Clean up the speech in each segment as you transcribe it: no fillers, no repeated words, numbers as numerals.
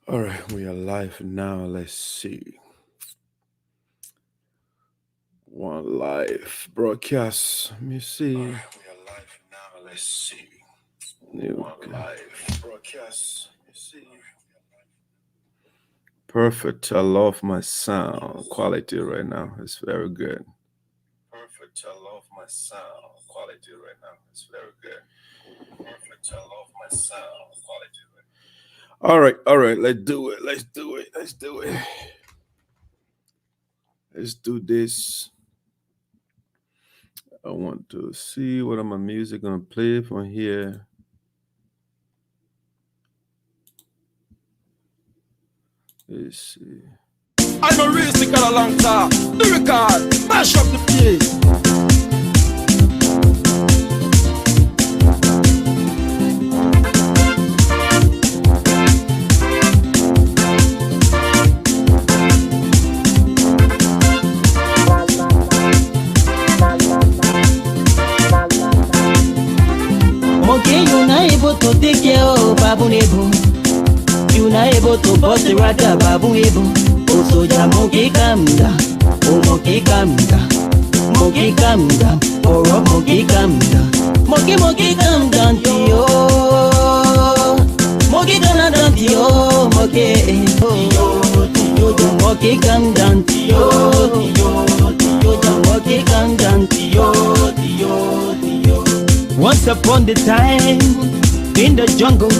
All right, we are live now. Let's see. One live broadcast. Let me see. All right, we are live now. Let's see. One live broadcast. Let's see. Perfect. I love my sound quality right now. It's very good. Perfect. I love my sound quality right now. It's very good. Perfect. I love my sound quality right now. All right. Let's do it. Let's do it. Let's do it. Let's do this. I want to see what my music gonna play from here. Let's see. I'm a real stick on a long time. The record, mash up the place. Okay, you're not able to take care of Babu Nebo. You're not able to bust the rata Babu Nebo. Oh, soldier, monkey, calm down. Oh, monkey, calm down. Monkey, calm down. Oh, monkey, calm down. Monkey, calm down to you. Monkey, calm down to you. Monkey, monkey, calm down to you. Monkey, calm down to you. Once upon the time, in the jungle,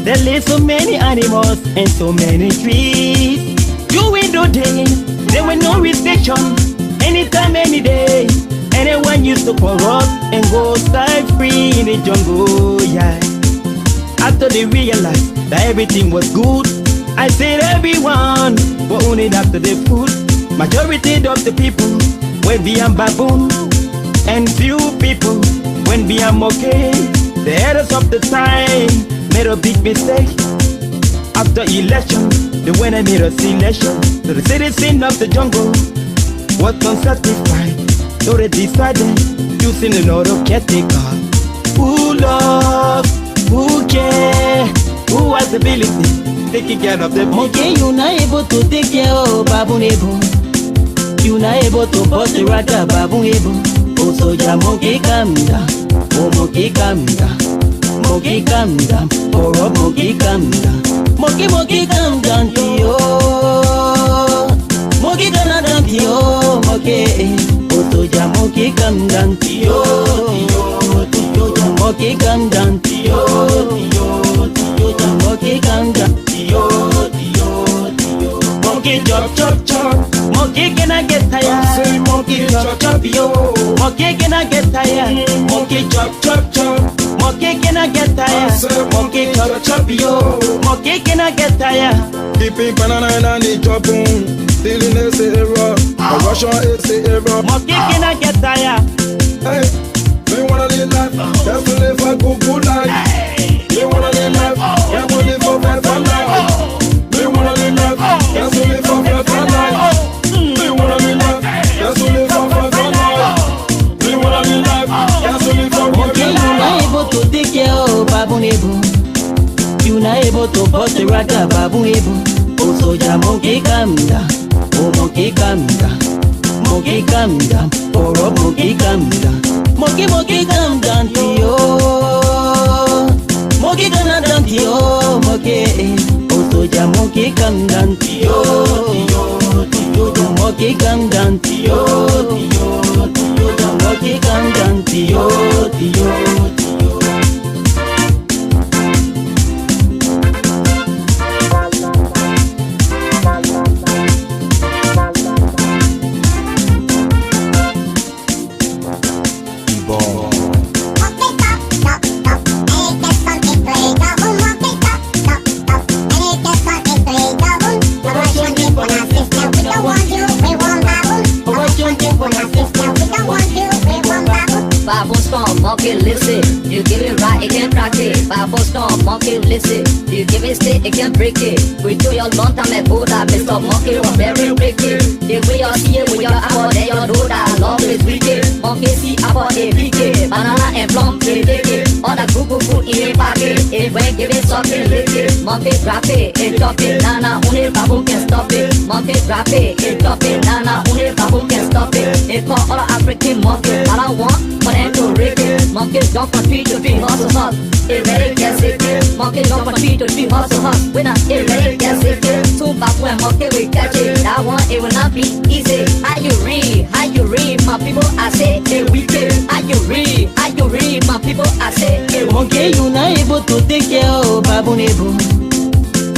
there lived so many animals and so many trees. During the days, there were no restrictions, anytime, any day. Anyone used to corrupt and go outside free in the jungle, yeah. After they realized that everything was good, I said everyone were only after the food. Majority of the people went beyond baboon, and few people went beyond okay. The headers of the time made a big mistake. After election, they went and made a selection. So the citizen of the jungle was unsatisfied. So they decided using another caretaker. Who love, who care, who has the ability taking care of the people. Okay, you're not able to take care of Babu Nebo. You're not able to bust the rata Babu Nebo. Oh, soldier, monkey, calm down. Oh, monkey, calm down. Monkey, calm down. Oh, monkey, calm down. Monkey, calm down to you. Monkey, calm down to you. Monkey, oh, soldier, monkey, calm down to you. Monkey, calm down to you. Monkey, calm down to you. Monkey, chop. Monkey, can I get tired? Say monkey, chop, yo. Monkey, can I get tired? Monkey, chop. Monkey, can I get tired? Monkey, chop, yo. Monkey, can I get tired? Keeping banana and the chop on. Stealing is a error. A Russian is a error. Monkey, can I get tired? Hey, we wanna live life. Have to live a good life. We wanna live life. Have to live a better life. We wanna live life. Have to live a better life. We wanna live life. Have to live a better life. We wanna live life. Have to live a better life. Okay, you're not able to take care of Babu Nebo. You're not able to bust the rata Babu Nebo. Oh, soldier, monkey, calm down. Oh, monkey, calm down. Monkey, calm down. Oh, monkey, calm down. Monkey, calm down to you. Monkey, calm down to you. Monkey, oh, soldier, monkey, calm down to you. Monkey, calm down to you. Monkey, calm down to you. Babu storm, monkey listen. You give it right, it can practice. Babu storm, monkey listen. You give it stick, it can break it. We do your long time ago that Mr. Monkey was very wicked. The way you see it with your apple, then you know that love is wicked. Monkey see apple, they pick it. Banana and plum, they take it. All the good in a packet. It won't give it something lick monkey drop it, it drop it, nana, only babu can stop it. Monkey drop it drop it, nana, only babu can stop it. It call all African monkeys, all I want for them to rip it. Monkeys jump from tree to tree, hustle hustle, it ready get sick. Monkeys jump from tree to tree, hustle hustle, when I it ready get sick. Soon back when monkey will catch it, that one it will not be easy. How you read, my people, I say it wicked. How you read, my people, I say it Monkey, you not able to take care of Babu Nebu.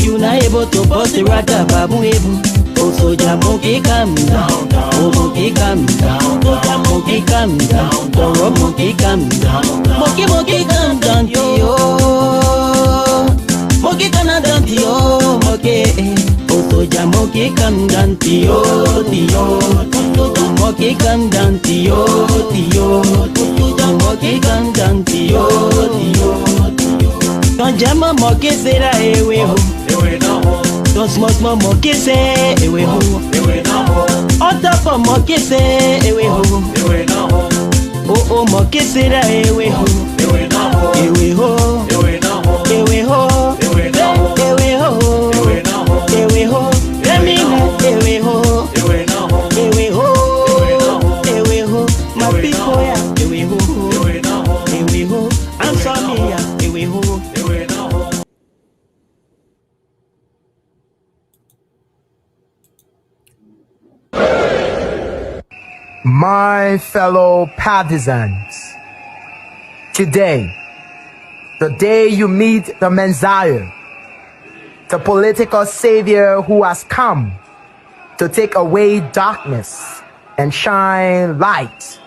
You not able to bust the rata Babu Nebu. Oh soldier monkey calm down, oh monkey calm down, soldier monkey calm down, the rob monkey calm down, monkey calm down, yo. Monkey calm down, yo, monkey. Oh soldier monkey calm down, yo. Monkey calm down, yo. Monkey calm down, yo. Don't jam a monkey say that away home. Don't small monkey say away home. On top of monkey say away home. Oh monkey say that away home. Away home. Away home. Away home. Away home. Let me know away home. Away home. Away home. My people yeah. Away home. Away home. I'm sorry yeah. Away home. My fellow partisans, today, the day you meet the Messiah, the political savior who has come to take away darkness and shine light,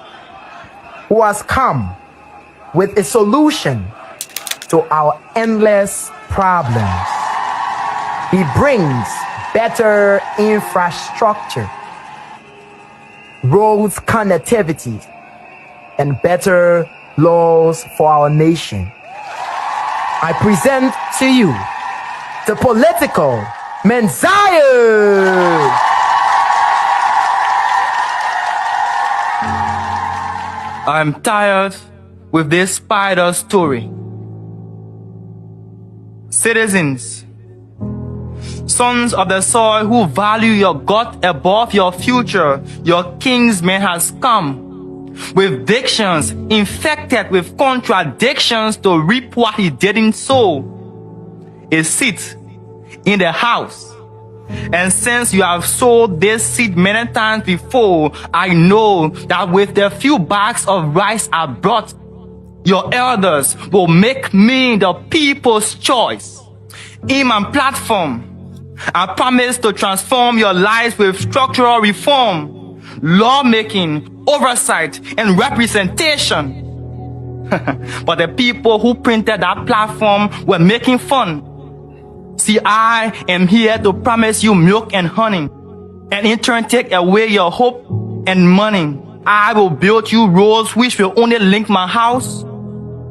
who has come with a solution to our endless problems. He brings better infrastructure, roads connectivity, and better laws for our nation. I present to you the political Messiah. I'm tired with this spider story. Citizens, sons of the soil who value your God above your future, your kingsman has come with dictions infected with contradictions to reap what he didn't sow. A seat in the house. And since you have sowed this seed many times before, I know that with the few bags of rice I brought, your elders will make me the people's choice. In my platform, I promise to transform your lives with structural reform, lawmaking, oversight, and representation. But the people who printed that platform were making fun. See, I am here to promise you milk and honey, and in turn take away your hope and money. I will build you roads which will only link my house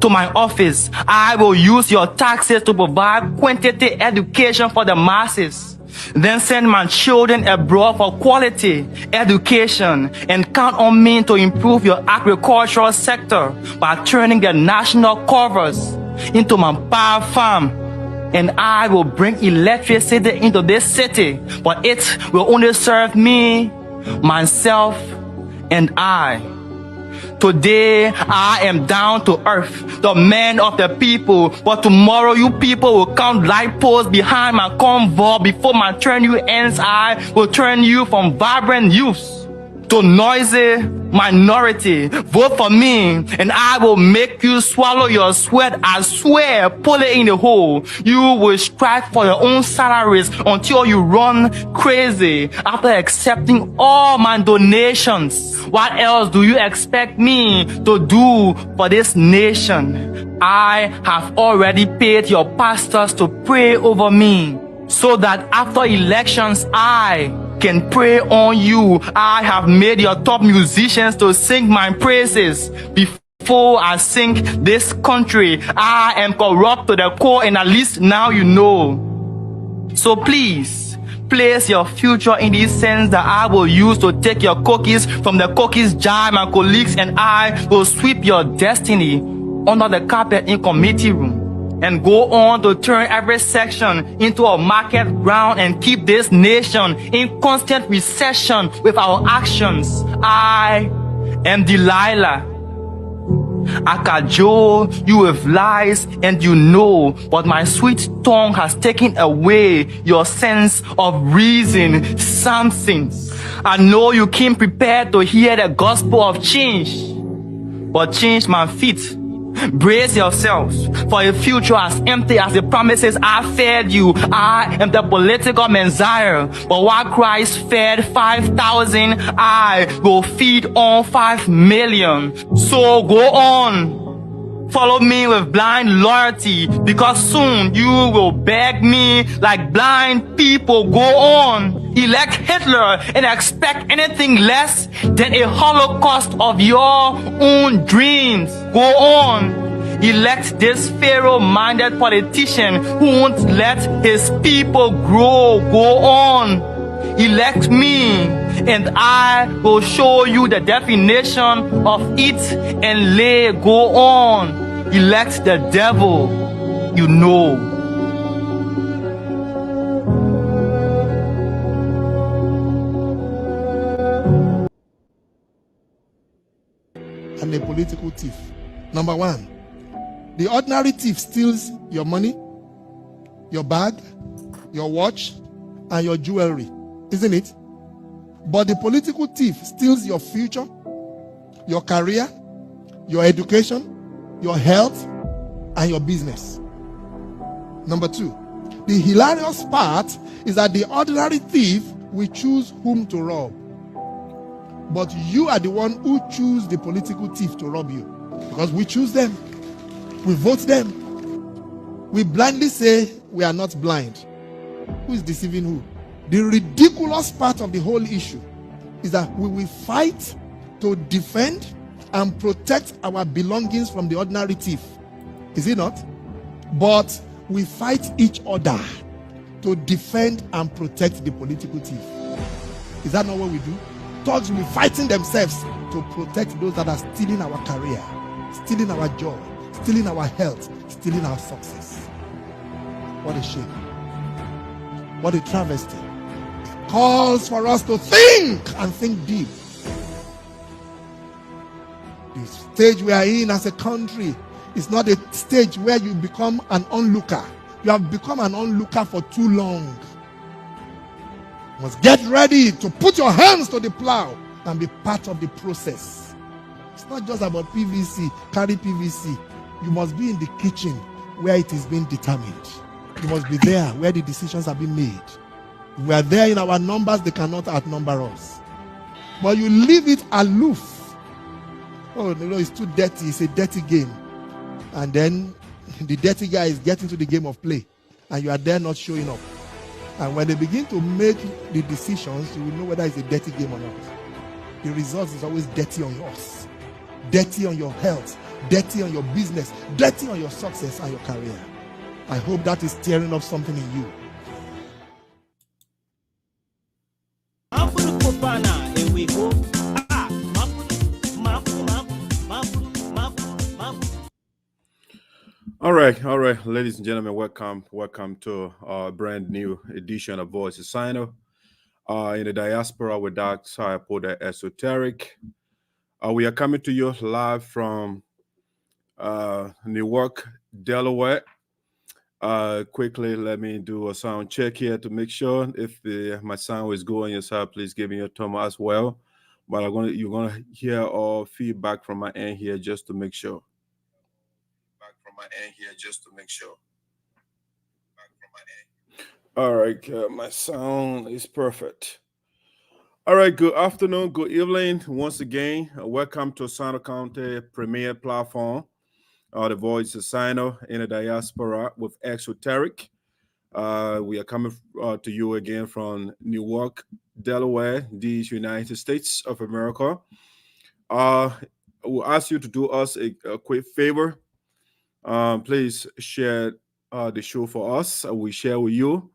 to my office. I will use your taxes to provide quantity education for the masses. Then send my children abroad for quality education, and count on me to improve your agricultural sector by turning the national covers into my power farm. And I will bring electricity into this city, but it will only serve me, myself, and I. Today, I am down to earth, the man of the people, but tomorrow you people will count light posts behind my convoy. Before my turn you ends, I will turn you from vibrant youth to noisy minority. Vote for me, and I will make you swallow your sweat. I swear, pull it in the hole. You will strike for your own salaries until you run crazy after accepting all my donations. What else do you expect me to do for this nation? I have already paid your pastors to pray over me, so that after elections I can pray on you. I have made your top musicians to sing my praises. Before I sing this country, I am corrupt to the core, and at least now you know. So please, place your future in this sense that I will use to take your cookies from the cookies jar. My colleagues and I will sweep your destiny under the carpet in committee room. and go on to turn every section into a market ground and keep this nation in constant recession with our actions. I am Delilah. I cajole you with lies and you know, but my sweet tongue has taken away your sense of reason. Something. I know you came prepared to hear the gospel of change, but change my feet. Brace yourselves for a future as empty as the promises I fed you. I am the political Messiah, but while Christ fed 5,000, I will feed on 5 million. So go on. Follow me with blind loyalty, because soon you will beg me like blind people. Go on. Elect Hitler and expect anything less than a holocaust of your own dreams. Go on. Elect this Pharaoh-minded politician who won't let his people grow. Go on. Elect me, and I will show you the definition of eat and lay. Go on. Elect the devil, you know. And a political thief. Number one, the ordinary thief steals your money, your bag, your watch, and your jewelry, isn't it? But the political thief steals your future, your career, your education, your health, and your business. Number two, the hilarious part is that the ordinary thief will choose whom to rob. But you are the one who choose the political thief to rob you. Because we choose them. We vote them. We blindly say we are not blind. Who is deceiving who? The ridiculous part of the whole issue is that we will fight to defend and protect our belongings from the ordinary thief. Is it not? But we fight each other to defend and protect the political thief. Is that not what we do? Thugs will be fighting themselves to protect those that are stealing our career, stealing our joy, stealing our health, stealing our success. What a shame. What a travesty. It calls for us to think and think deep. The stage we are in as a country is not a stage where you become an onlooker. You have become an onlooker for too long. You must get ready to put your hands to the plow and be part of the process. It's not just about PVC, carry PVC. You must be in the kitchen where it is being determined. You must be there where the decisions are being made. If we are there in our numbers, they cannot outnumber us. But you leave it aloof. Oh, no, it's too dirty. It's a dirty game. And then the dirty guy is getting to the game of play. And you are there not showing up. And when they begin to make the decisions, you will know whether it's a dirty game or not. The result is always dirty on yours. Dirty on your health. Dirty on your business. Dirty on your success and your career. I hope that is stirring up something in you. All right, ladies and gentlemen, welcome to a brand new edition of Voice of Sinoe. In the diaspora with Dark Side Esoteric. We are coming to you live from Newark, Delaware. Quickly, let me do a sound check here to make sure if my sound is good on your side. Please give me a thumb as well. But you're gonna hear all feedback from my end here just to make sure. All right, my sound is perfect. All right, good afternoon, good evening. Once again, welcome to Sinoe County premier platform, the Voice of Sinoe in the diaspora with Esoteric. We are coming to you again from Newark, Delaware, these United States of America. We'll ask you to do us a quick favor. Please share the show for us. We share with you.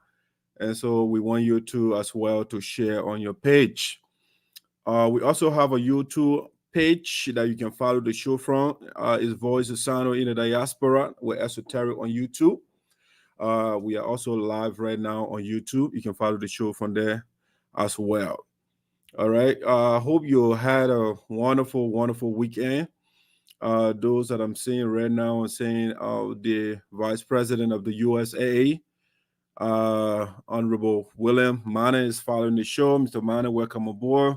And so we want you to as well to share on your page. We also have a YouTube page that you can follow the show from is Voice of Sinoe in the Diaspora with Esoteric on YouTube. We are also live right now on YouTube. You can follow the show from there as well. All right. I hope you had a wonderful, wonderful weekend. Those that I'm seeing right now, I'm saying the Vice President of the USAA, Honorable William Mana, is following the show. Mr. Mana, welcome aboard.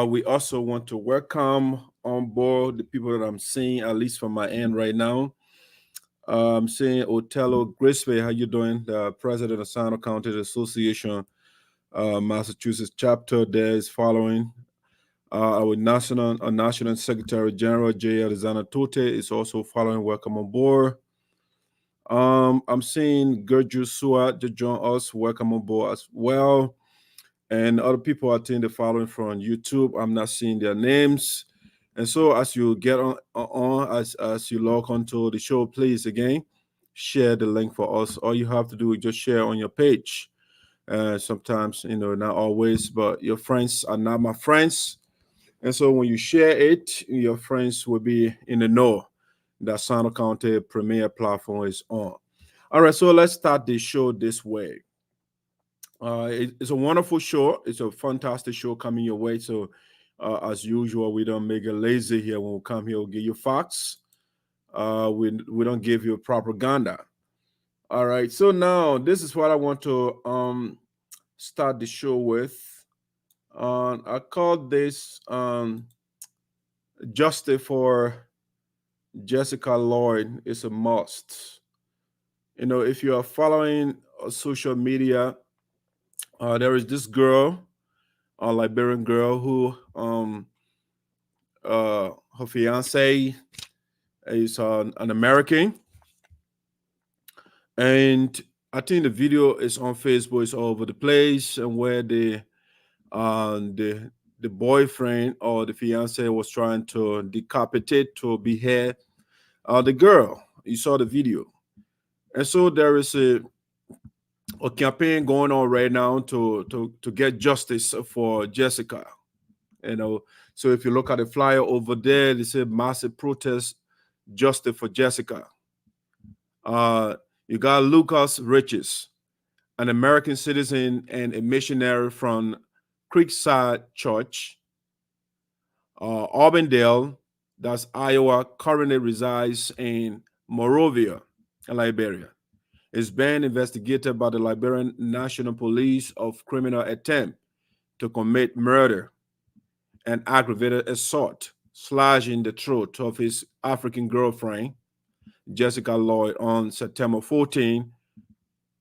We also want to welcome on board the people that I'm seeing, at least from my end right now. I'm seeing Otello Grisby. How you doing? The President of Sinoe County Association, Massachusetts chapter, there is following. Our National Secretary General J. Alexander Tote is also following. Welcome on board. I'm seeing Gerju Suat to join us. Welcome on board as well. And other people are seeing the following from YouTube. I'm not seeing their names. And so as you get as you log onto the show, please again share the link for us. All you have to do is just share on your page. Sometimes, not always, but your friends are not my friends. And so when you share it, your friends will be in the know that Sinoe County Premier platform is on. All right, so let's start the show this way. It's a wonderful show. It's a fantastic show coming your way. So as usual, we don't make it lazy here when we come here. We'll give you facts. We don't give you propaganda. All right, so now this is what I want to start the show with. I call this Justice for Jessica LIoyd is a must. If you are following social media, there is this girl, a Liberian girl, who her fiance is an American, and I think the video is on Facebook. It's all over the place, and where the boyfriend or the fiance was trying to decapitate, to behead the girl. You saw the video. And so there is a campaign going on right now to get justice for Jessica. So if you look at the flyer over there, they say massive protest, justice for Jessica. You got Lucas Riches, an American citizen and a missionary from Creekside Church, Auburndale, that's Iowa, currently resides in Monrovia, Liberia. Is being investigated by the Liberian National Police of criminal attempt to commit murder and aggravated assault, slashing the throat of his African girlfriend, Jessica LIoyd, on September 14,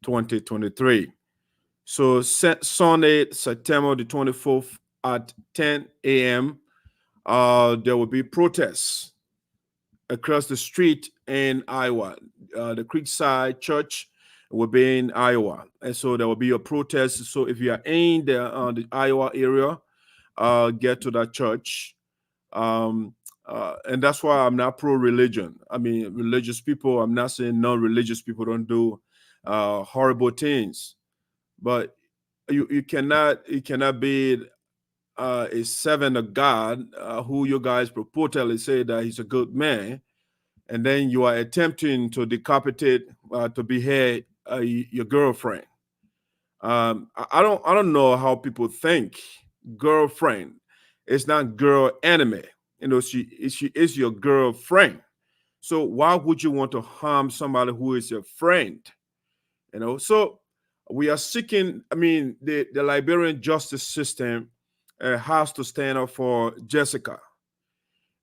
2023. So Sunday, September the 24th at 10 a.m., there will be protests across the street in Iowa. The Creekside Church will be in Iowa. And so there will be a protest. So if you are in the Iowa area, get to that church. And that's why I'm not pro-religion. I mean, religious people, I'm not saying non-religious people don't do horrible things. But you cannot be a servant of God who you guys purportedly say that he's a good man, and then you are attempting to decapitate, to behead your girlfriend. I don't know how people think. Girlfriend, it's not girl enemy. She is your girlfriend. So why would you want to harm somebody who is your friend? So we are seeking. I mean, the Liberian justice system has to stand up for Jessica,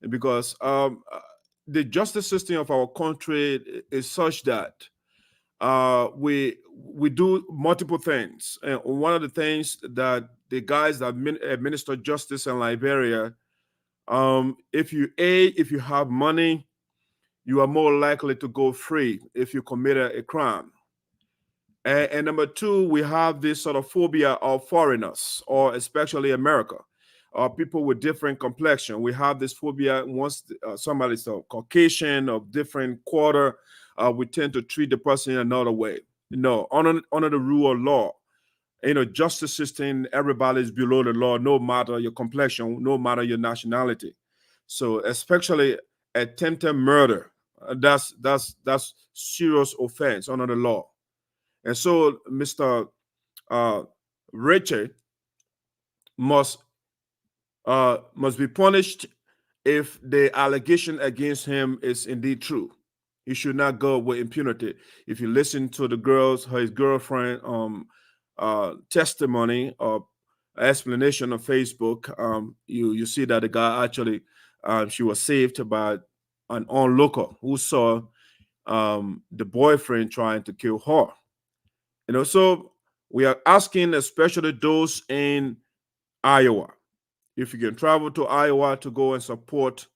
because the justice system of our country is such that we do multiple things. And one of the things that the guys that administer justice in Liberia, if you have money, you are more likely to go free if you commit a crime. And number two, we have this sort of phobia of foreigners, or especially America, people with different complexion. We have this phobia once somebody's a Caucasian of different quarter, we tend to treat the person in another way. Under the rule of law, justice system, everybody's below the law, no matter your complexion, no matter your nationality. So especially attempted murder, that's serious offense under the law. And so Mr. Richard must be punished if the allegation against him is indeed true. He should not go with impunity. If you listen to his girlfriend testimony or explanation on Facebook, you see that the guy actually she was saved by an onlooker who saw the boyfriend trying to kill her. So we are asking, especially those in Iowa, if you can travel to Iowa to go and support,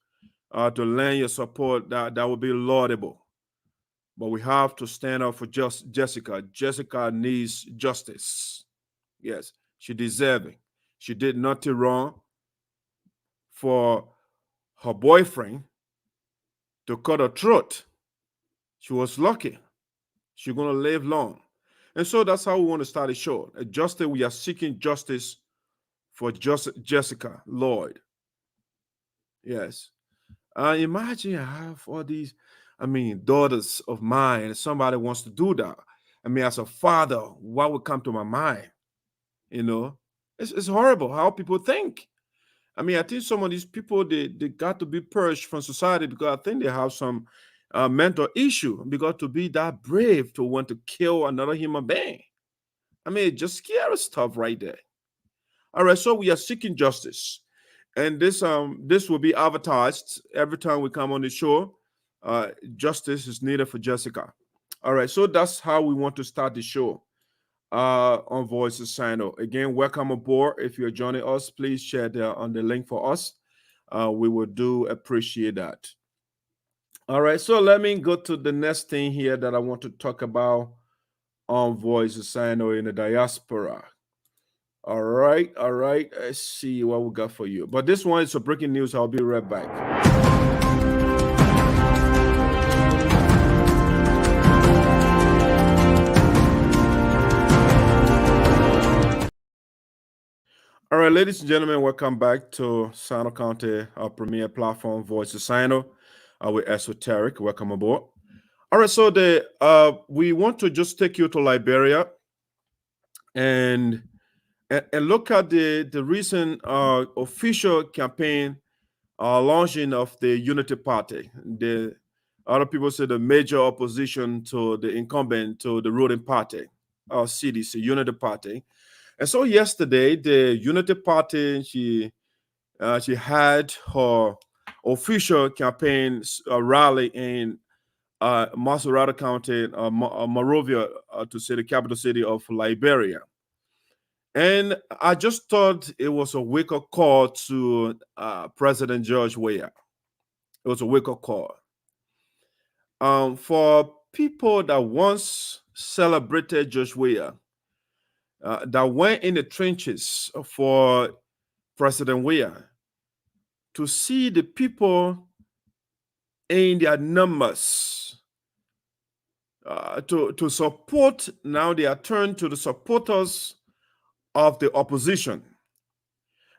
to lend your support, that would be laudable. But we have to stand up for Jessica. Jessica needs justice. Yes, she deserving. She did nothing wrong for her boyfriend to cut her throat. She was lucky. She's going to live long. And so that's how we want to start the show. We are seeking justice for Jessica LIoyd. Yes. Imagine I have all these, daughters of mine, and somebody wants to do that. As a father, what would come to my mind? It's horrible how people think. I think some of these people, they got to be purged from society because I think they have some mental issue, because to be that brave to want to kill another human being. It's just scary stuff right there. All right, so we are seeking justice. And this will be advertised every time we come on the show. Justice is needed for Jessica. All right, so that's how we want to start the show on Voice of Sinoe. Again, welcome aboard. If you're joining us, please share on the link for us. We would do appreciate that. All right, so let me go to the next thing here that I want to talk about on Voice of Sinoe in the diaspora. All right. Let's see what we got for you. But this one is a breaking news. I'll be right back. All right, ladies and gentlemen, welcome back to Sinoe County, our premier platform, Voice of Sinoe, with Esoteric. Welcome aboard. All right, so we want to just take you to Liberia and look at the recent official campaign launching of the Unity Party. The other people say the major opposition to the incumbent, to the ruling party, CDC, Unity Party. And so yesterday, the Unity Party, she had her official campaign rally in Monrovia County, Monrovia, to say the capital city of Liberia. And I just thought it was a wake-up call to President George Weah. It was a wake-up call. For people that once celebrated George Weah, that went in the trenches for President Weah, to see the people in their numbers to support, now they are turned to the supporters of the opposition.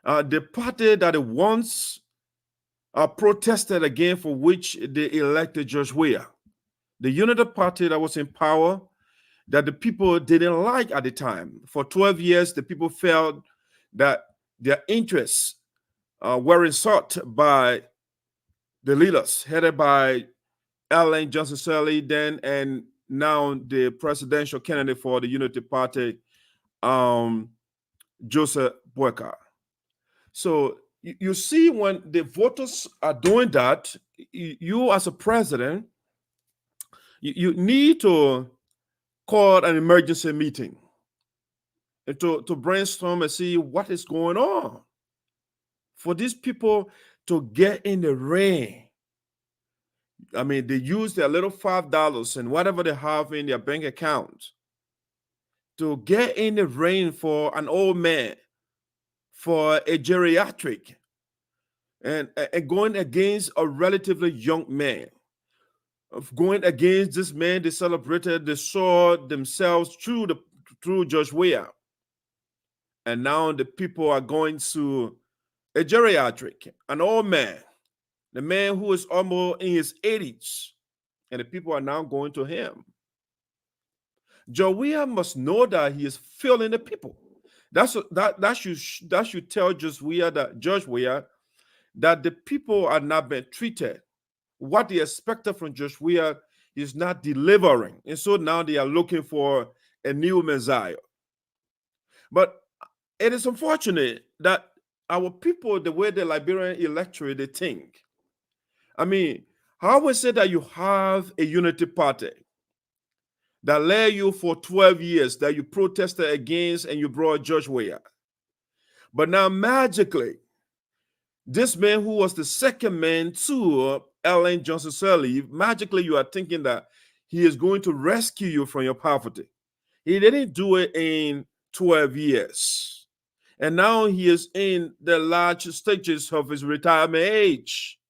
The party that once protested again, for which they elected George Weah. The Unity Party that was in power, that the people didn't like at the time. For 12 years, the people felt that their interests were sought by the leaders, headed by Ellen Johnson Sirleaf then, and now the presidential candidate for the Unity Party, Joseph Boyka. So you see, when the voters are doing that, you as a president, you need to call an emergency meeting and to brainstorm and see what is going on. For these people to get in the ring, they use their little $5 and whatever they have in their bank account to get in the ring for an old man, for a geriatric, and going against a relatively young man, of going against this man they celebrated, they saw themselves through George Weah. And now the people are going to a geriatric, an old man, the man who is almost in his 80s, and the people are now going to him. Joe Weah must know that he is failing the people. That should tell Judge Weah that the people are not being treated. What they expected from Judge Weah is not delivering, and so now they are looking for a new Messiah. But it is unfortunate that our people, the way the Liberian electorate, they think. I mean, how we say that you have a unity party that led you for 12 years, that you protested against and you brought Judge Weah. But now magically, this man who was the second man to Ellen Johnson Sirleaf, magically you are thinking that he is going to rescue you from your poverty. He didn't do it in 12 years. And now he is in the large stages of his retirement age.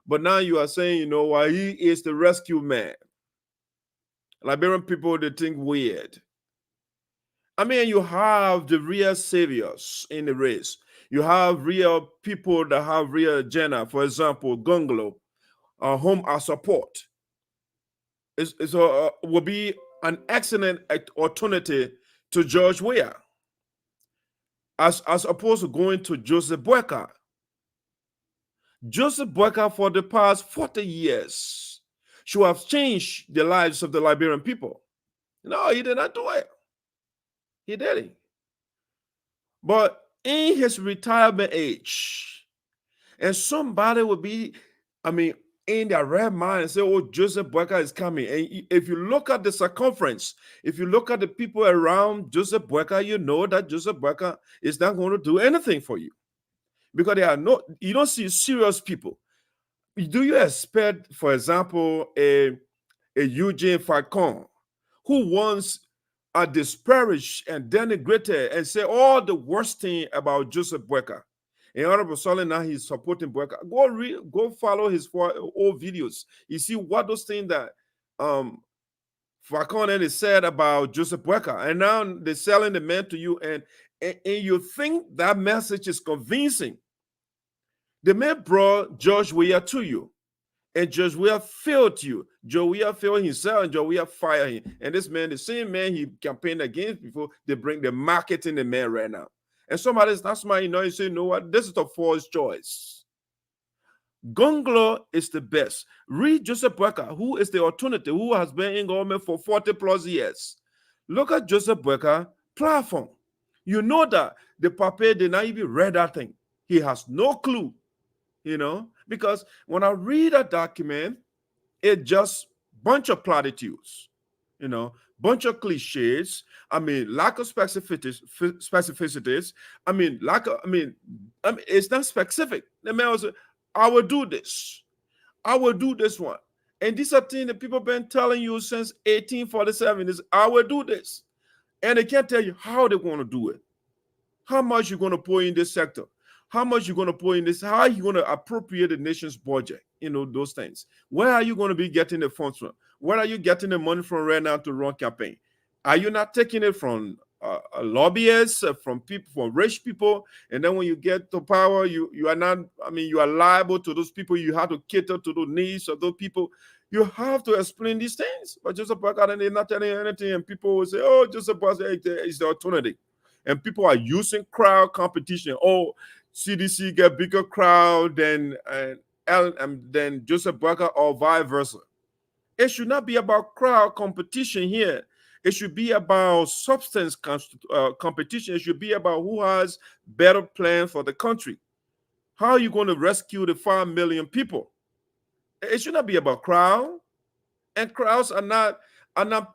But now you are saying, you know, why he is the rescue man. Liberian people, they think weird. I mean, you have the real saviors in the race. You have real people that have real agenda. For example, Gonglo, Home Our Support, will be an excellent alternative to George Weah, as opposed to going to Joseph Boyka. Joseph Boyka, for the past 40 years, should have changed the lives of the Liberian people. No, he did not do it. He didn't. But in his retirement age, and somebody would be, I mean, in their right mind and say, oh, Joseph Boyka is coming. And if you look at the circumference, if you look at the people around Joseph Boyka, you know that Joseph Boyka is not going to do anything for you. Because you don't see serious people. Do you expect, for example, a Eugene Falcon, who once are disparaged and denigrated and say all the worst thing about Joseph Boyka, and all of a sudden now he's supporting Boyka? Go follow his old videos. You see what those things that Falcon and said about Joseph Boyka, and now they're selling the man to you, and you think that message is convincing. The man brought George Weah to you, and George Weah failed you. George Weah failed himself, and George Weah fired him. And this man, the same man he campaigned against before, they bring the marketing the man right now. And somebody's not smart, you know, you say, you know what, this is the false choice. Gonglo is the best. Read Joseph Boyka, who is the alternative, who has been in government for 40 plus years. Look at Joseph Boyka platform. You know that the papier did not even read that thing. He has no clue, you know, because when I read a document, it just bunch of platitudes, you know, bunch of cliches. I mean, lack of specificities. I mean, it's not specific. The man was, I will do this. I will do this one. And these are things that people have been telling you since 1847 is, I will do this. And they can't tell you how they're going to do it. How much you're going to pour in this sector. How much you're going to pour in this. How are you going to appropriate the nation's budget? You know, those things. Where are you going to be getting the funds from? Where are you getting the money from right now to run campaign? Are you not taking it from lobbyists, from people, from rich people? And then when you get to power, you are not, I mean, you are liable to those people. You have to cater to the needs of those people. You have to explain these things. But Joseph Boyka, they're not telling you anything. And people will say, oh, Joseph Boyka is the alternative. And people are using crowd competition. Oh, CDC get bigger crowd than Joseph Boyka, or vice versa. It should not be about crowd competition here. It should be about substance competition. It should be about who has better plan for the country. How are you going to rescue the 5 million people? It should not be about crowd. And crowds are not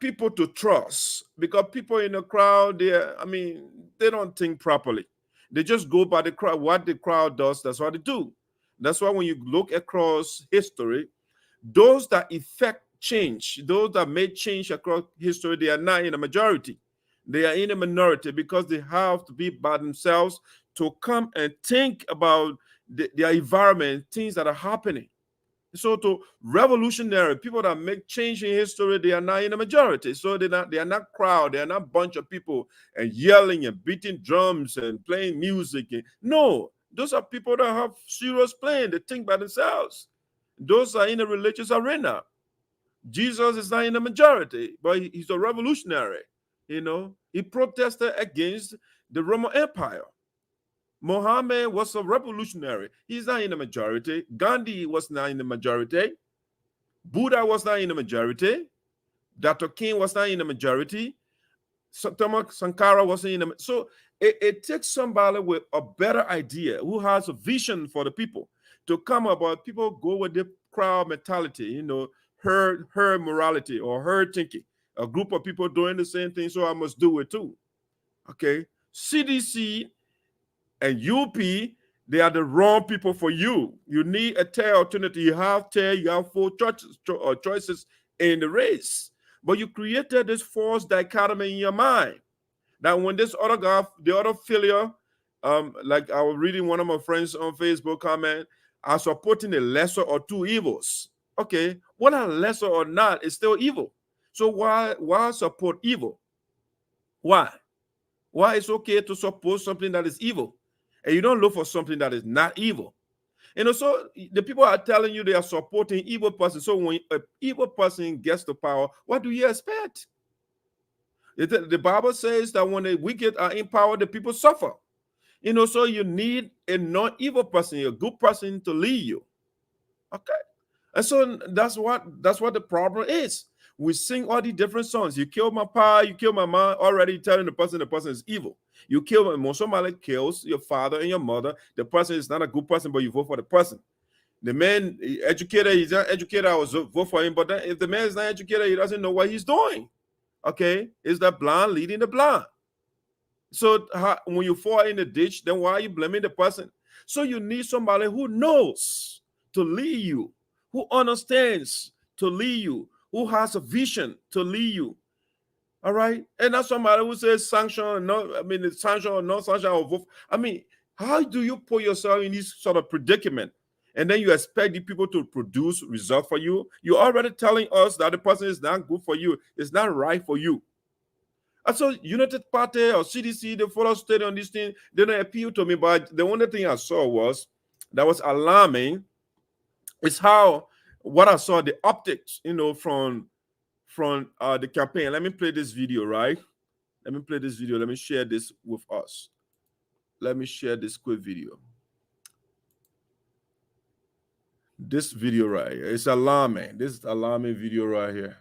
people to trust, because people in the crowd, they don't think properly. They just go by the crowd. What the crowd does, that's what they do. That's why when you look across history, those that effect change, those that made change across history, they are not in a majority. They are in a minority because they have to be by themselves to come and think about their environment, things that are happening. So to revolutionary people that make change in history, they are not in the majority. So they are not crowd, they are not bunch of people and yelling and beating drums and playing music. No, those are people that have serious plan. They think by themselves. Those are in the religious arena. Jesus is not in the majority, but he's a revolutionary. He protested against the Roman Empire. Muhammad was a revolutionary. He's not in the majority. Gandhi was not in the majority. Buddha was not in the majority. Dr. King was not in the majority. Thomas Sankara wasn't in the. So it takes somebody with a better idea, who has a vision for the people, to come about. People go with the crowd mentality, herd morality or herd thinking. A group of people doing the same thing, so I must do it too. Okay, CDC and UP, they are the wrong people for you. You need a tail alternative. You have 4 choices in the race. But you created this false dichotomy in your mind that when this other guy, the other failure, like I was reading one of my friends on Facebook comment, are supporting the lesser or 2 evils. Okay, what are lesser or not is still evil. So why support evil? Why? Why it's okay to support something that is evil, and you don't look for something that is not evil? So the people are telling you they are supporting evil person. So when an evil person gets to power, what do you expect? The Bible says that when the wicked are in power, the people suffer. So you need a non-evil person, a good person to lead you. Okay. And so that's what the problem is. We sing all these different songs. You kill my pa, you kill my mom, already telling the person is evil. You kill when somebody kills your father and your mother, the person is not a good person, but you vote for the person. The man educated, he's not educated, I was vote for him. But then if the man is not educated, he doesn't know what he's doing. Okay, is the blind leading the blind? So when you fall in the ditch, then why are you blaming the person? So you need somebody who knows to lead you, who understands to lead you, who has a vision to lead you. All right, and not somebody who says sanction or no. Sanction or no sanction or vote. How do you put yourself in this sort of predicament, and then you expect the people to produce results for you? You're already telling us that the person is not good for you, it's not right for you. And so United Party or CDC, the follow study on this thing, they don't appeal to me. But the only thing I saw that was alarming is how what I saw, the optics, from the campaign. Let me play this video, right? Let me play this video. Let me share this with us. Let me share this quick video. This video right here. It's alarming. This is alarming video right here.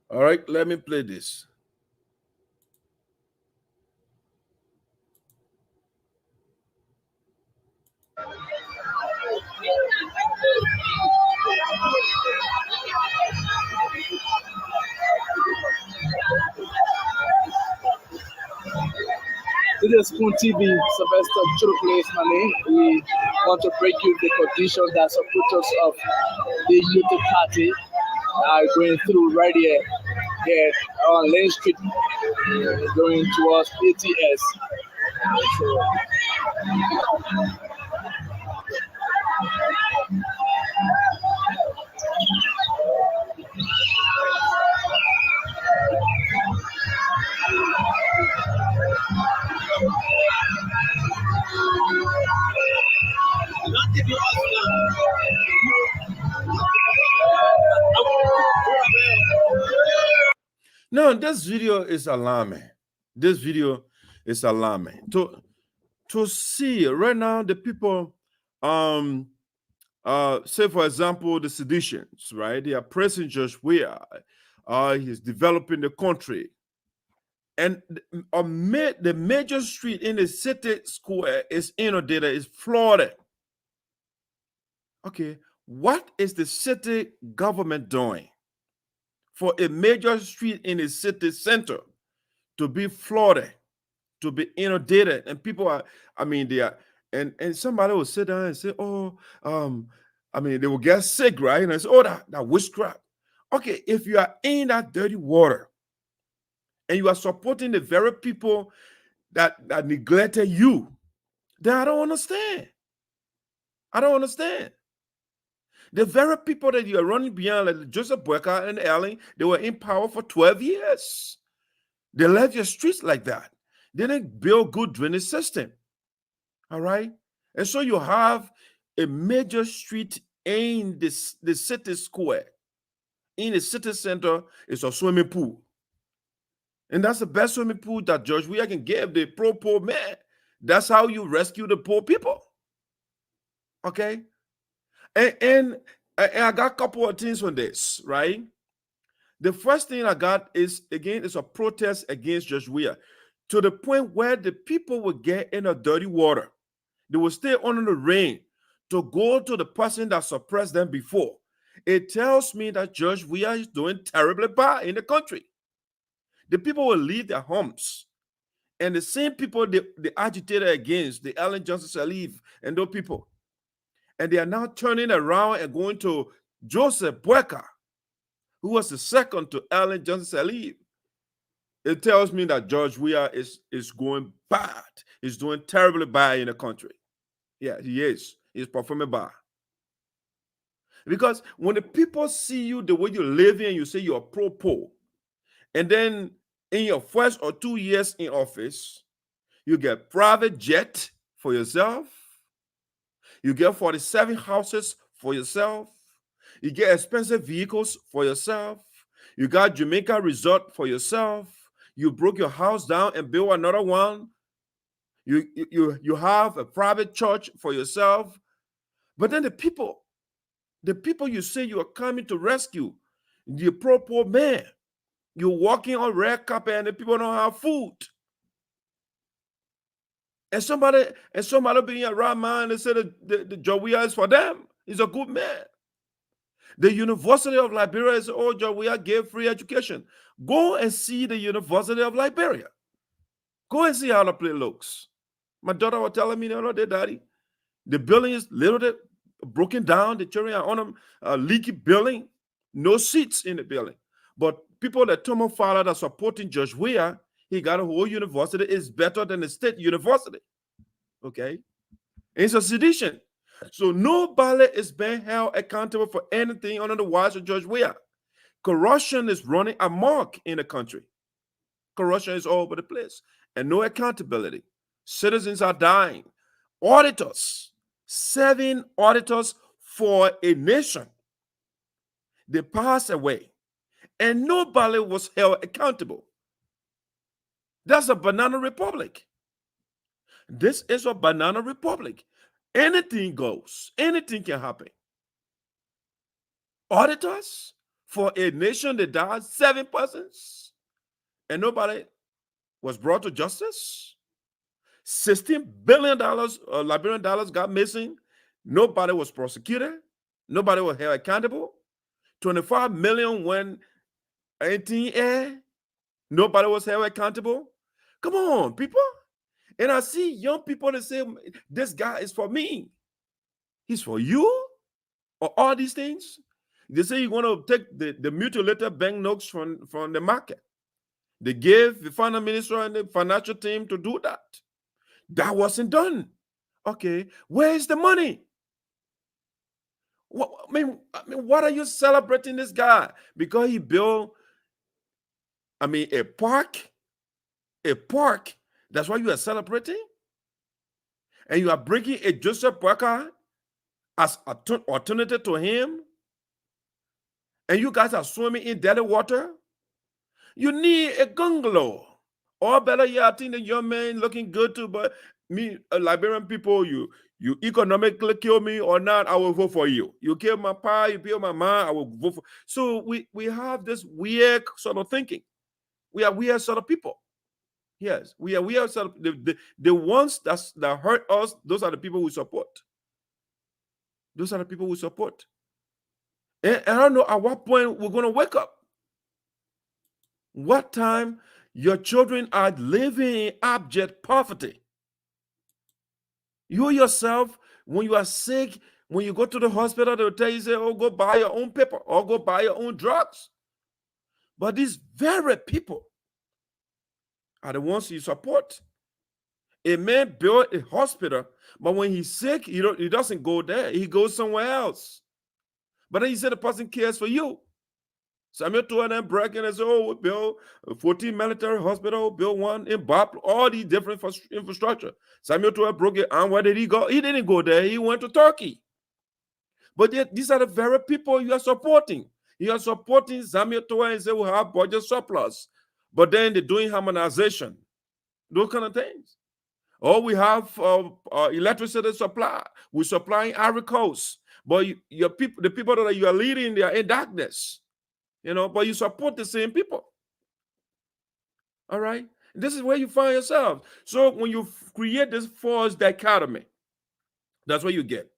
All right, let me play this. This is Spoon TV, Sylvester Chaotically is my name. We want to break you the conditions that supporters of the United Party are going through right here on Lane Street, going towards ATS. No, this video is alarming. This video is alarming. To see right now the people, say for example, the seditions, right? They are pressing Josh Weah. He's developing the country. And the major street in the city square is inundated, is flooded. Okay, what is the city government doing for a major street in the city center to be flooded, to be inundated? And people are, they are, and somebody will sit down and say, they will get sick, right? And I say, oh, that witchcraft. Okay, if you are in that dirty water and you are supporting the very people that neglected you, then I don't understand. I don't understand. The very people that you are running behind, like Joseph Boyka and Ellen, they were in power for 12 years. They left your streets like that. They didn't build good drainage system. All right? And so you have a major street in the city square. In the city center is a swimming pool. And that's the best swimming pool that George Weah can give the poor man. That's how you rescue the poor people. Okay? And I got a couple of things on this, right? The first thing I got is, again, it's a protest against George Weah, to the point where the people will get in a dirty water. They will stay under the rain to go to the person that suppressed them before. It tells me that George Weah is doing terribly bad in the country. The people will leave their homes. And the same people they agitated against, the Ellen Johnson Sirleaf and those people, and they are now turning around and going to Joseph Boyka, who was the second to Ellen Johnson Sirleaf. It tells me that George Weah is going bad. He's doing terribly bad in the country. Yeah, he is. He's performing bad. Because when the people see you the way you live and you say you're pro-poor, and then in your first or 2 years in office, you get private jet for yourself, you get 47 houses for yourself, you get expensive vehicles for yourself, you got Jamaica resort for yourself, you broke your house down and built another one, you have a private church for yourself. But then the people you say you are coming to rescue, the poor man, you're walking on red carpet and the people don't have food. And somebody being around man and said the George Weah is for them. He's a good man. The University of Liberia is, oh, George Weah gave free education. Go and see the University of Liberia. Go and see how the place looks. My daughter was telling me the other day, Daddy, the building is literally broken down. The children are on a leaky building. No seats in the building. But people that Tomo Fowler are supporting George Weah, he got a whole university, is better than the state university. Okay? It's a sedition. So nobody is being held accountable for anything under the watch of George Weah. Corruption is running amok in the country. Corruption is all over the place. And no accountability. Citizens are dying. Auditors, 7 auditors for a nation, they passed away. And nobody was held accountable. That's a banana republic. This is a banana republic. Anything goes. Anything can happen. Auditors for a nation that died 7 persons and nobody was brought to justice. $16 billion Liberian dollars got missing. Nobody was prosecuted. Nobody was held accountable. 25 million went in air. Nobody was held accountable. Come on, people. And I see young people that say, this guy is for me. He's for you? Or all these things? They say you want to take the mutilated banknotes from the market. They gave the finance minister and the financial team to do that. That wasn't done. Okay, where is the money? I mean, what are you celebrating this guy? Because he built, a park? A park? That's why you are celebrating? And you are bringing a Joseph Boyka as an alternative to him? And you guys are swimming in dirty water? You need a bungalow. Or better yet, I think the young man looking good too, but me, Liberian people, you economically kill me or not, I will vote for you. You kill my pa, you kill my ma, I will vote for. So we have this weird sort of thinking. We are weird sort of people. Yes, we are weird sort of the ones that hurt us. Those are the people we support. Those are the people we support. And I don't know at what point we're going to wake up. What time your children are living in abject poverty. You yourself, when you are sick, when you go to the hospital, they'll tell you, say, oh, go buy your own paper or go buy your own drugs. But these very people are the ones you support. A man built a hospital, but when he's sick, he doesn't go there. He goes somewhere else. But then you say the person cares for you. Samuel Toa and bragging and say, oh, we built 14 military hospital, built one in Bop, all these different infrastructure. Samuel Toa broke it, and where did he go? He didn't go there. He went to Turkey. But these are the very people you are supporting. You are supporting Samuel Toa and say we have budget surplus. But then they're doing harmonization. Those kind of things. Or we have electricity supply. We're supplying Ivory Coast. But your people, the people that you are leading, they are in darkness. But you support the same people. All right? This is where you find yourself. So when you create this false dichotomy, that's what you get.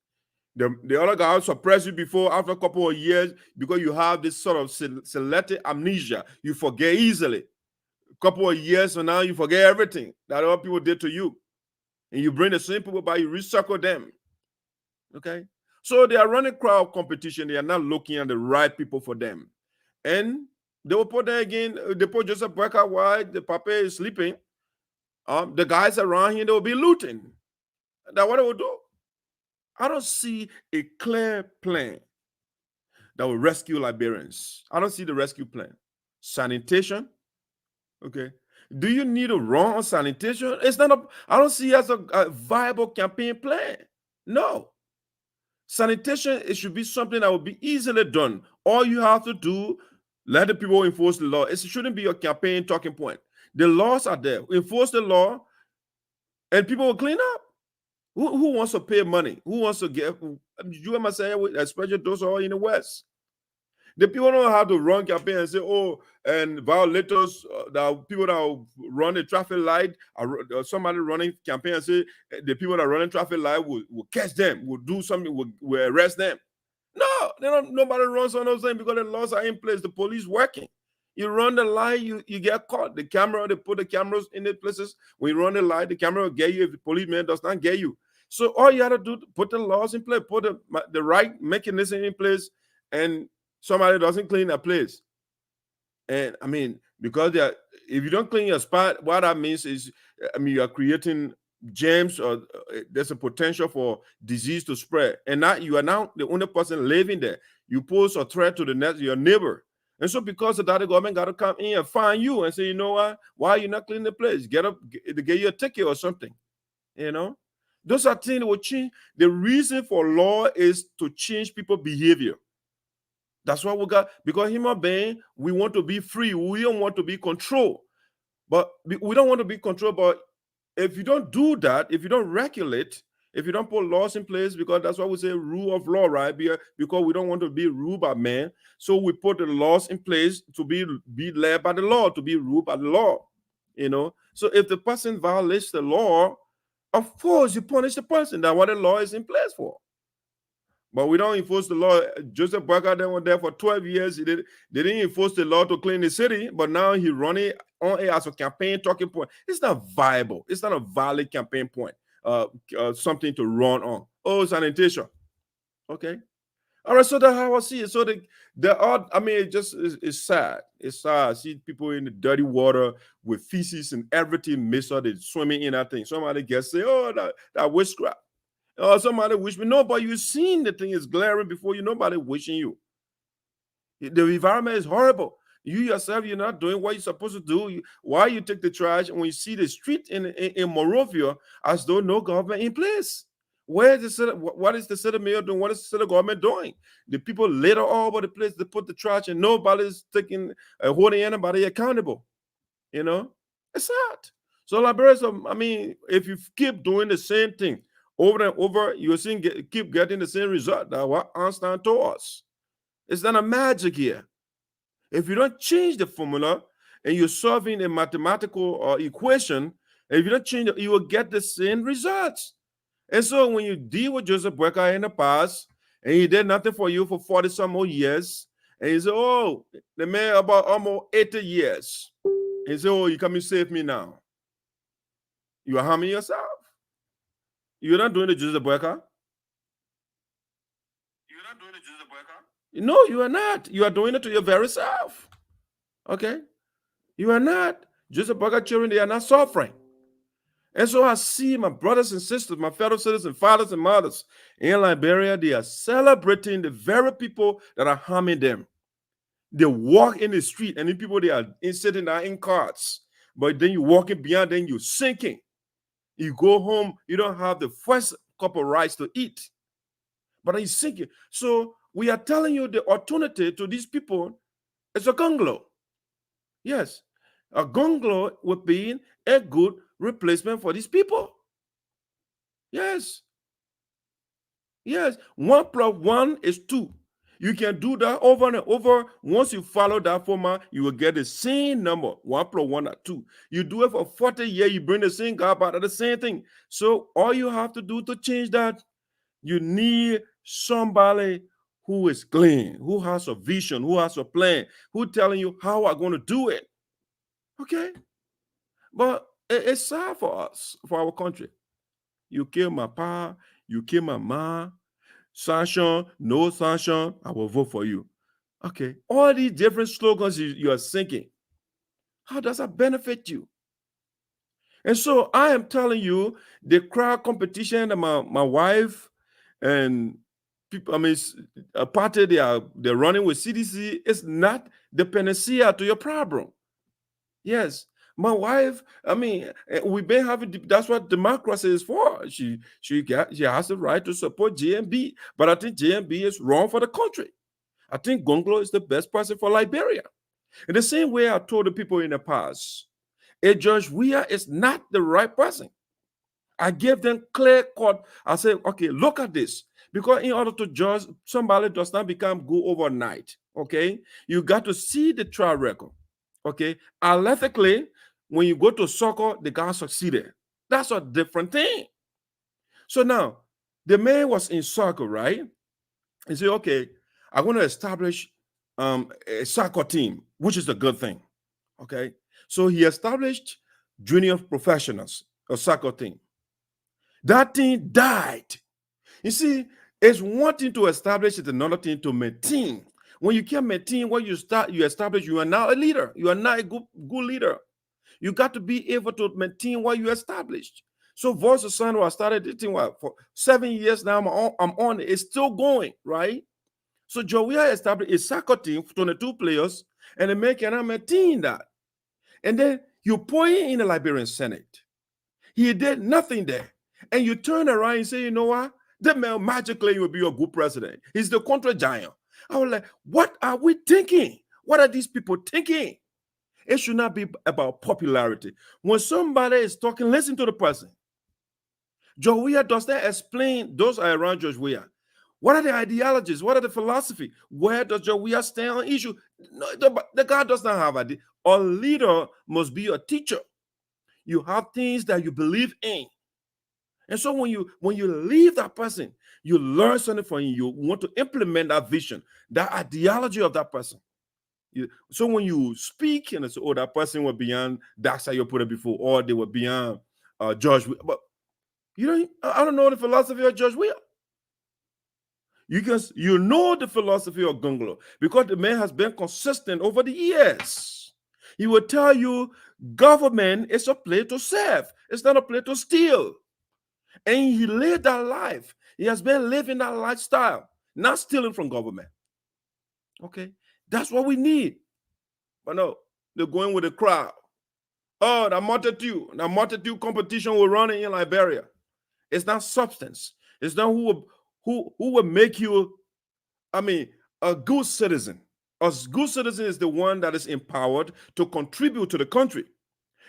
The other guy will suppress you before, after a couple of years, because you have this sort of selective amnesia. You forget easily. A couple of years from now, you forget everything that other people did to you. And you bring the same people back, you recycle them. Okay? So they are running crowd competition. They are not looking at the right people for them. And they will put there again, they put Joseph Boyka while the papa is sleeping. The guys around here, they will be looting. That's what they will do. I don't see a clear plan that will rescue Liberians. I don't see the rescue plan. Sanitation, okay. Do you need to run on sanitation? It's not I don't see it as a viable campaign plan. No. Sanitation, it should be something that will be easily done. All you have to do, let the people enforce the law. It shouldn't be your campaign talking point. The laws are there. Enforce the law, and people will clean up. Who wants to pay money? Who wants to get? You must say, especially those who are in the West. The people don't have to run campaign and say, oh, and violators, the people that run the traffic light, somebody running campaign and say, the people that run the traffic light will catch them, will do something, will arrest them. No, nobody runs on those things because the laws are in place. The police working. You run the light, you get caught. The camera, they put the cameras in the places. When you run the light, the camera will get you if the policeman does not get you. So all you have to do, put the laws in place, put the right mechanism in place, and somebody doesn't clean that place. And I mean, because if you don't clean your spot, what that means is, you are creating germs, or there's a potential for disease to spread. And now you are now the only person living there. You pose a threat to your neighbor. And so because of that, the government got to come in and find you and say, you know what? Why are you not cleaning the place? Get you a ticket or something. Those are things that will change. The reason for law is to change people's behavior. That's what we got. Because human beings, we want to be free. We don't want to be controlled. But we don't want to be controlled. But if you don't do that, if you don't regulate, if you don't put laws in place, because that's why we say rule of law, right? Because we don't want to be ruled by man. So we put the laws in place to be led by the law, to be ruled by the law. So if the person violates the law, of course you punish the person. That's what the law is in place for. But we don't enforce the law. Joseph Boyka, they were there for 12 years. They didn't enforce the law to clean the city, but now he's running on it as a campaign talking point. It's not viable. It's not a valid campaign point. Something to run on. Oh, sanitation. Okay. All right. So that's how I see it. So it's sad. It's sad. I see people in the dirty water with feces and everything mixed up. They're swimming in that thing. Somebody gets say, oh, that waste scrap. Somebody wish me. No, but you've seen the thing is glaring before you. Nobody wishing you. The environment is horrible. You yourself, you're not doing what you're supposed to do. Why you take the trash when you see the street in Monrovia as though no government in place? What is the city mayor doing? What is the city government doing? The people litter all over the place. They put the trash and nobody's holding anybody accountable. It's sad. So Liberians, if you keep doing the same thing over and over, you'll keep getting the same result. That's what Einstein told us. It's not a magic here. If you don't change the formula and you're solving a mathematical equation, if you don't change it, you will get the same results. And so when you deal with Joseph Boyka in the past, and he did nothing for you for 40 some more years, and you say, oh, the man about almost 80 years. And you say, oh, you come and save me now. You are harming yourself. You're not doing the Joseph Boyka. You're not doing the Joseph Boyka. No, you are not. You are doing it to your very self. Okay? You are not. Joseph Boyka children, they are not suffering. And so I see my brothers and sisters, my fellow citizens, fathers and mothers in Liberia, they are celebrating the very people that are harming them. They walk in the street and the people they are sitting there in cars. But then you walking beyond, then you're sinking. You go home, you don't have the first cup of rice to eat. But you're sinking. So we are telling you the alternative to these people is a gunglo. Yes. A gunglo would be a good replacement for these people. Yes. Yes. 1 + 1 is 2. You can do that over and over. Once you follow that format, you will get the same number. 1 + 1 are 2. You do it for 40 years, you bring the same guy back to the same thing. So all you have to do to change that, you need somebody who is clean, who has a vision, who has a plan, who telling you how I'm going to do it. Okay? But it's sad for us, for our country. You kill my pa, you kill my ma, sanction, no sanction, I will vote for you. Okay. All these different slogans you are singing, how does that benefit you? And so I am telling you, the crowd competition that my wife and people, I mean, a party they're running with CDC is not the panacea to your problem. Yes. My wife, I mean, we've been having, that's what democracy is for. She has the right to support JMB, but I think JMB is wrong for the country. I think Gonglo is the best person for Liberia. In the same way I told the people in the past, a George Weah is not the right person. I gave them clear cut. I said, okay, look at this. Because in order to judge, somebody does not become good overnight. Okay? You got to see the track record. Okay? Athletically, when you go to soccer, the guy succeeded. That's a different thing. So now, the man was in soccer, right? He said, okay, I'm going to establish a soccer team, which is a good thing. Okay? So he established junior professionals, a soccer team. That team died. You see, it's one thing to establish, it's another thing to maintain. When you can't maintain what you establish, you are now a leader. You are not a good leader. You got to be able to maintain what you established. So Voice of Sinoe, I started this thing for 7 years now. I'm on it. It's still going, right? So Joia established a soccer team, 22 players, and the man cannot maintain that. And then you put him in the Liberian Senate. He did nothing there. And you turn around and say, you know what? That man magically will be a good president. He's the country giant. I was like, what are we thinking? What are these people thinking? It should not be about popularity. When somebody is talking, listen to the person. George Weah does not explain, those are around George Weah. What are the ideologies? What are the philosophy? Where does George Weah stand on issue? No, the guy does not have idea. A leader must be a teacher. You have things that you believe in. And so when you leave that person, you learn something from him. You want to implement that vision, that ideology of that person. So when you speak and say, oh, that person was beyond that's how you put it before, or they were beyond George Weah. But I don't know the philosophy of George Weah. You know the philosophy of Gunglo because the man has been consistent over the years. He will tell you government is a place to serve. It's not a place to steal. And he lived that life. He has been living that lifestyle, not stealing from government. Okay? That's what we need. But no, they're going with the crowd. Oh, the multitude competition we're running in Liberia. It's not substance. It's not who will make you, a good citizen. A good citizen is the one that is empowered to contribute to the country.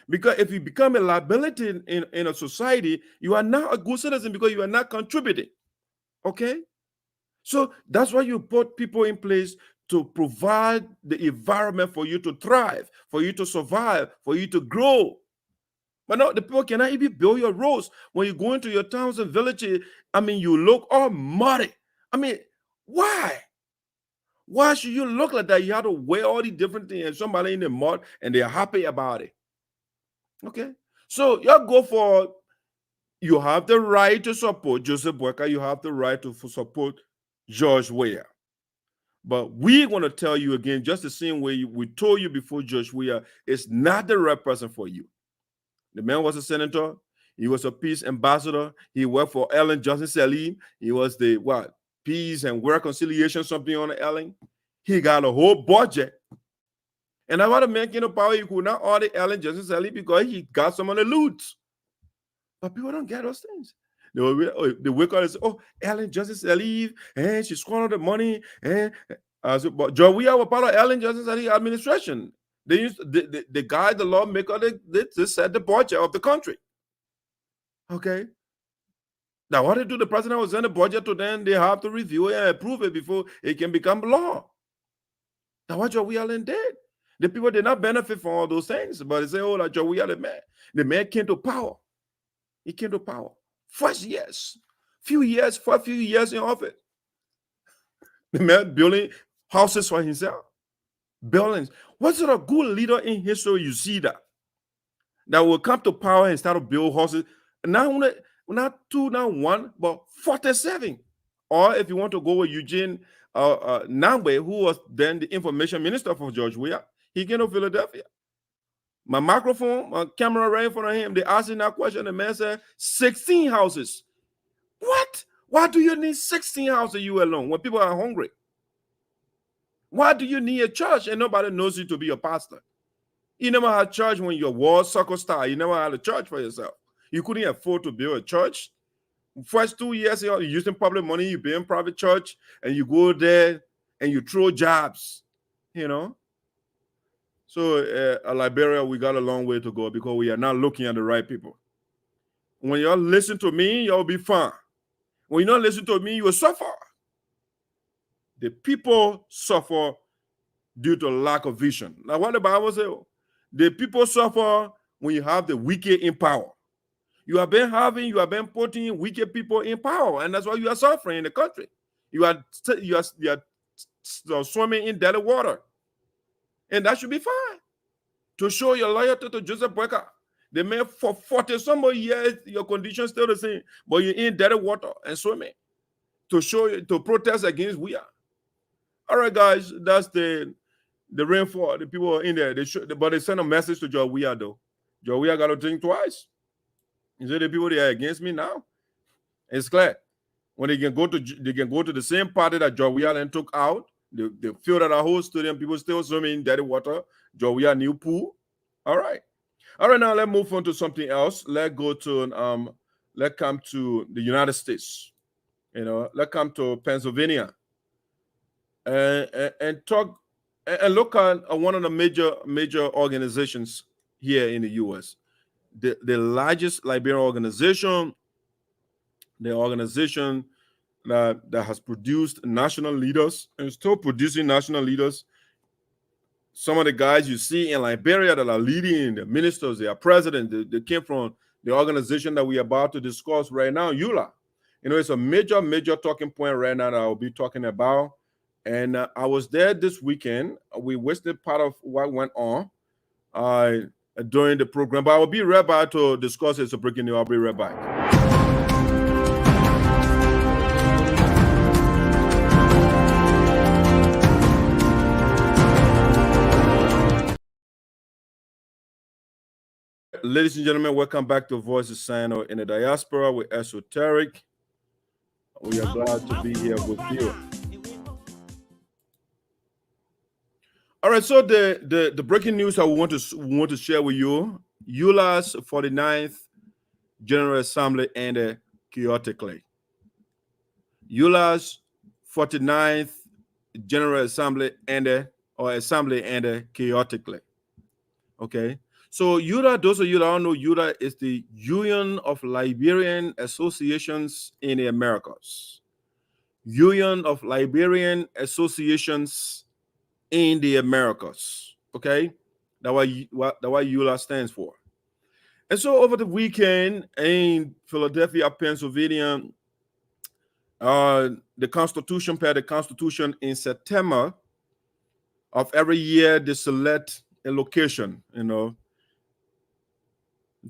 Because if you become a liability in a society, you are not a good citizen because you are not contributing. Okay? So that's why you put people in place to provide the environment for you to thrive, for you to survive, for you to grow. But no, the people cannot even build your roads. When you go into your towns and villages, you look all muddy. Why? Why should you look like that? You have to wear all these different things and somebody in the mud and they're happy about it. Okay? So you have the right to support Joseph Boyka. You have the right to support George Weah. But we want to tell you again, just the same way we told you before George Weah, is not the right person for you. The man was a senator. He was a peace ambassador. He worked for Ellen Johnson Sirleaf. He was the peace and reconciliation something on Ellen. He got a whole budget. And I want to make power. He could not order Ellen Johnson Sirleaf because he got some of the loot. But people don't get those things. They wake up and say, oh, Ellen Johnson Sirleaf, and she squandered the money. But Jowiya was part of Ellen Johnson Sirleaf administration. They used the guy, the lawmaker, they set the budget of the country. Okay. Now, what they do, the president will send a budget to them, they have to review it and approve it before it can become law. Now, what Jowiya did, the people did not benefit from all those things, but they say, oh, like Jowiya, the man came to power. He came to power. For a few years in office. The man building houses for himself. Buildings. What sort of good leader in history you see that will come to power and start to build houses? Not two, not one, but 47. Or if you want to go with Eugene Nangbe, who was then the information minister for George Weah, he came to Philadelphia. My microphone, my camera right in front of him. They asked him that question. The man said, 16 houses. What? Why do you need 16 houses you alone when people are hungry? Why do you need a church and nobody knows you to be a pastor? You never had church when you're world soccer star. You never had a church for yourself. You couldn't afford to build a church. First 2 years, you're using public money, you build private church, and you go there and you throw jobs, So Liberia, we got a long way to go because we are not looking at the right people. When y'all listen to me, y'all be fine. When you don't listen to me, you will suffer. The people suffer due to lack of vision. Now, what the Bible says, the people suffer when you have the wicked in power. You have been putting wicked people in power, and that's why you are suffering in the country. You are swimming in dirty water, and that should be fine. To show your loyalty to Joseph Boyka, the man for 40 some more years, your condition still the same, but you're in dirty water and swimming to show you to protest against we are. All right, guys, that's the rainfall. The people are in there. But they send a message to Jowiya though. Jowiya got to think twice. He said the people they are against me now. It's clear. When they can go to the same party that Jowiya then took out. They filled out a whole stadium. People still swimming in dirty water. Jowiya new pool. All right. Now let's move on to something else. Let's come to the United States. Let's come to Pennsylvania. And talk and look at one of the major organizations here in the U.S. The largest Liberian organization, the organization that has produced national leaders and still producing national leaders. Some of the guys you see in Liberia that are leading, the ministers, they are presidents, they came from the organization that we are about to discuss right now, ULA. It's a major talking point right now that I'll be talking about. And I was there this weekend. We wasted part of what went on during the program, but I will be right back to discuss it. So breaking news, I'll be right back. Ladies and gentlemen, welcome back to Voices Sinoe in the Diaspora with Esoteric. We are glad to be here with you. All right, so the breaking news I want to share with you: ULAA'S 49th General Assembly ended chaotically. ULAA'S 49th General Assembly ended chaotically. Okay, so ULA, those of you that don't know, ULA is the Union of Liberian Associations in the Americas. Union of Liberian Associations in the Americas. Okay, that's what ULA stands for. And so over the weekend in Philadelphia, Pennsylvania, the Constitution in September of every year, they select a location,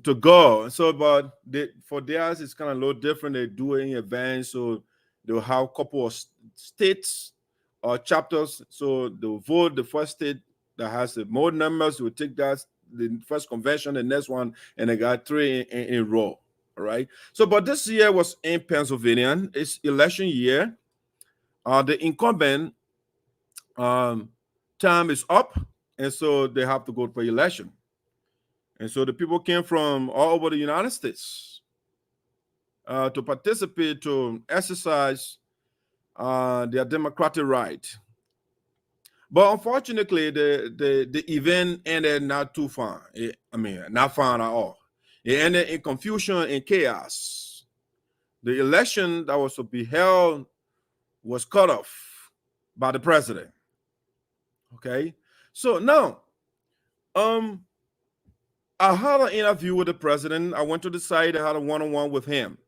to go. So, but for theirs, it's kind of a little different. They do it in advance, so they'll have a couple of states or chapters. So they'll vote the first state that has the more numbers. Will take that the first convention, the next one, and they got 3 in a row. All right. So, but this year was in Pennsylvania. It's election year. The incumbent time is up, and so they have to go for election. And so the people came from all over the United States to participate, to exercise their democratic right. But unfortunately, the event ended not too far. Not far at all. It ended in confusion and chaos. The election that was to be held was cut off by the president. Okay, so now, I had an interview with the president. I went to the site. I had a one-on-one with him.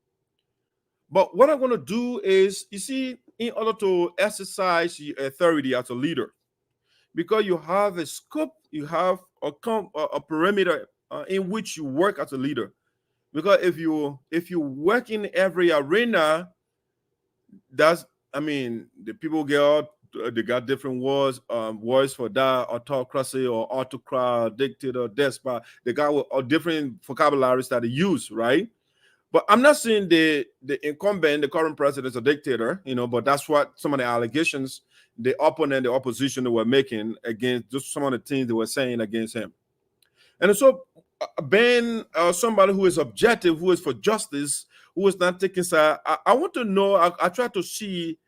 But what I'm going to do is, you see, in order to exercise your authority as a leader, because you have a scope, you have a perimeter in which you work as a leader. Because if you work in every arena, the people they got different words for that: autocracy or autocrat, dictator, despot. They got different vocabularies that they use, right? But I'm not saying the incumbent, the current president, is a dictator, but that's what some of the allegations the opponent, the opposition, they were making against just some of the things they were saying against him. And so being somebody who is objective, who is for justice, who is not taking side, I want to know, I try to see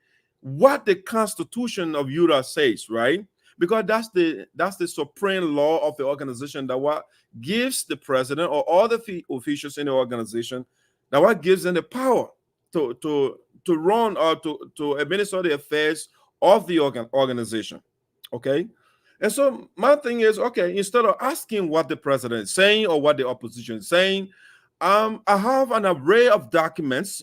what the Constitution of ULAA says, right? Because that's the supreme law of the organization, that what gives the president or all the officials in the organization, that what gives them the power to run or to administer the affairs of the organization. Okay. And so my thing is, okay, instead of asking what the president is saying or what the opposition is saying, I have an array of documents.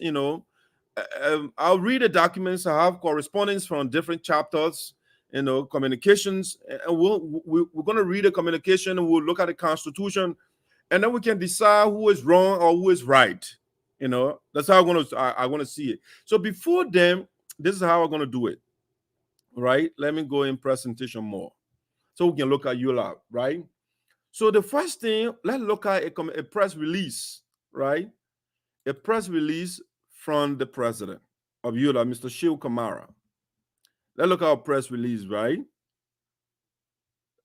I'll read the documents. I have correspondence from different chapters, communications, and we're going to read the communication, and we'll look at the Constitution, and then we can decide who is wrong or who is right. That's how I want to see it. So before then, this is how I'm going to do it. Right? Let me go in presentation more, so we can look at ULAA, right? So the first thing, let's look at a press release, right? A press release from the president of ULAA, Mr. Shiwoh Kamara. Let's look at our press release, right?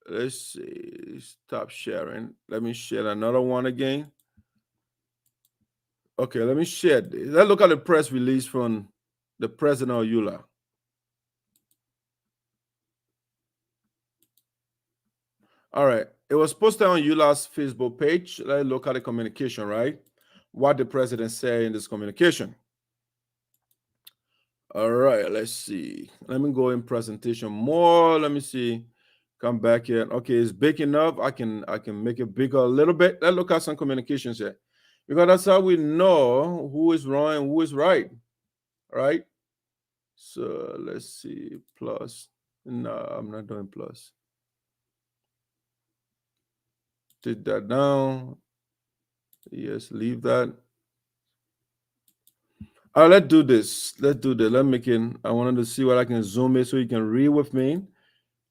Let's see. Stop sharing. Let me share another one again. Okay, let me share this. Let's look at the press release from the president of ULAA. All right. It was posted on ULAA's Facebook page. Let's look at the communication, right? What the president said in this communication. All right. Let's see. Let me go in presentation more. Let me see. Come back here. Okay, it's big enough. I can make it bigger a little bit. Let's look at some communications here, because that's how we know who is wrong and who is right. All right. So let's see. Plus. No, I'm not doing plus. Take that down. Yes, leave that. All right, let's do this. Let's make it. I wanted to see what I can zoom in so you can read with me.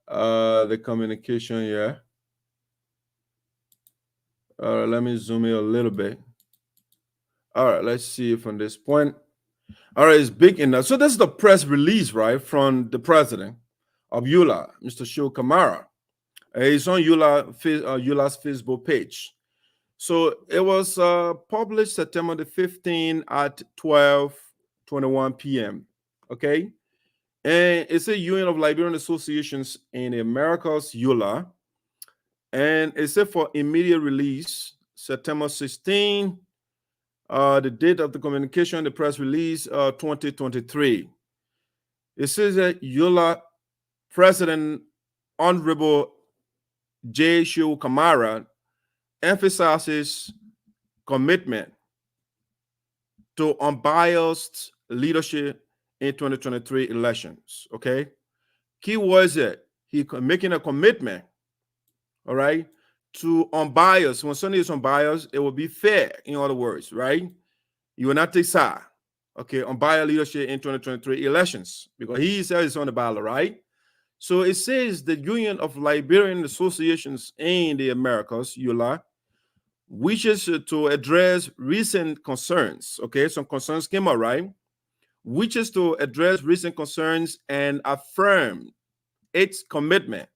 The communication, yeah. All right, let me zoom in a little bit. All right, let's see from this point. All right, it's big enough. So this is the press release, right, from the president of ULAA, Mr. Shiwoh Kamara. It's on ULAA's Facebook page. So it was published September the 15th at 12:21 p.m. Okay, and it's a Union of Liberian Associations in the Americas, ULAA, and it's set for immediate release September 16th. The date of the communication, the press release, 2023. It says that ULAA President Honorable J. Shiwoh Kamara emphasizes commitment to unbiased leadership in 2023 elections. Okay, key words that he making a commitment. All right, to unbiased. When something is unbiased, it will be fair. In other words, right? You will not take side. Okay, unbiased leadership in 2023 elections, because he says it's on the ballot, right? So it says the Union of Liberian Associations in the Americas, ULAA, wishes to address recent concerns. Okay, some concerns came out, right? Wishes to address recent concerns and affirm its commitment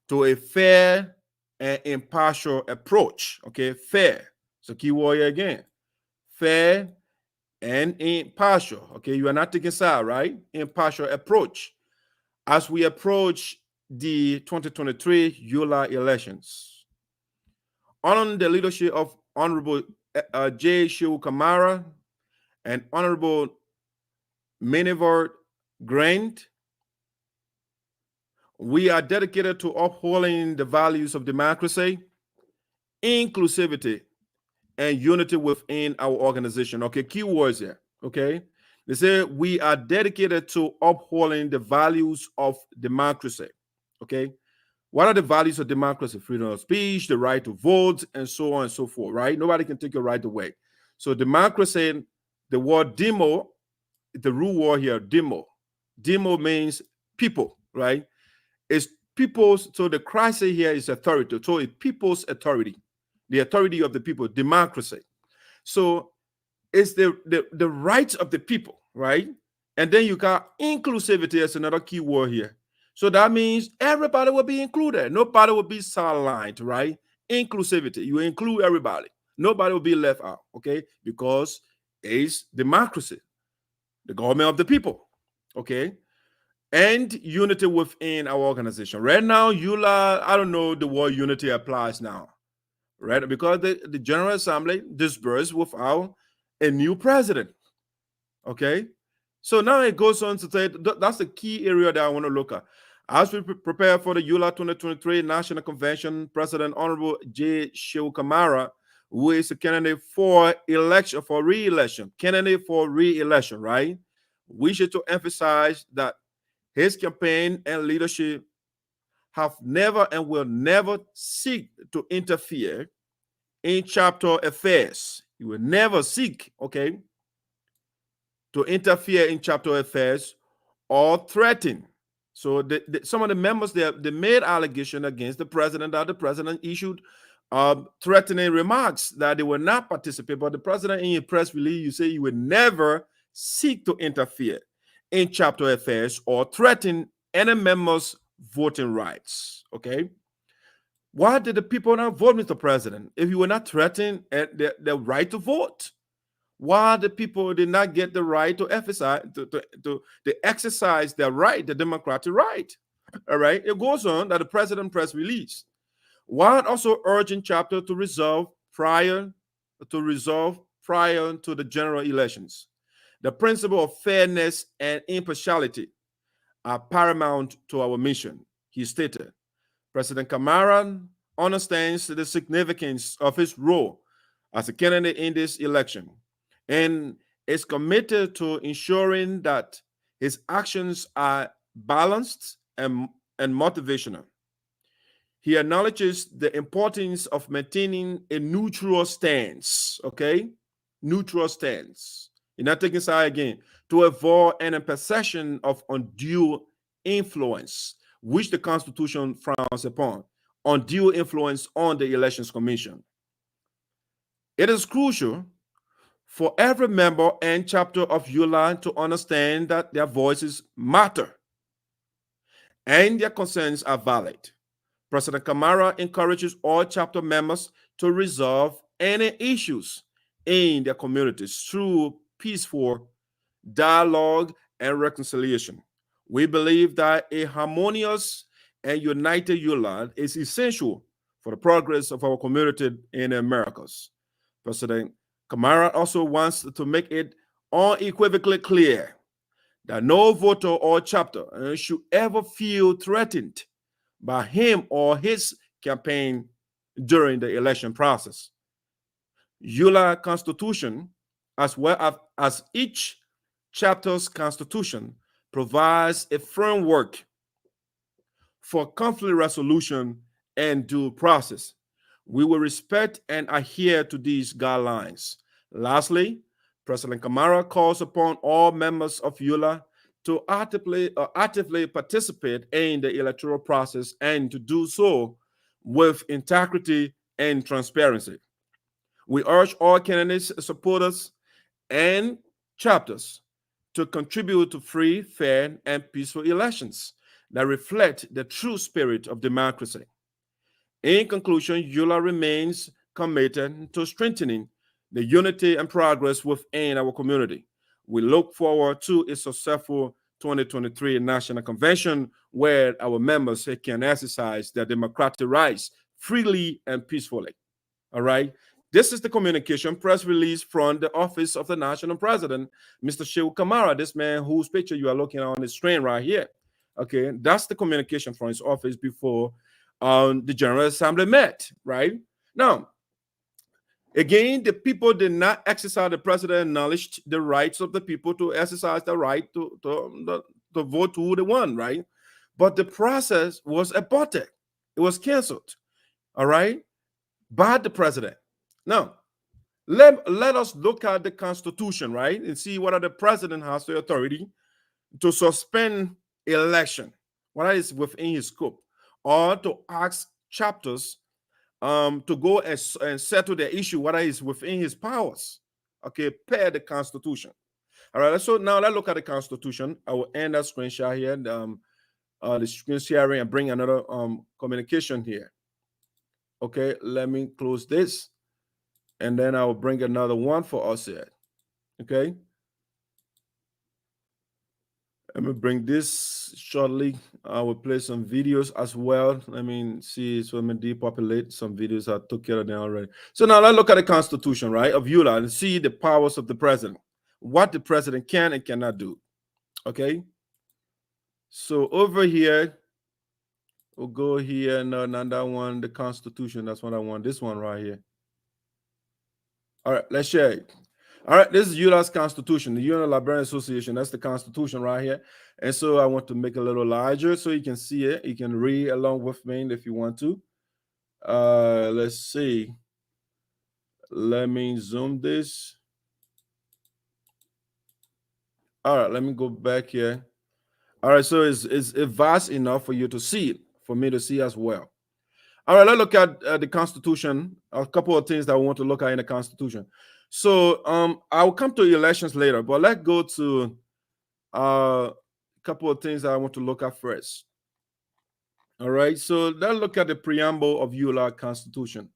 to a fair and impartial approach. Okay, fair. So key word here again. Fair and impartial. Okay, you are not taking side, right? Impartial approach as we approach the 2023 ULA elections. On the leadership of Honorable Shiwoh Kamara and Honorable Minerva Grant, we are dedicated to upholding the values of democracy, inclusivity, and unity within our organization. Okay, key words here. Okay, they say we are dedicated to upholding the values of democracy. Okay, what are the values of democracy? Freedom of speech, the right to vote, and so on and so forth, right? Nobody can take your right away. So democracy, the word demo, the root word here, demo. Demo means people, right? It's people's, so the crisis here is authority. So it's people's authority, the authority of the people, democracy. So it's the rights of the people, right? And then you got inclusivity as another key word here. So that means everybody will be included. Nobody will be sidelined, right? Inclusivity. You include everybody. Nobody will be left out, okay? Because it's democracy, the government of the people, okay? And unity within our organization. Right now, ULA, I don't know the word unity applies now, right? Because the General Assembly dispersed without a new president, okay? So now it goes on to say that's the key area that I want to look at. As we prepare for the ULA 2023 National Convention, President Honorable Shiwoh Kamara, who is a candidate for election, for re-election, right? We should to emphasize that his campaign and leadership have never and will never seek to interfere in chapter affairs. He will never seek, okay, to interfere in chapter affairs or threaten. So some of the members, they made allegation against the president that the president issued threatening remarks that they will not participate. But the president, in your press release, you say you would never seek to interfere in chapter affairs or threaten any members' voting rights. Okay. Why did the people not vote, Mr. President? If you were not threatening the right to vote, why the people did not get the right to exercise their right, the democratic right? All right. It goes on that the president press release. While also urging chapter to resolve prior to the general elections. The principle of fairness and impartiality are paramount to our mission, he stated. President Kamara understands the significance of his role as a candidate in this election and is committed to ensuring that his actions are balanced and motivational. He acknowledges the importance of maintaining a neutral stance, okay? Neutral stance. You're not taking side again, to avoid any perception of undue influence, which the Constitution frowns upon, undue influence on the Elections Commission. It is crucial for every member and chapter of ULA to understand that their voices matter and their concerns are valid. President Kamara encourages all chapter members to resolve any issues in their communities through peaceful dialogue and reconciliation. We believe that a harmonious and united ULA is essential for the progress of our community in the Americas. President Kamara also wants to make it unequivocally clear that no voter or chapter should ever feel threatened by him or his campaign during the election process. ULA Constitution, as well as each chapter's constitution, provides a framework for conflict resolution and due process. We will respect and adhere to these guidelines. Lastly, President Kamara calls upon all members of ULA to actively participate in the electoral process and to do so with integrity and transparency. We urge all candidates, supporters, and chapters to contribute to free, fair, and peaceful elections that reflect the true spirit of democracy. In conclusion, ULA remains committed to strengthening the unity and progress within our community. We look forward to a successful 2023 National Convention where our members can exercise their democratic rights freely and peacefully. All right. This is the communication press release from the office of the National President, Mr. Shiwoh Kamara, this man whose picture you are looking at on the screen right here. Okay, that's the communication from his office before the General Assembly met, right? Now, again, the people did not exercise, the president acknowledged the rights of the people to exercise the right to vote who they want, right? But the process was aborted. It was canceled, all right, by the president. Now, let us look at the Constitution, right, and see whether the president has the authority to suspend election, what is within his scope, or to ask chapters to go and settle the issue, whether it's within his powers, okay, per the Constitution. All right, so now let's look at the Constitution. I will end that screenshot here, the screen sharing, and bring another communication here. Okay, let me close this, and then I will bring another one for us here. Okay. Let me bring this shortly. I will play some videos as well. Let me see, so let me depopulate some videos. I took care of them already. So now let's look at the Constitution, right, of ULA and see the powers of the president, what the president can and cannot do. Okay. So over here, we'll go here. No, not that one. The Constitution. That's what I want. This one right here. All right, let's share it. All right, this is ULAA'S Constitution, the Union of Liberian Association. That's the Constitution right here. And so I want to make it a little larger so you can see it. You can read along with me if you want to. Let's see. Let me zoom this. All right, let me go back here. All right, so it's vast enough for you to see it, for me to see as well. All right, let's look at the Constitution. A couple of things that I want to look at in the Constitution. So I'll come to elections later, but let's go to a couple of things that I want to look at first. All right, so let's look at the preamble of ULA Constitution.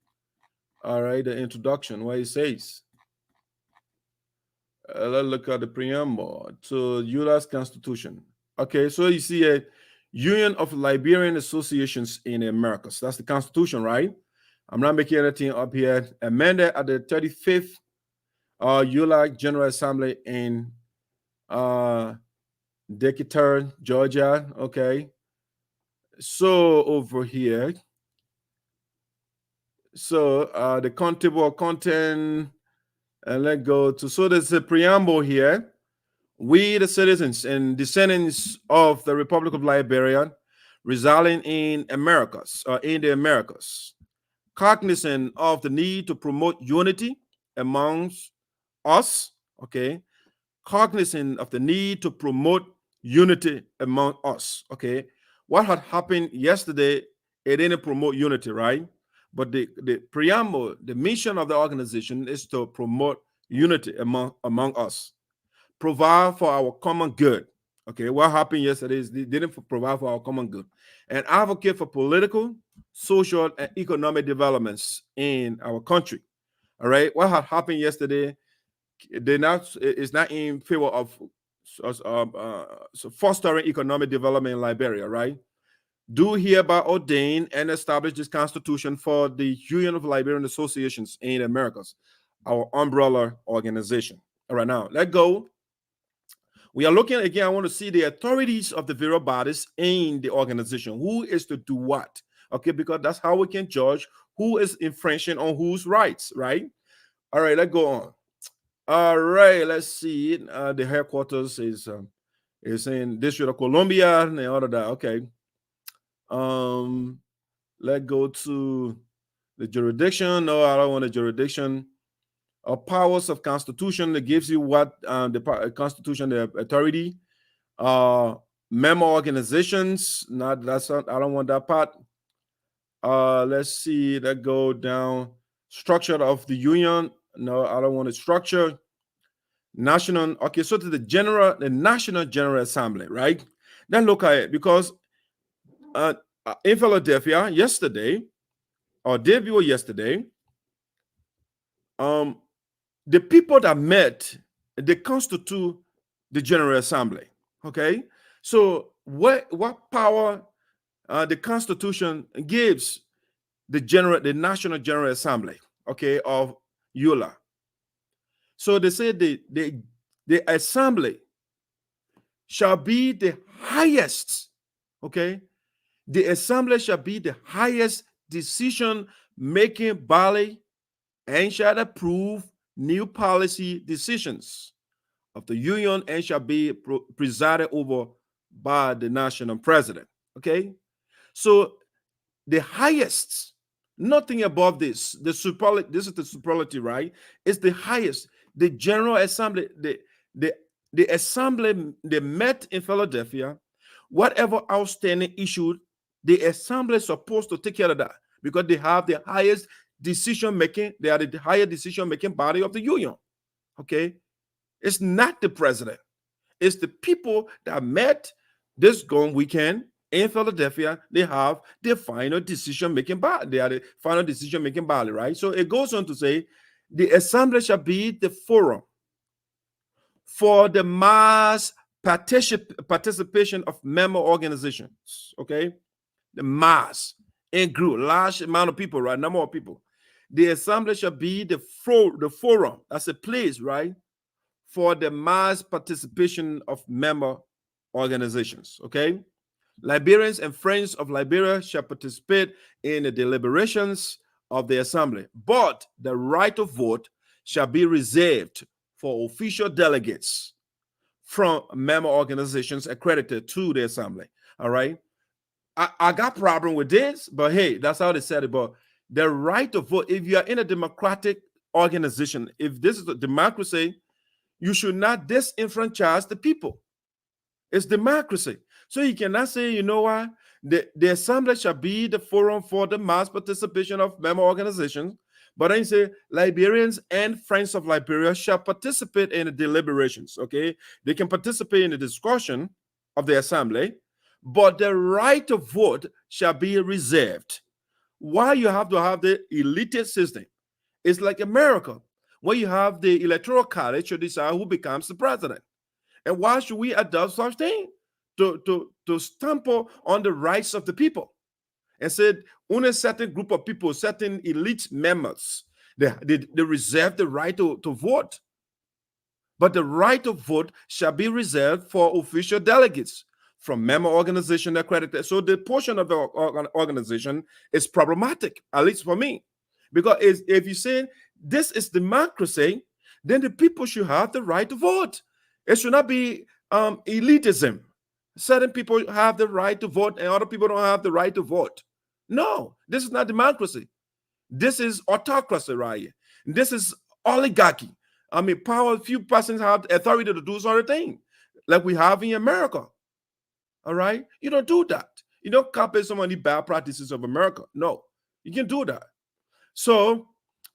All right, the introduction, where it says, let's look at the preamble to ULA's Constitution. Okay, so you see a Union of Liberian Associations in the Americas. That's the Constitution, right? I'm not making anything up here. Amended at the 35th ULA General Assembly in Decatur, Georgia. Okay. So over here, so the table of content, and let's go to, so there's a preamble here. We, the citizens and descendants of the Republic of Liberia, residing in Americas, in the Americas, cognizant of the need to promote unity amongst us, okay, cognizant of the need to promote unity among us, okay. What had happened yesterday, it didn't promote unity, right? But the preamble, the mission of the organization is to promote unity among us, provide for our common good. Okay, what happened yesterday is they didn't provide for our common good, and advocate for political, social, and economic developments in our country. All right, what had happened yesterday, is not in favor of fostering economic development in Liberia, right? Do hereby ordain and establish this Constitution for the Union of Liberian Associations in the Americas, our umbrella organization. All right, now let's go. We are looking again. I want to see the authorities of the various bodies in the organization. Who is to do what? Okay, because that's how we can judge who is infringing on whose rights, right? All right, let's go on. All right, let's see. The headquarters is in District of Columbia and all of that. Okay. Let's go to the jurisdiction. No, I don't want a jurisdiction. Powers of Constitution that gives you what the Constitution, the authority. Member organizations. I don't want that part. Let's see. Let's go down. structure of the union. No, I don't want to structure national. Okay, so to the National General Assembly, right? Then look at it, because in Philadelphia yesterday, or day before yesterday, the people that met, they constitute the General Assembly. Okay, so what power the Constitution gives the National General Assembly, okay, of ULA. So they say the assembly shall be the highest, okay? The assembly shall be the highest decision-making body and shall approve new policy decisions of the union and shall be presided over by the national president, okay? So the highest, nothing above this. This is the superlative, right? It's the highest. The General Assembly, the assembly, they met in Philadelphia. Whatever outstanding issue, the assembly is supposed to take care of that because they have the highest decision making. They are the highest decision making body of the union. Okay, it's not the president. It's the people that met this gone weekend in Philadelphia. They have the final decision making body. They are the final decision making body, right? So it goes on to say, the assembly shall be the forum for the mass participation of member organizations. Okay, the mass in group, large amount of people, right? Number of people. The assembly shall be the forum. That's a place, right, for the mass participation of member organizations. Okay, Liberians and Friends of Liberia shall participate in the deliberations of the assembly, but the right of vote shall be reserved for official delegates from member organizations accredited to the assembly. All right, I got problem with this, but hey, that's how they said it. But the right to vote, if you are in a democratic organization, if this is a democracy, you should not disenfranchise the people. It's democracy. So you cannot say, you know what, the assembly shall be the forum for the mass participation of member organizations, but then you say Liberians and Friends of Liberia shall participate in the deliberations. Okay, they can participate in the discussion of the assembly, but the right to vote shall be reserved. Why you have to have the elite system? It's like America, where you have the electoral college to decide who becomes the president. And why should we adopt such thing? To stamp on the rights of the people and said only a certain group of people, certain elite members, they reserve the right to vote. But the right to vote shall be reserved for official delegates from member organization accredited. So the portion of the organization is problematic, at least for me. Because if you say this is democracy, then the people should have the right to vote. It should not be elitism. Certain people have the right to vote and other people don't have the right to vote. No, this is not democracy. This is autocracy, right? This is oligarchy. I mean, few persons have authority to do sort of thing, like we have in America. All right? You don't do that. You don't copy some of the bad practices of America. No, you can do that. So,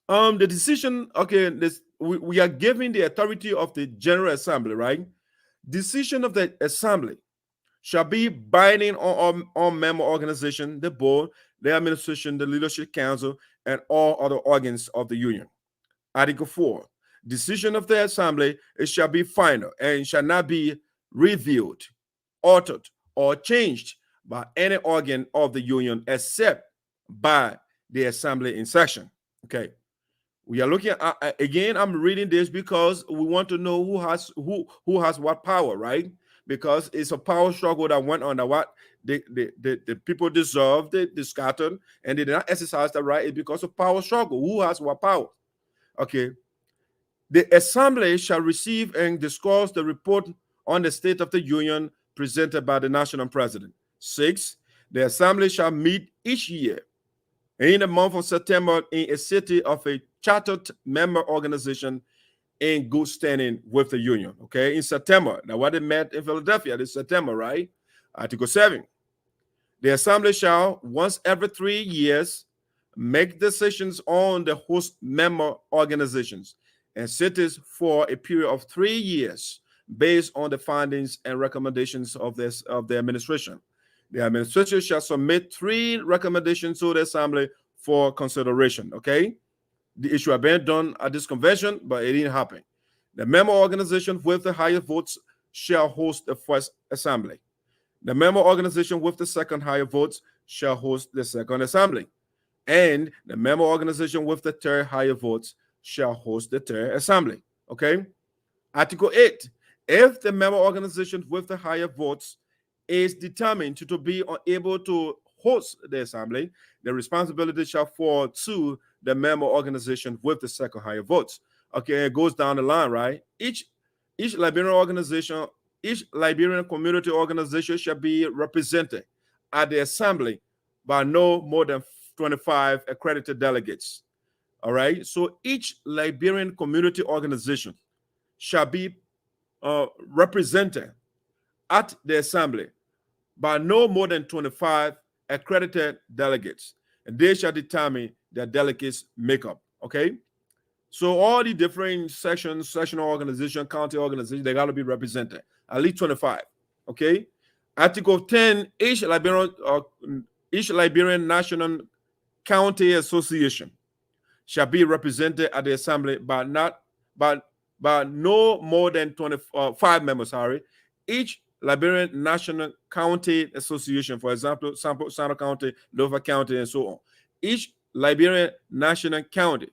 the decision, okay, we are giving the authority of the General Assembly, right? Decision of the Assembly shall be binding on member organization, the board, the administration, the leadership council, and all other organs of the union. Article 4, decision of the assembly, it shall be final and shall not be reviewed, altered, or changed by any organ of the union except by the assembly in session. Okay. We are looking at, again, I'm reading this because we want to know who has what power, right? Because it's a power struggle that went on. That what the people deserved, they scattered, and they did not exercise the right. It's because of power struggle. Who has what power? Okay. The assembly shall receive and discuss the report on the state of the union presented by the national president. 6, the assembly shall meet each year in the month of September in a city of a chartered member organization in good standing with the union. Okay, in September. Now, what they met in Philadelphia this September, right? Article 7. The assembly shall, once every 3 years, make decisions on the host member organizations and cities for a period of 3 years based on the findings and recommendations of the administration. The administration shall submit 3 recommendations to the assembly for consideration. Okay, it should have been done at this convention, but it didn't happen. The member organization with the highest votes shall host the first assembly. The member organization with the second highest votes shall host the second assembly. And the member organization with the third highest votes shall host the third assembly. Okay? Article 8. If the member organization with the higher votes is determined to be unable to host the assembly, the responsibility shall fall to the member organization with the second higher votes. Okay, it goes down the line, right? Each Liberian organization, each Liberian community organization shall be represented at the assembly by no more than 25 accredited delegates. All right, so each Liberian community organization shall be represented at the assembly by no more than 25 accredited delegates, and they shall determine their delegates' makeup. Okay, so all the different sections, sectional organization, county organization, they got to be represented, at least 25. Okay, Article 10, each Liberian National County Association shall be represented at the assembly by no more than 25 members. Sorry, each Liberian National County Association, for example, Sinoe County, Dover County, and so on. Each Liberian National County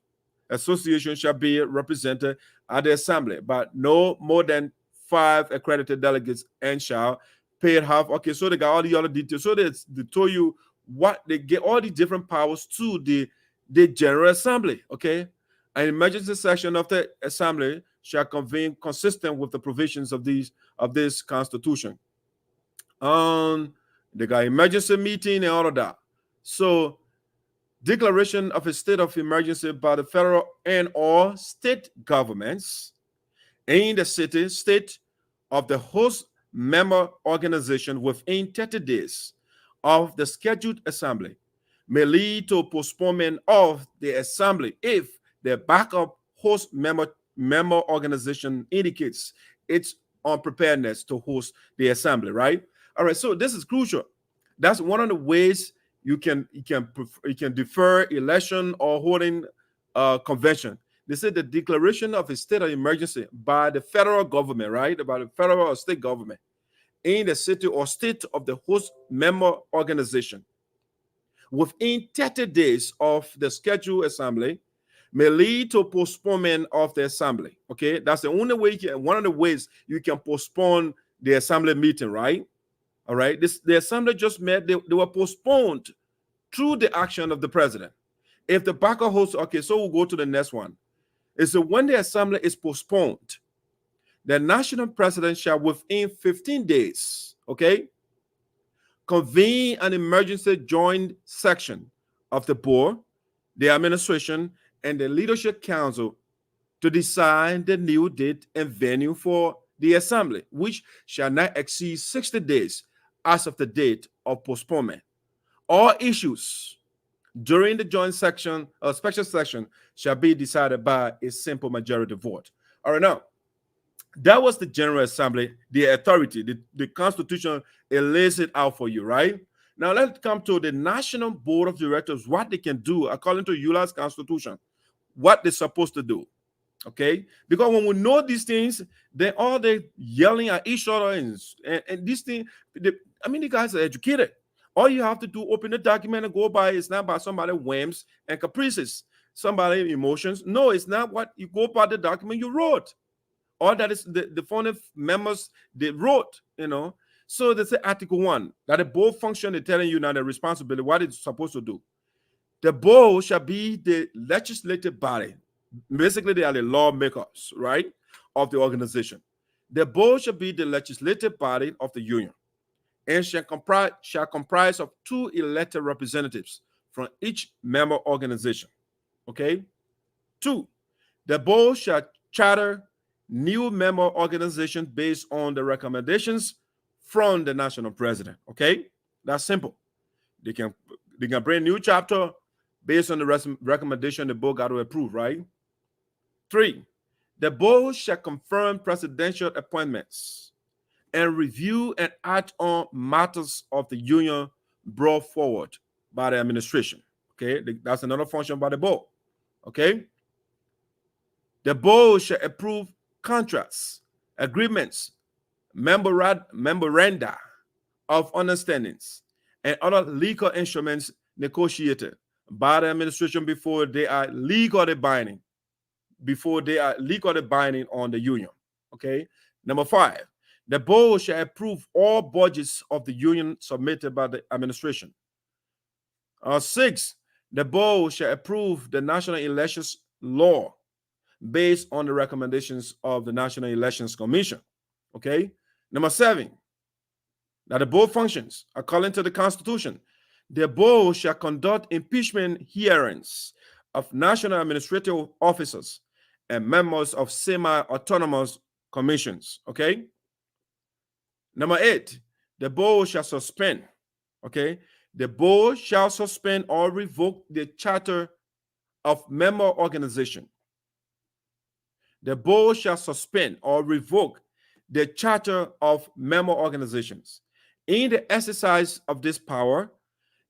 Association shall be represented at the assembly by no more than 5 accredited delegates and shall pay half. Okay, so they got all the other details. So they told you what they get, all the different powers to the General Assembly. Okay, an emergency session of the assembly shall convene consistent with the provisions of this constitution. They got emergency meeting and all of that. So declaration of a state of emergency by the federal and or state governments in the city, state of the host member organization within 30 days of the scheduled assembly may lead to postponement of the assembly if the backup host member organization indicates its unpreparedness to host the assembly, right? All right, so this is crucial. That's one of the ways you can defer election or holding a convention. They said the declaration of a state of emergency by the federal government, right? By the federal or state government in the city or state of the host member organization within 30 days of the scheduled assembly may lead to postponement of the assembly. Okay, that's the only way one of the ways you can postpone the assembly meeting, right? All right, the assembly just met, they were postponed through the action of the president. If the backup host, okay, so we'll go to the next one. It's so when the assembly is postponed, the national president shall within 15 days, okay, convene an emergency joint section of the board, the administration, and the leadership council to decide the new date and venue for the assembly, which shall not exceed 60 days as of the date of postponement. All issues during the joint section or special session shall be decided by a simple majority vote. All right, now, that was the General Assembly, the authority, the Constitution, it lays it out for you, right? Now, let's come to the National Board of Directors, what they can do according to ULAA'S Constitution, what they're supposed to do, okay? Because when we know these things, then all they yelling at each other and these things, the guys are educated. All you have to do, open the document and go by, it's not by somebody's whims and caprices, somebody's emotions. No, it's not what you go by the document you wrote. Or that is the founding members they wrote, you know. So they say Article 1, that the board function, they're telling you now the responsibility, what it's supposed to do. The board shall be the legislative body. Basically, they are the lawmakers, right, of the organization. The board shall be the legislative body of the union and shall comprise of 2 elected representatives from each member organization. Okay? 2, the board shall charter new member organization based on the recommendations from the national president. Okay, that's simple. They can bring new chapter based on the recommendation the board got to approve, right? 3, the board shall confirm presidential appointments and review and act on matters of the union brought forward by the administration. Okay, that's another function by the board. Okay, the board shall approve contracts, agreements, memoranda of understandings, and other legal instruments negotiated by the administration before they are legally binding on the union. Okay. Number 5, the board shall approve all budgets of the union submitted by the administration. 6, the board shall approve the national elections law based on the recommendations of the National Elections Commission. Okay. Number 7, that the board functions according to the Constitution. The board shall conduct impeachment hearings of national administrative officers and members of semi-autonomous commissions. Okay. Number 8, the board shall suspend. Okay. The board shall suspend or revoke the charter of member organization. The board shall suspend or revoke the charter of member organizations. In the exercise of this power,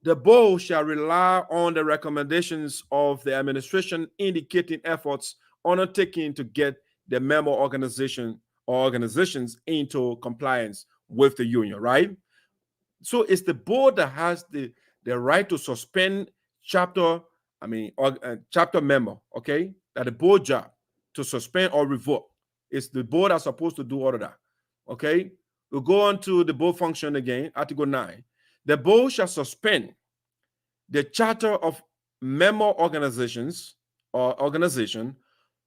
the board shall rely on the recommendations of the administration indicating efforts undertaken to get the member organization or organizations into compliance with the union, right? So it's the board that has the right to suspend chapter member, okay? That the board job to suspend or revoke. It's the board that's supposed to do all of that, okay? We'll go on to the board function again, Article 9. The board shall suspend the charter of member organizations or organization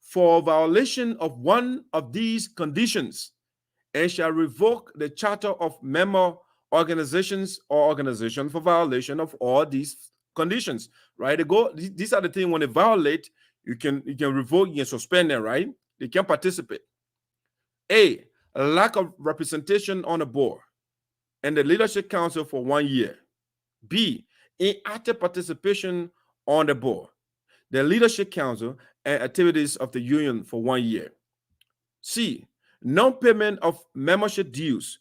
for violation of one of these conditions and shall revoke the charter of member organizations or organization for violation of all these conditions, right? These are the things when they violate, you can revoke, you can suspend them, right? They can participate. A lack of representation on the board and the leadership council for 1 year. B, inactive participation on the board, the leadership council, and activities of the union for 1 year. C, non-payment of membership dues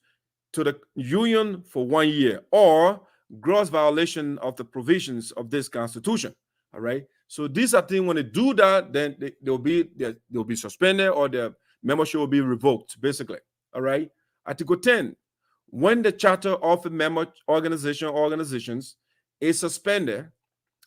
to the union for 1 year or gross violation of the provisions of this constitution. All right. So these are things when they do that, then they'll be suspended or their membership will be revoked, basically. All right. Article 10, when the charter of a member organization or organizations is suspended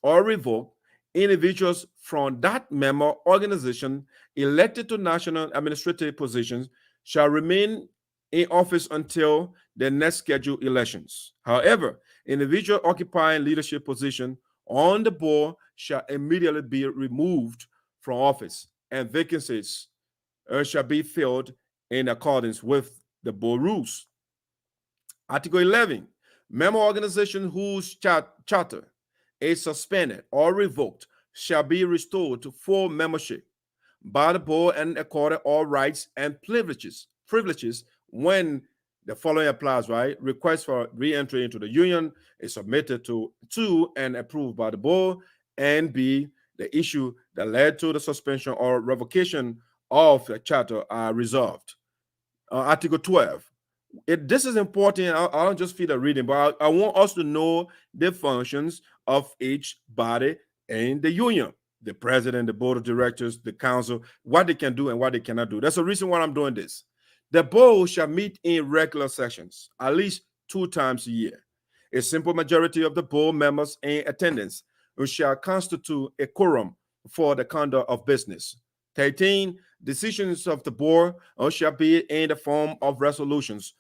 or revoked, individuals from that member organization elected to national administrative positions shall remain in office until the next scheduled elections. However, individual occupying leadership position on the board shall immediately be removed from office, and vacancies shall be filled in accordance with the board rules. Article 11, member organization whose charter is suspended or revoked shall be restored to full membership by the board and accorded all rights and privileges when the following applies, right? Request for re-entry into the union is submitted to and approved by the board, and B, the issue that led to the suspension or revocation of the charter are resolved. Article 12. This is important. I don't just feel the reading, but I want us to know the functions of each body in the union. The president, the board of directors, the council, what they can do and what they cannot do. That's the reason why I'm doing this. The board shall meet in regular sessions, at least 2 times a year. A simple majority of the board members in attendance shall constitute a quorum for the conduct of business. 13, decisions of the board shall be in the form of resolutions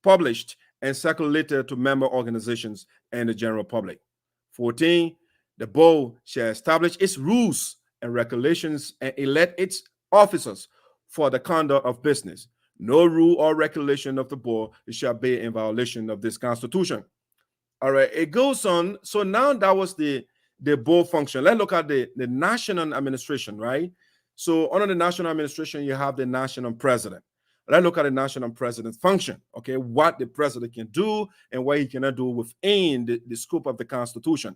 published and circulated to member organizations and the general public. 14, the board shall establish its rules and regulations and elect its officers for the conduct of business. No rule or regulation of the board shall be in violation of this constitution. All right, it goes on. So now that was the board function. Let's look at the national administration, right? So under the national administration, you have the national president. Let's look at the national president's function, okay? What the president can do and what he cannot do within the scope of the Constitution.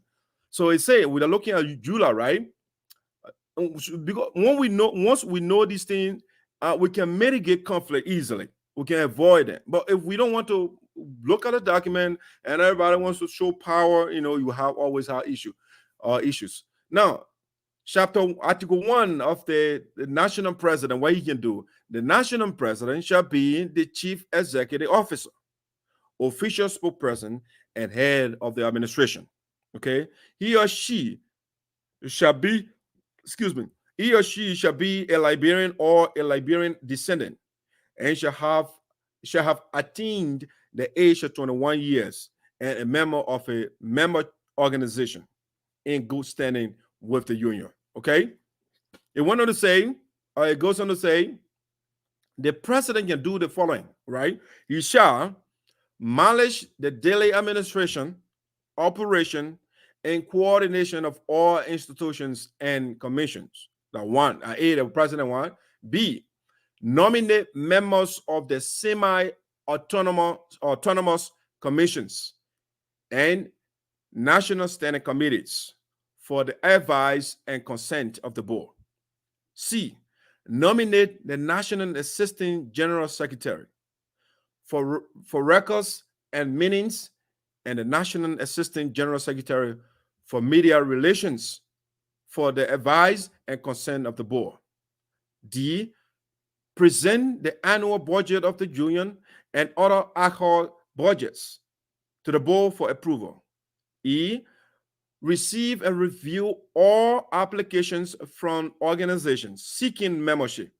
So it say we are looking at July, right? Because once we know these things, we can mitigate conflict easily. We can avoid it. But if we don't want to look at a document and everybody wants to show power, you always have issues. Now, Article 1 of the national president, what he can do, the national president shall be the chief executive officer, official spokesperson, and head of the administration. Okay, he or she shall be a Liberian or a Liberian descendant, and shall have attained the age of 21 years and a member of a member organization in good standing with the union. Okay, it goes on to say, the president can do the following, right? He shall manage the daily administration, operation, and coordination of all institutions and commissions. A, the president want. B, nominate members of the autonomous commissions and national standing committees for the advice and consent of the board. C, nominate the national assistant general secretary for records and meetings, and the national assistant general secretary for media relations for the advice and consent of the board. D, present the annual budget of the union and other ad hoc budgets to the board for approval. E, receive and review all applications from organizations seeking membership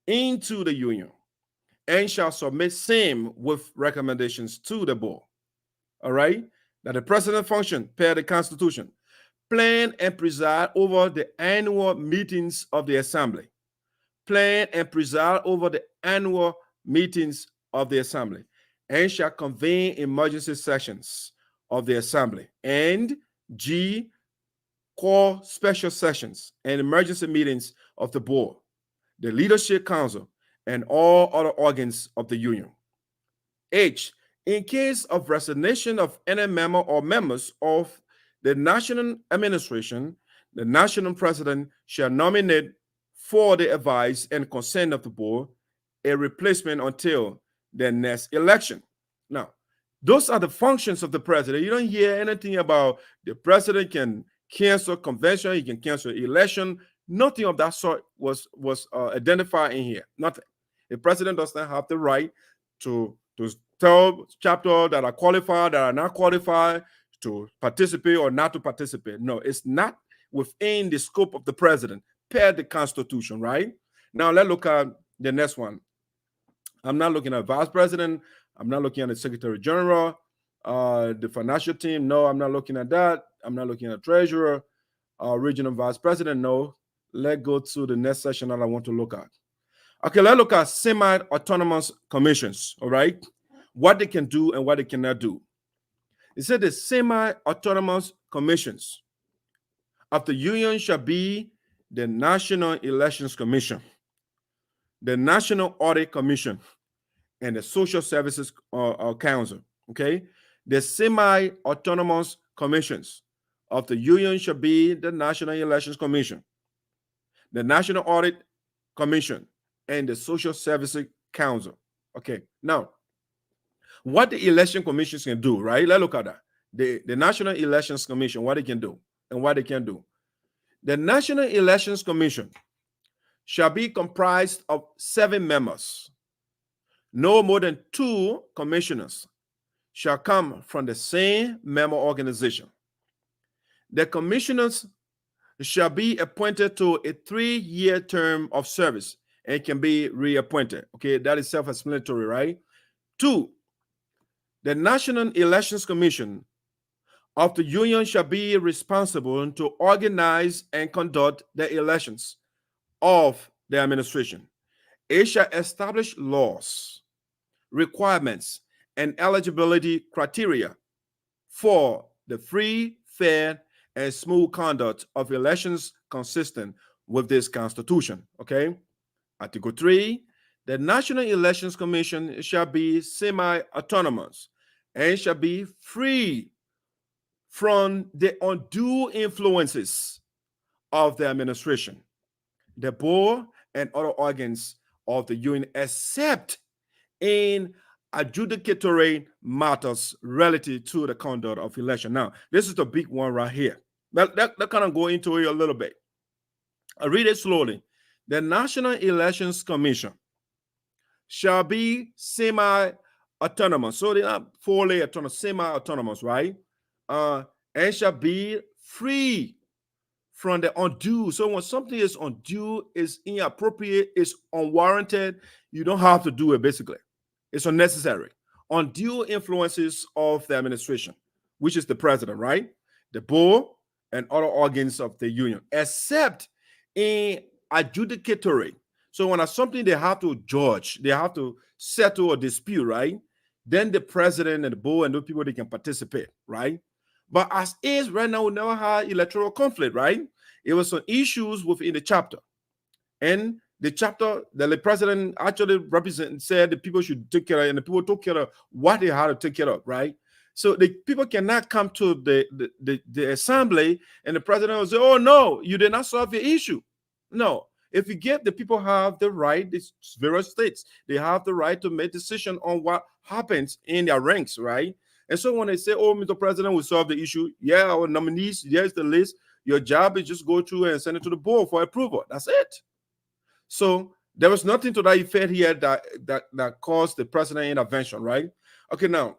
into the union and shall submit same with recommendations to the board. All right? That the president function per the Constitution, plan and preside over the annual meetings of the assembly. Plan and preside over the annual meetings of the assembly, and shall convene emergency sessions of the assembly. And G, call special sessions and emergency meetings of the board, the leadership council, and all other organs of the union. H, in case of resignation of any member or members of the national administration, the national president shall nominate for the advice and consent of the board a replacement until the next election. Now, those are the functions of the president. You don't hear anything about the president can cancel convention, he can cancel election. Nothing of that sort was identified in here. Nothing. The president does not have the right to tell chapters that are qualified, that are not qualified, to participate or not to participate. No, it's not within the scope of the president per the Constitution, right? Now, let's look at the next one. I'm not looking at vice president. I'm not looking at the secretary general, the financial team. No, I'm not looking at that. I'm not looking at treasurer, regional vice president. No. Let's go to the next section that I want to look at. Okay, let's look at semi-autonomous commissions, all right? What they can do and what they cannot do. It said the semi-autonomous commissions of the union shall be the National Elections Commission, the National Audit Commission, and the Social Services Council, okay? The semi-autonomous commissions of the union shall be the National Elections Commission, the National Audit Commission, and the Social Services Council. Okay, now, what the election commissions can do, right? Let's look at that. The National Elections Commission, what they can do and what they can do. The National Elections Commission shall be comprised of 7 members. No more than 2 commissioners shall come from the same member organization. The commissioners shall be appointed to a 3-year term of service and can be reappointed. Okay, that is self-explanatory, right? 2, the National Elections Commission of the union shall be responsible to organize and conduct the elections of the administration. It shall establish laws, requirements, and eligibility criteria for the free, fair, and smooth conduct of elections consistent with this Constitution. Okay? Article 3, the National Elections Commission shall be semi-autonomous and shall be free from the undue influences of the administration, the board, and other organs of the union, except in adjudicatory matters relative to the conduct of election. Now, this is the big one right here. That kind of go into it a little bit. I read it slowly. The National Elections Commission shall be semi-autonomous. So they're not fully autonomous, semi-autonomous, right? And shall be free from the undue. So when something is undue, is inappropriate, is unwarranted, you don't have to do it, basically. It's unnecessary. Undue influences of the administration, which is the president, right? The board and other organs of the union, except in adjudicatory. So when it's something they have to judge, they have to settle a dispute, right? Then the president and the board and those people, they can participate, right? But as is right now, we never had electoral conflict, right? It was some issues within the chapter. And the chapter that the president actually said the people should take care of, and the people took care of what they had to take care of, right? So the people cannot come to the assembly and the president will say, oh, no, you did not solve your issue. No. If you get the people have the right, these various states, they have the right to make decision on what happens in their ranks, right? And so when they say, oh, Mr. President, we solve the issue, yeah, our nominees, here's the list. Your job is just go through and send it to the board for approval. That's it. So there was nothing to that effect here that caused the president intervention, right? Okay, now,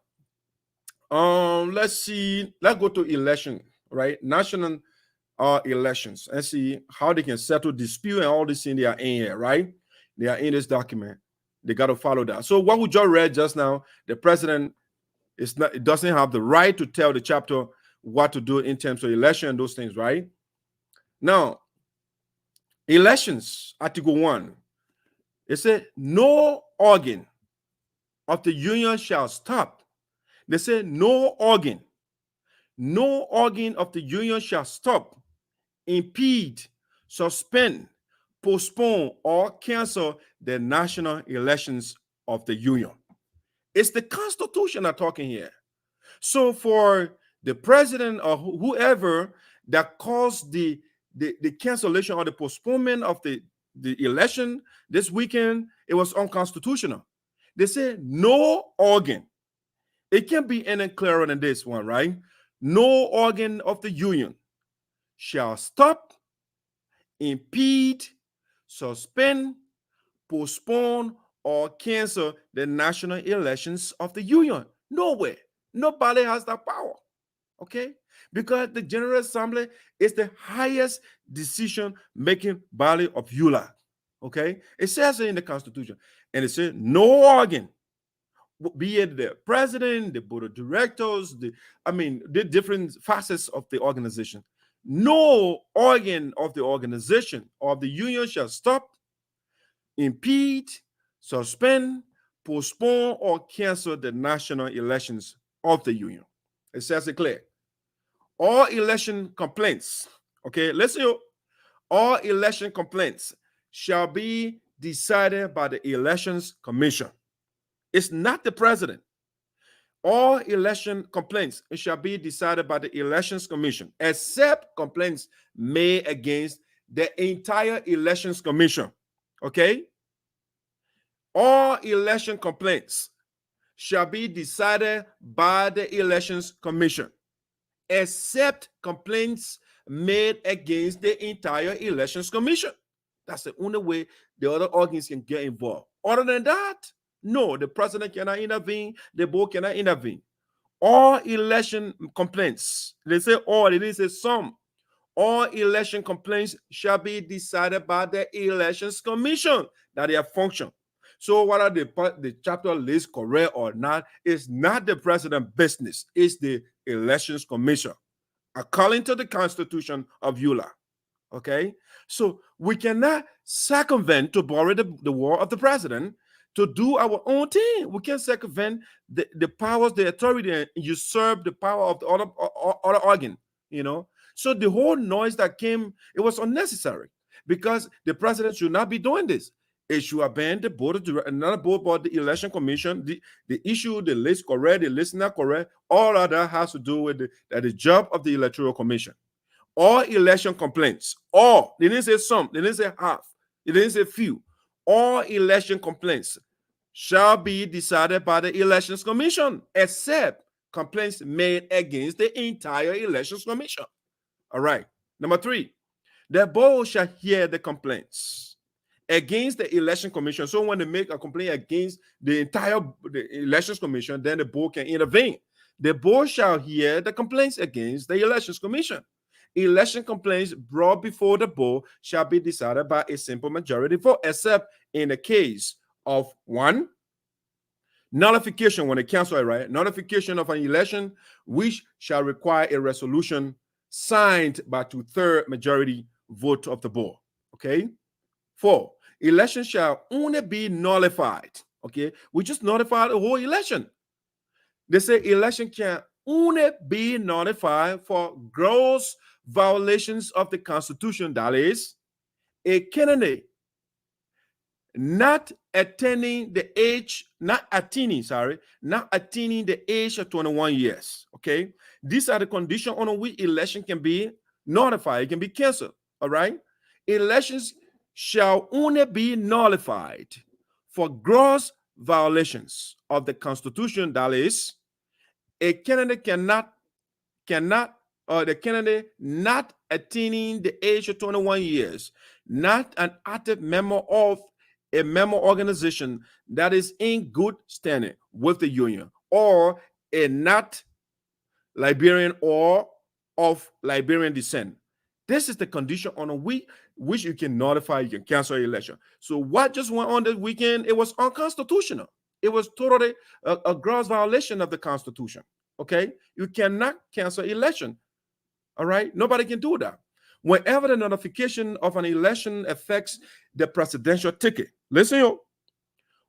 let's see. Let's go to election, right? National elections and see how they can settle dispute and all this in there in here, right? They are in this document. They got to follow that. So what we just read just now, the president it doesn't have the right to tell the chapter what to do in terms of election and those things, right? Now, elections, Article 1, it said no organ of the union shall stop. They say no organ of the union shall stop, impede, suspend, postpone, or cancel the national elections of the union. It's the Constitution I'm talking here. So for the president or whoever that caused the cancellation or the postponement of the election this weekend, it was unconstitutional. They say no organ. It can't be any clearer than this one, right? No organ of the union shall stop, impede, suspend, postpone, or cancel the national elections of the union. Nowhere. Nobody has that power. Okay? Because the General Assembly is the highest decision-making body of ULAA. Okay? It says it in the Constitution. And it says no organ, be it the president, the board of directors, the different facets of the organization. No organ of the organization or of the union shall stop, impede, suspend, postpone, or cancel the national elections of the union. It says it clear. All election complaints, okay, listen, all election complaints shall be decided by the Elections Commission. It's not the president. All election complaints shall be decided by the Elections Commission, except complaints made against the entire Elections Commission. Okay? All election complaints shall be decided by the Elections Commission, except complaints made against the entire Elections Commission. That's the only way the other organs can get involved. Other than that, no, the president cannot intervene, the board cannot intervene. All election complaints, they say all, it is a some. All election complaints shall be decided by the Elections Commission. That their function. So whether the chapter list correct or not, it's not the president's business. It's the Elections Commission, according to the Constitution of ULAA. Okay? So we cannot circumvent, to borrow the word of the president, to do our own thing. We can't circumvent the powers, the authority, and usurp the power of the other organ, you know. So the whole noise that came, it was unnecessary because the president should not be doing this. it should abandon the board of directors, another board about the election commission, the issue, the list correct, the list not correct, all of that has to do with the job of the electoral commission. All election complaints, all, they didn't say some, they didn't say half, they didn't say few, all election complaints shall be decided by the elections commission, except complaints made against the entire elections commission. All right. Number 3, the board shall hear the complaints against the election commission. So when they make a complaint against the entire elections commission, then the board can intervene. The board shall hear the complaints against the elections commission. Election complaints brought before the board shall be decided by a simple majority vote, except in the case of 1, nullification, when they cancel it, right? Nullification of an election, which shall require a resolution signed by 2/3 majority vote of the board. Okay. 4, election shall only be nullified. Okay. We just nullified the whole election. They say election can only be nullified for gross violations of the Constitution. That is, a candidate not attaining the age of 21 years. Okay, these are the conditions on which election can be nullified. It can be canceled. All right, elections shall only be nullified for gross violations of the Constitution. That is, a candidate the candidate not attaining the age of 21 years, not an active member of a member organization that is in good standing with the union, or a not Liberian or of Liberian descent. This is the condition on which you can notify, you can cancel your election. So what just went on this weekend, it was unconstitutional. It was totally a gross violation of the Constitution. Okay, you cannot cancel election. All right, nobody can do that. Whenever the notification of an election affects the presidential ticket, listen, yo.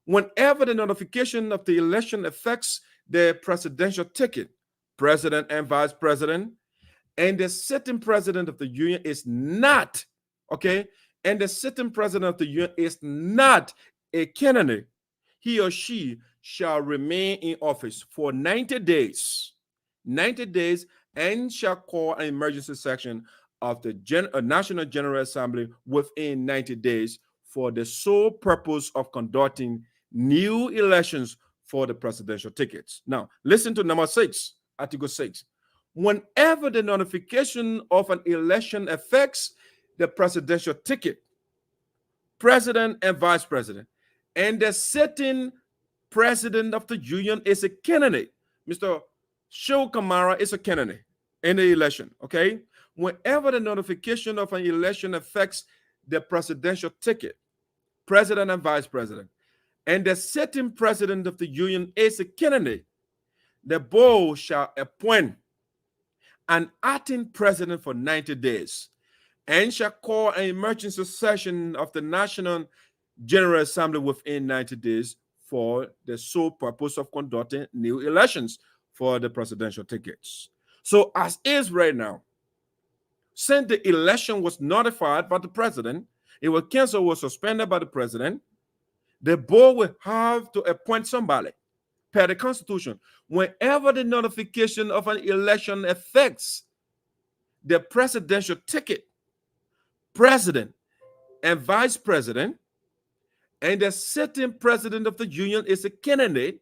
Whenever the notification of the election affects the presidential ticket, president and vice president, and the sitting president of the union is not, okay, and the sitting president of the union is not a candidate, he or she shall remain in office for 90 days, and shall call an emergency session of the National General Assembly within 90 days for the sole purpose of conducting new elections for the presidential tickets. Now, listen to number 6, Article 6. Whenever the notification of an election affects the presidential ticket, president and vice president, and the sitting president of the union is a candidate, Mr. Shiwoh Kamara is a candidate in the election, okay? Whenever the notification of an election affects the presidential ticket, president and vice president, and the sitting president of the union is a candidate, the board shall appoint an acting president for 90 days and shall call an emergency session of the National General Assembly within 90 days for the sole purpose of conducting new elections for the presidential tickets. So as is right now, since the election was notified by the president, it was canceled, was suspended by the president, the board will have to appoint somebody per the Constitution. Whenever the notification of an election affects the presidential ticket, president and vice president, and the sitting president of the union is a candidate,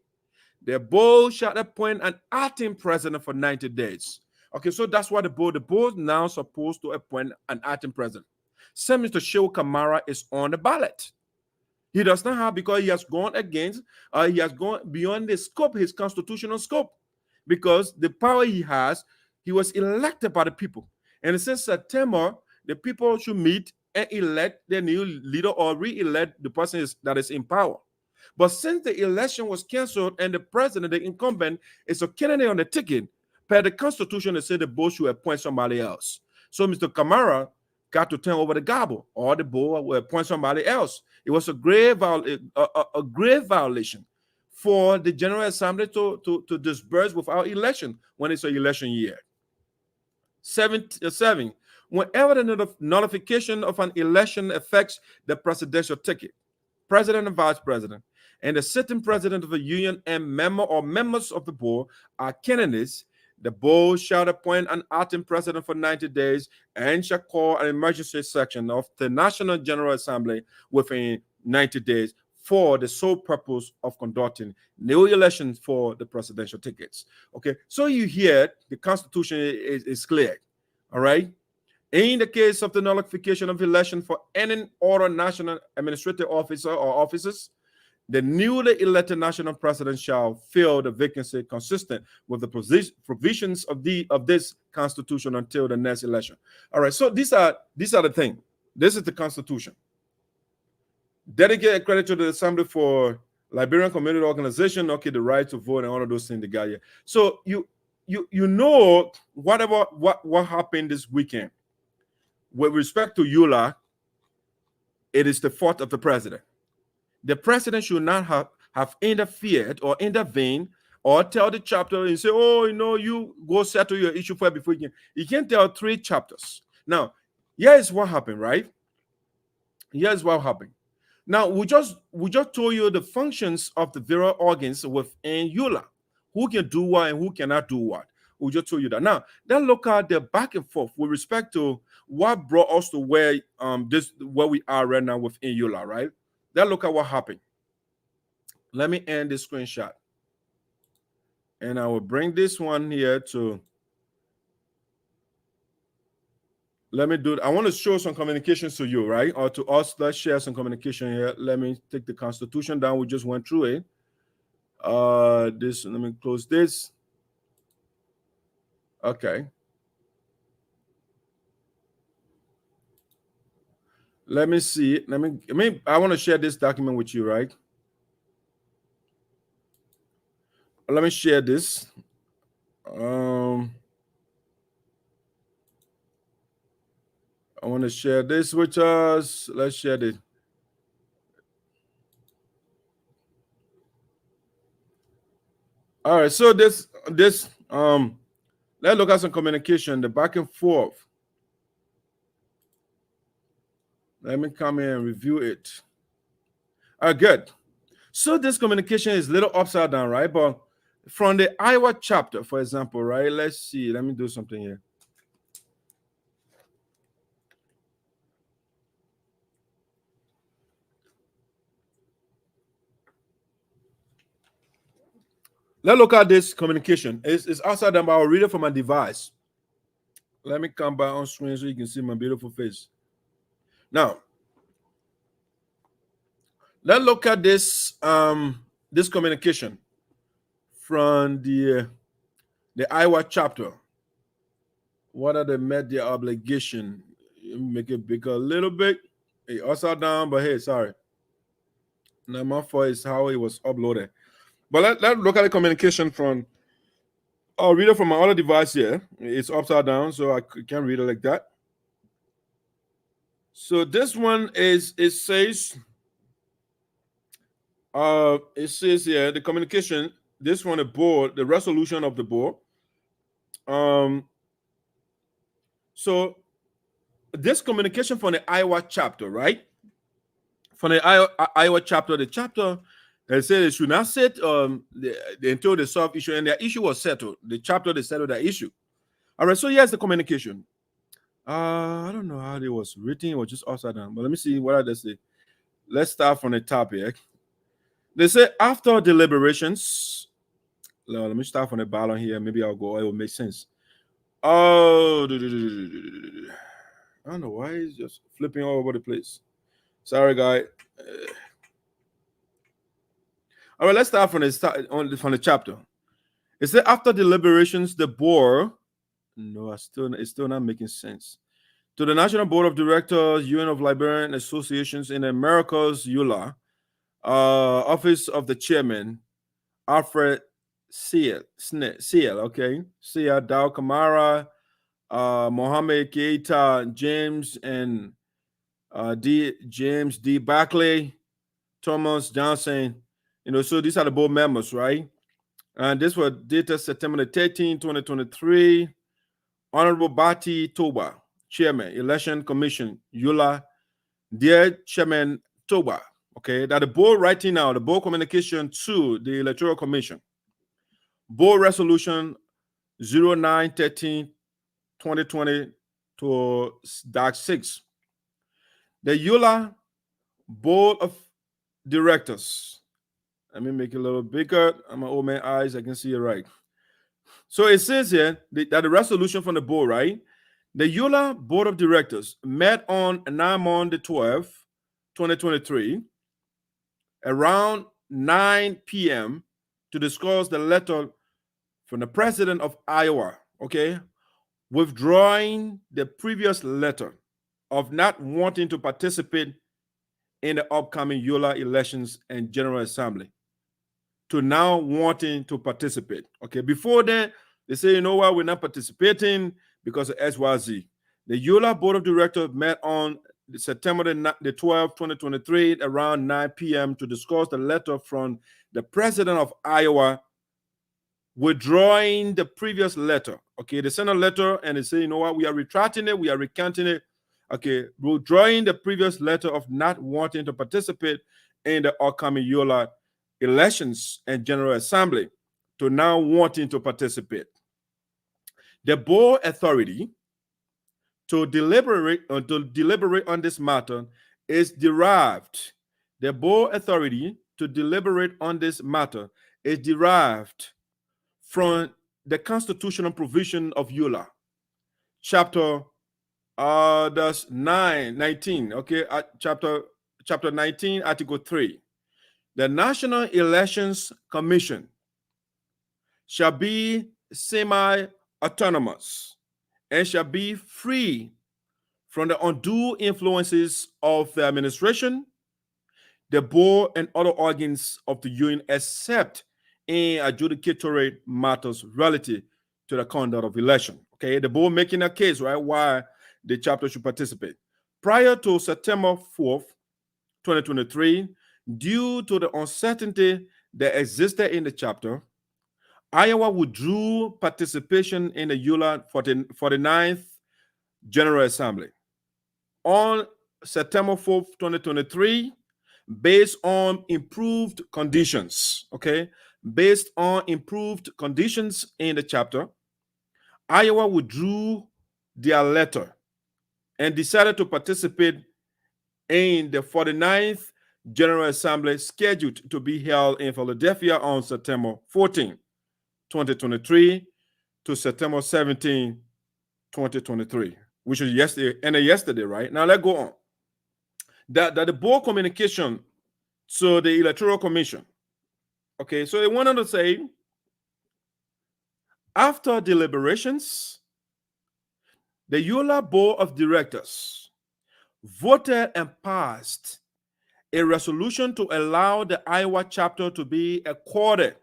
the board shall appoint an acting president for 90 days. Okay, so that's why the board now supposed to appoint an acting president. Sir Mr. Shiwoh Kamara is on the ballot. He does not have, because he has gone against, he has gone beyond the scope, his constitutional scope, because the power he has, he was elected by the people. And since September, the people should meet and elect their new leader or re-elect the person that is in power. But since the election was canceled and the president, the incumbent, is a candidate on the ticket, per the Constitution, they say the board should appoint somebody else. So Mr. Kamara got to turn over the gobble, or the board will appoint somebody else. It was a grave violation for the General Assembly to disperse without election when it's an election year. 7. Whenever the notification of an election affects the presidential ticket, president and vice president, and the sitting president of the union and member or members of the board are candidates, the board shall appoint an acting president for 90 days and shall call an emergency session of the National General Assembly within 90 days for the sole purpose of conducting new elections for the presidential tickets. Okay, so you hear the Constitution is clear. All right. In the case of the nullification of election for any other national administrative officer or officers, the newly elected national president shall fill the vacancy consistent with the provisions of this Constitution until the next election. All right, so these are the things. This is the Constitution. Dedicate credit to the Assembly for Liberian Community Organization. Okay, the right to vote and all of those things they got here. So you know what happened this weekend with respect to ULA. It is the fault of the president. The president should not have interfered or intervened or tell the chapter and say, oh, you go settle your issue first before you can't tell 3 chapters. Now, here's what happened, right? Here's what happened. Now, we just told you the functions of the various organs within ULA. Who can do what and who cannot do what. We just told you that. Now, then look at the back and forth with respect to what brought us to where we are right now within ULA, right? Then look at what happened. Let me end this screenshot. And I will bring this one here to... Let me do it. I want to show some communications to you, right? Or to us. Let's share some communication here. Let me take the Constitution down. We just went through it. Let me close this. Okay. Let me see. I want to share this document with you, right? Let me share this. I want to share this with us. Let's share this. All right, so let's look at some communication, the back and forth. Let me come here and review it. All right, good. So this communication is a little upside down, right? But from the Iowa chapter, for example, right? Let's see. Let me do something here. Let's look at this communication. It's outside down, but I'll read it from my device. Let me come back on screen so you can see my beautiful face. Now, let's look at this this communication from the Iowa chapter. What are they met their obligation? Make it bigger a little bit. Hey, upside down, but hey, sorry. Now my fault is how it was uploaded. But let's look at the communication from. I'll read it from my other device here. It's upside down, so I can't read it like that. So this one it says here the communication. This one, the board, the resolution of the board. So this communication from the Iowa chapter, right? From the Iowa chapter, the chapter. They said they should not sit until they solve issue, and their issue was settled. The chapter they settled that issue. All right, so here's the communication. I don't know how it was written or just upside down, but let me see what they say. Let's start from the top here. They say after deliberations. Let me start from the bottom here. Maybe I'll go. It will make sense. Oh, I don't know why it's just flipping all over the place. Sorry, guy. All right, let's start from the chapter. It said after deliberations, the board. No, it's still not making sense. To the National Board of Directors, Union of Liberian Associations in the Americas, ULA, Office of the Chairman, Alfred Seal, okay, Seal, Dow Kamara, Mohammed Keita, James and James D. Barclay, Thomas Johnson. So these are the board members, right? And this was dated September 13, 2023. Honorable Bati Toba, Chairman, Election Commission, ULA. Dear Chairman Toba, okay, that the board writing now, the board communication to the Electoral Commission, board resolution 0913-2020 to -6. The ULA Board of Directors. Let me make it a little bigger. I'm an old man eyes, I can see it right. So it says here that the resolution from the board, right? The ULA Board of Directors met on 9/12, 2023, around 9 p.m. to discuss the letter from the president of Iowa, okay, withdrawing the previous letter of not wanting to participate in the upcoming ULA elections and General Assembly to now wanting to participate. Okay, before then, they say, you know what, we're not participating because of XYZ. The ULA Board of Directors met on September the 12th, 2023, around 9 p.m. to discuss the letter from the president of Iowa withdrawing the previous letter. Okay, they sent a letter and they say, you know what, we are retracting it, we are recanting it. Okay, withdrawing the previous letter of not wanting to participate in the upcoming ULA elections and General Assembly to now wanting to participate. The board authority to deliberate on this matter is derived. The board authority to deliberate on this matter is derived from the constitutional provision of ULA, chapter that's 19, okay, chapter 19, article 3. The National Elections Commission shall be semi-autonomous and shall be free from the undue influences of the administration, the board, and other organs of the union, except in adjudicatory matters relative to the conduct of election. Okay, the board making a case, right, why the chapter should participate. Prior to September 4th, 2023, due to the uncertainty that existed in the chapter, Iowa withdrew participation in the ULA 49th General Assembly. On September 4th, 2023, based on improved conditions, okay, based on improved conditions in the chapter, Iowa withdrew their letter and decided to participate in the 49th General Assembly scheduled to be held in Philadelphia on September 14, 2023 to September 17, 2023, which is yesterday, right? Now let's go on. That the board communication to the Electoral Commission. Okay, so they wanted to say, after deliberations, the ULA Board of Directors voted and passed a resolution to allow the Iowa chapter to be accorded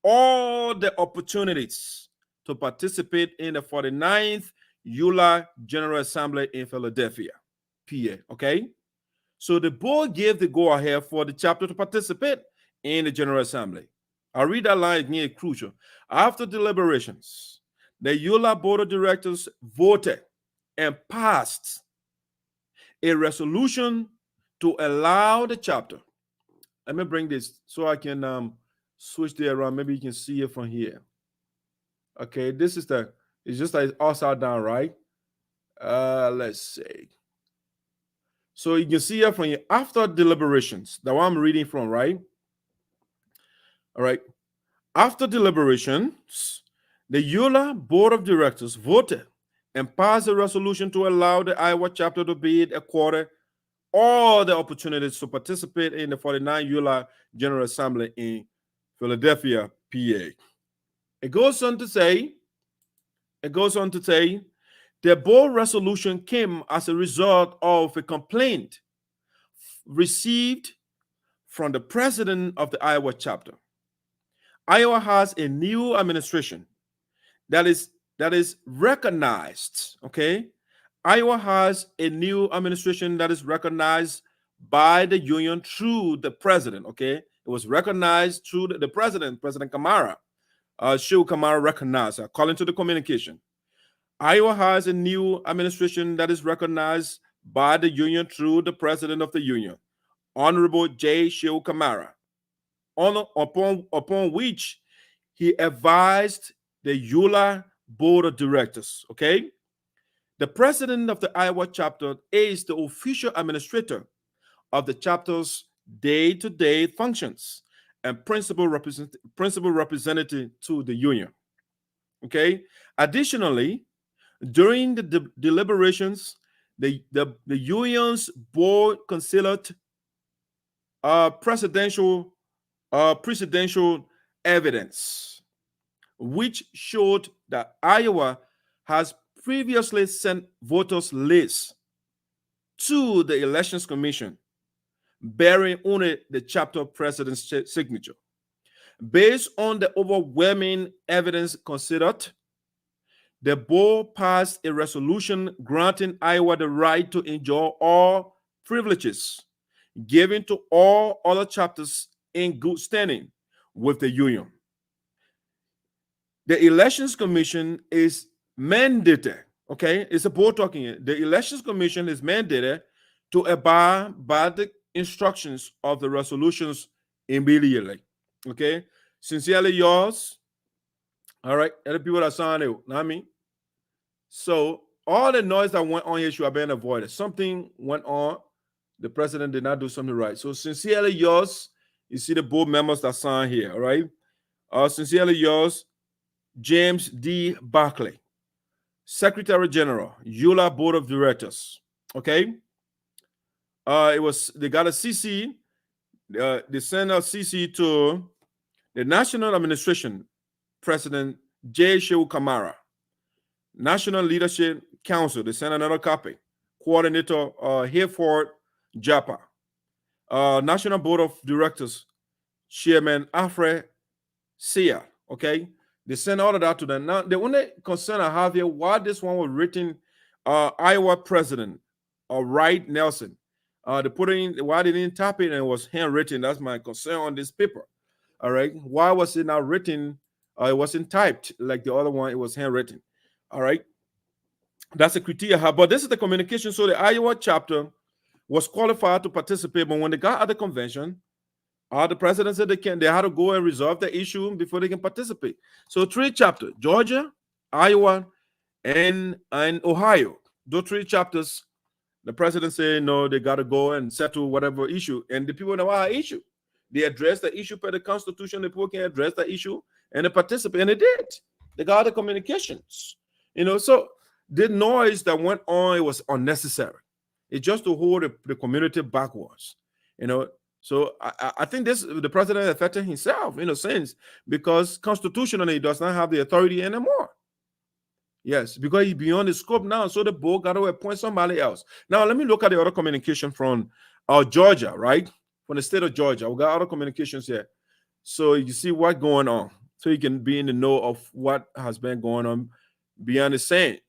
all the opportunities to participate in the 49th ULA General Assembly in Philadelphia, PA, okay? So the board gave the go-ahead for the chapter to participate in the General Assembly. I'll read that line again, it's crucial. After deliberations, the ULA Board of Directors voted and passed a resolution to allow the chapter. Let me bring this so I can switch it around. Maybe you can see it from here. Okay, this is it's just like upside down, right? Let's see. So you can see it from here. After deliberations, the one I'm reading from, right? All right. After deliberations, the ULA Board of Directors voted and passed a resolution to allow the Iowa chapter to bid accorded all the opportunities to participate in the 49 ULA General Assembly in Philadelphia, PA. It goes on to say, the board resolution came as a result of a complaint received from the president of the Iowa chapter. Iowa has a new administration that is recognized, okay? Iowa has a new administration that is recognized by the union through the president, okay? It was recognized through the president, President Kamara. Shiwoh Kamara recognized, according to the communication. Iowa has a new administration that is recognized by the union through the president of the union. Honorable J. Shiwoh Kamara, upon which he advised the ULA Board of Directors, okay? The president of the Iowa chapter is the official administrator of the chapter's day-to-day functions and principal representative to the union, okay? Additionally, during the deliberations, the union's board considered presidential evidence, which showed that Iowa has previously sent voters lists to the Elections Commission bearing only the chapter president's signature. Based on the overwhelming evidence considered, the board passed a resolution granting Iowa the right to enjoy all privileges given to all other chapters in good standing with the union. The Elections Commission is mandated, okay? It's a board talking here. The Elections Commission is mandated to abide by the instructions of the resolutions immediately, okay? Sincerely yours. All right, other people that signed it, not me. So all the noise that went on here should have been avoided. Something went on. The president did not do something right. So sincerely yours. You see the board members that signed here, all right? Sincerely yours, James D. Barkley, Secretary General, ULA Board of Directors. Okay. They got a CC. They sent a CC to the National Administration President J. Shiwoh Kamara, National Leadership Council. They sent another copy. Coordinator Hayford Japa. National Board of Directors Chairman Alfred Sia. Okay, they sent all of that to them. Now, the only concern I have here, why this one was written, Iowa President Wright Nelson. They put it in, why they didn't tap it and it was handwritten? That's my concern on this paper. All right, why was it not written? It wasn't typed like the other one. It was handwritten. All right, that's a critique I have. But this is the communication. So the Iowa chapter was qualified to participate, but when they got at the convention, the president said they had to go and resolve the issue before they can participate. So 3 chapters: Georgia, Iowa, and Ohio. Those 3 chapters, the president said no, they got to go and settle whatever issue. And the people know our issue. They addressed the issue per the Constitution. The people can address the issue and they participate, and they did. They got the communications. So the noise that went on, it was unnecessary. It's just to hold the community backwards, So I think the president affected himself in a sense, because constitutionally he does not have the authority anymore. Yes, because he's beyond the scope now. So the board got to appoint somebody else. Now let me look at the other communication from Georgia, right? From the state of Georgia. We got other communications here. So you see what's going on. So you can be in the know of what has been going on beyond the scenes.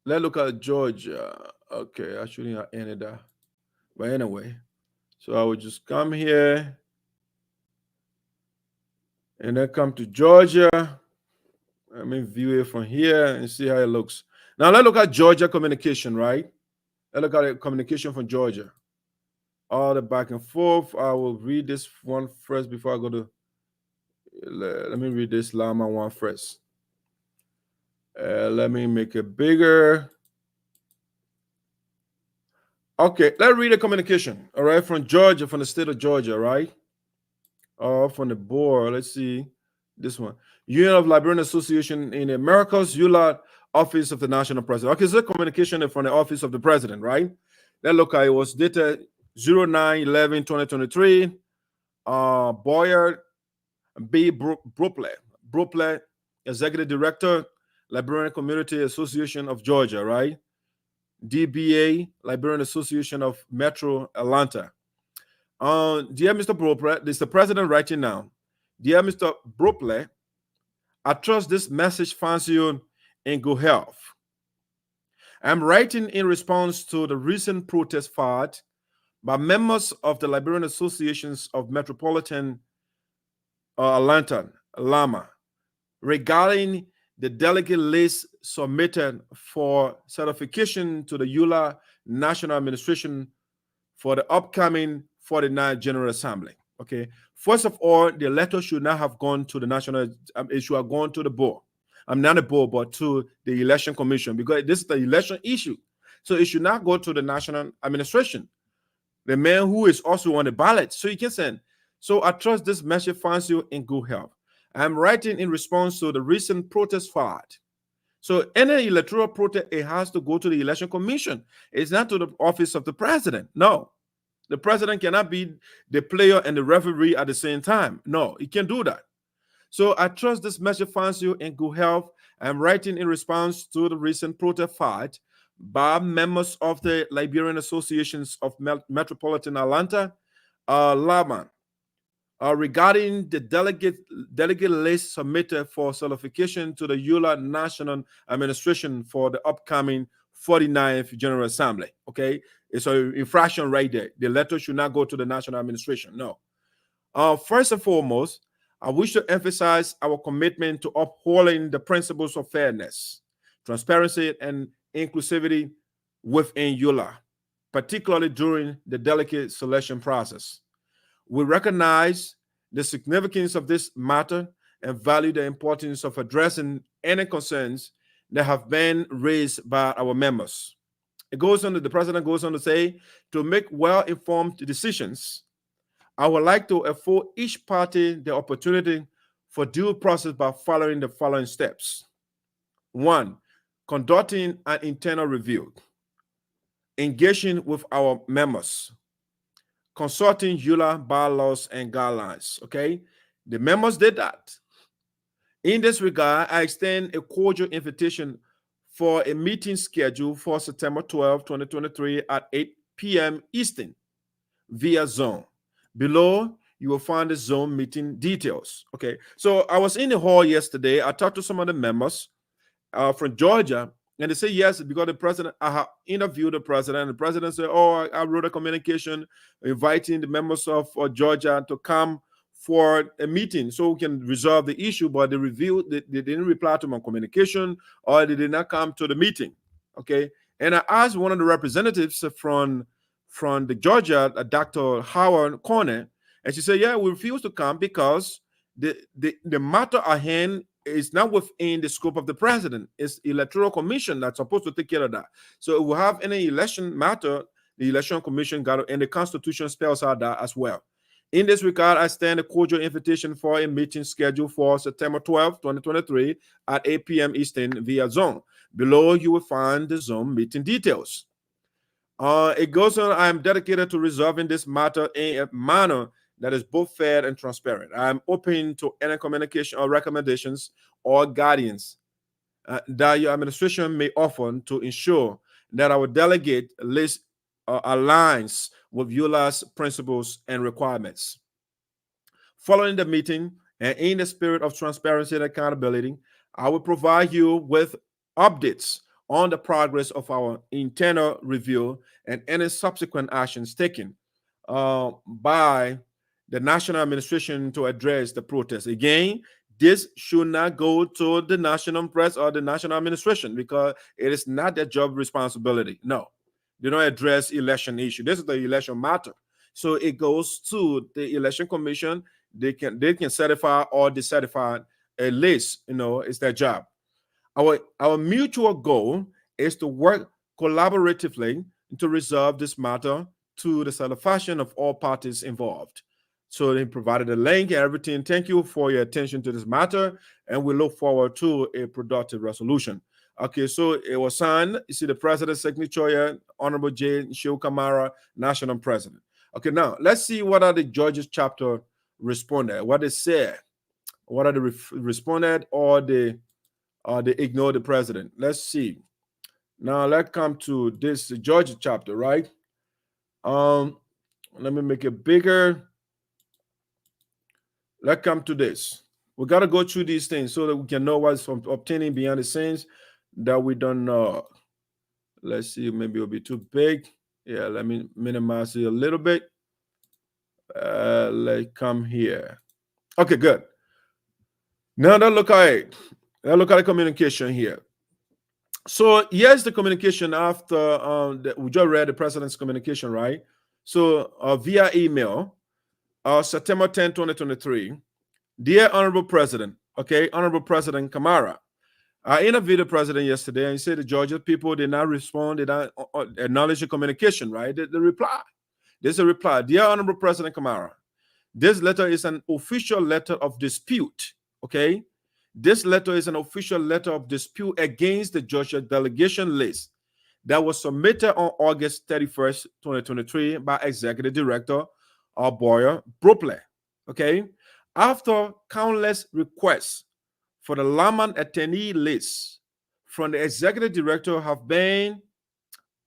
Let's look at Georgia. Okay, I shouldn't have ended that. But anyway, so I would just come here and then come to Georgia. Let me view it from here and see how it looks. Now let's look at Georgia communication, right? Let's look at the communication from Georgia. All the back and forth. I will read this one first before I go to. Let me read this Llama one first. Let me make it bigger. Okay, let's read the communication. All right, from Georgia, from the state of Georgia, right? From the board. Let's see this one. Union of Liberian Association in the Americas, ULA Office of the National President. Okay, so communication from the Office of the President, right? Let's look at it. Was dated 09/11/2023. Boyer B. Brople, Executive Director, Liberian Community Association of Georgia, right? DBA, Liberian Association of Metro Atlanta. Dear Mr. Brople, this is the president writing now. Dear Mr. Brople, I trust this message finds you in good health. I'm writing in response to the recent protest filed by members of the Liberian Associations of Metropolitan Atlanta, LAMA, regarding the delegate list submitted for certification to the ULA National Administration for the upcoming 49th General Assembly. Okay. First of all, the letter should not have gone to the national, it should have gone to the board. I'm not a board, but to the election commission, because this is the election issue. So it should not go to the national administration, the man who is also on the ballot. So you can send. So I trust this message finds you in good health. I'm writing in response to the recent protest filed. So any electoral protest, it has to go to the election commission. It's not to the office of the president. No. The president cannot be the player and the referee at the same time. No, he can't do that. So I trust this message finds you in good health. I'm writing in response to the recent protest filed by members of the Liberian Associations of Metropolitan Atlanta, LAMA, regarding the delegate list submitted for certification to the ULAA'S National Administration for the upcoming 49th General Assembly. Okay, it's an infraction right there. The letter should not go to the national administration. No. First and foremost, I wish to emphasize our commitment to upholding the principles of fairness, transparency, and inclusivity within ULAA, particularly during the delegate selection process. We recognize the significance of this matter and value the importance of addressing any concerns that have been raised by our members. The president goes on to say, to make well-informed decisions, I would like to afford each party the opportunity for due process by following the following steps. 1, conducting an internal review, engaging with our members, consulting ULAA bylaws and guidelines. Okay, the members did that. In this regard, I extend a cordial invitation for a meeting scheduled for September 12, 2023 at 8 p.m. Eastern via Zoom. Below, you will find the Zoom meeting details. Okay, so I was in the hall yesterday. I talked to some of the members from Georgia, and they say yes, because the president, I have interviewed the president, and the president said, oh, I wrote a communication inviting the members of Georgia to come for a meeting so we can resolve the issue, but they didn't reply to my communication, or they did not come to the meeting. Okay, and I asked one of the representatives from the Georgia, Dr. Howard Corner, and she said, yeah, we refuse to come because the matter at hand is not within the scope of the president. It's electoral commission that's supposed to take care of that. So if we have any election matter, the election commission got it, and the constitution spells out that as well. In this regard, I extend a cordial invitation for a meeting scheduled for September 12, 2023 at 8 p.m. Eastern via Zoom. Below, you will find the Zoom meeting details. It goes on, I am dedicated to resolving this matter in a manner that is both fair and transparent. I am open to any communication or recommendations or guidance that your administration may offer to ensure that our delegate list aligns with ULAA's principles and requirements. Following the meeting and in the spirit of transparency and accountability, I will provide you with updates on the progress of our internal review and any subsequent actions taken by the national administration to address the protest. Again, this should not go to the national press or the national administration because it is not their job responsibility. No, they don't address election issue. This is the election matter. So it goes to the election commission. They can certify or discertify a list. It's their job. Our mutual goal is to work collaboratively to resolve this matter to the satisfaction of all parties involved. So they provided a link and everything. Thank you for your attention to this matter, and we look forward to a productive resolution. Okay, so it was signed. You see the president's signature here, Honorable J. Shiwoh Kamara, National President. Okay, now let's see what are the Georgia chapter responded, what they said, what are they responded, or they ignored the president. Let's see. Now let's come to this Georgia chapter, right? Let me make it bigger. Let's come to this. We got to go through these things so that we can know what's obtaining beyond the scenes that we don't know. Let's see, maybe it'll be too big. Yeah, let me minimize it a little bit. Let's come here. Okay, good. Now that look at it. Look at the communication here. So here's the communication after we just read the president's communication, right? So via email, September 10, 2023, dear Honorable President, okay, Honorable President Kamara, I interviewed the president yesterday and he said the Georgia people did not respond, did not acknowledge the communication, right? The reply. There's a reply. Dear Honorable President Kamara, this letter is an official letter of dispute, okay? This letter is an official letter of dispute against the Georgia delegation list that was submitted on August 31st, 2023 by Executive Director Boyer Bropley, okay? After countless requests for the Laman attendee list from the Executive Director have been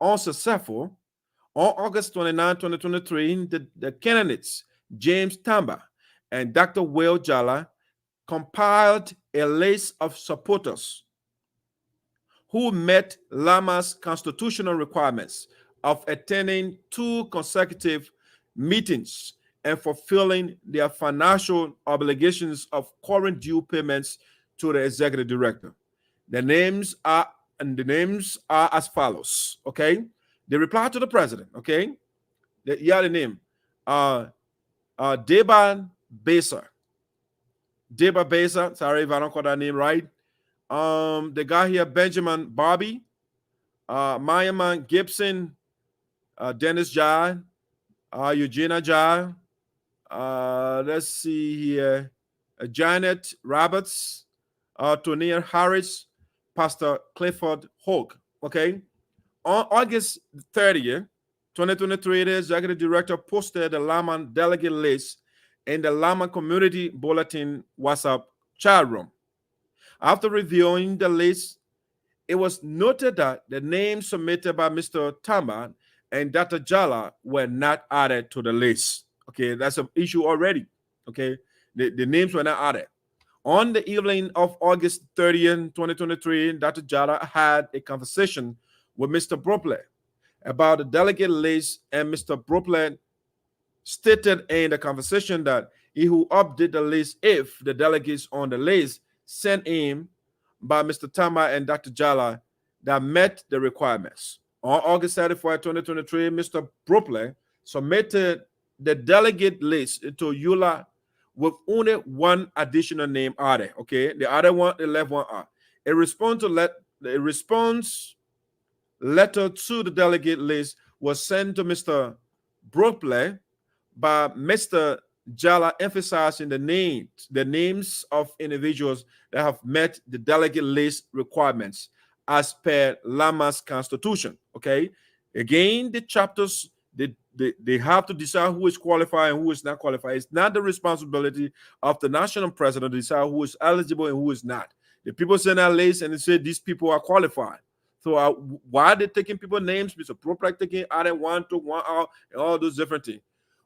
unsuccessful, on August 29, 2023, the candidates, James Tamba and Dr. Will Jala, compiled a list of supporters who met Lama's constitutional requirements of attending 2 consecutive meetings and fulfilling their financial obligations of current due payments to the executive director. The names are as follows, okay? They reply to the president, okay? The name. Deba Besa. Deba Besa, sorry if I don't call that name right. The guy here, Benjamin Bobby, Mayaman Gibson, Dennis Jai, Eugenia Jai, let's see here, Janet Roberts, Tonia Harris, Pastor Clifford Hogue, okay? On August 30th, 2023, the executive director posted the Laman delegate list in the Laman Community Bulletin WhatsApp chat room. After reviewing the list, it was noted that the names submitted by Mr. Tamba and Dr. Jala were not added to the list. Okay, that's an issue already. Okay, the names were not added. On the evening of August 30th, 2023, Dr. Jala had a conversation with Mr. Bropley about the delegate list, and Mr. Bropley stated in the conversation that he will update the list if the delegates on the list sent in by Mr. Tamba and Dr. Jala that met the requirements. On August 31st, 2023, Mr. Bropley submitted the delegate list to ULA with only one additional name added. Okay, the other one, the left one, are a response letter to the delegate list was sent to Mr. Bropley by Mr. Jala, emphasizing the names of individuals that have met the delegate list requirements as per Lama's constitution. Okay, again, the chapters they have to decide who is qualified and who is not qualified. It's not the responsibility of the national president to decide who is eligible and who is not. The people send that list and they say these people are qualified. So why are they taking people's names? Mr. Bropley taking adding 1 to 1 out and all those different things.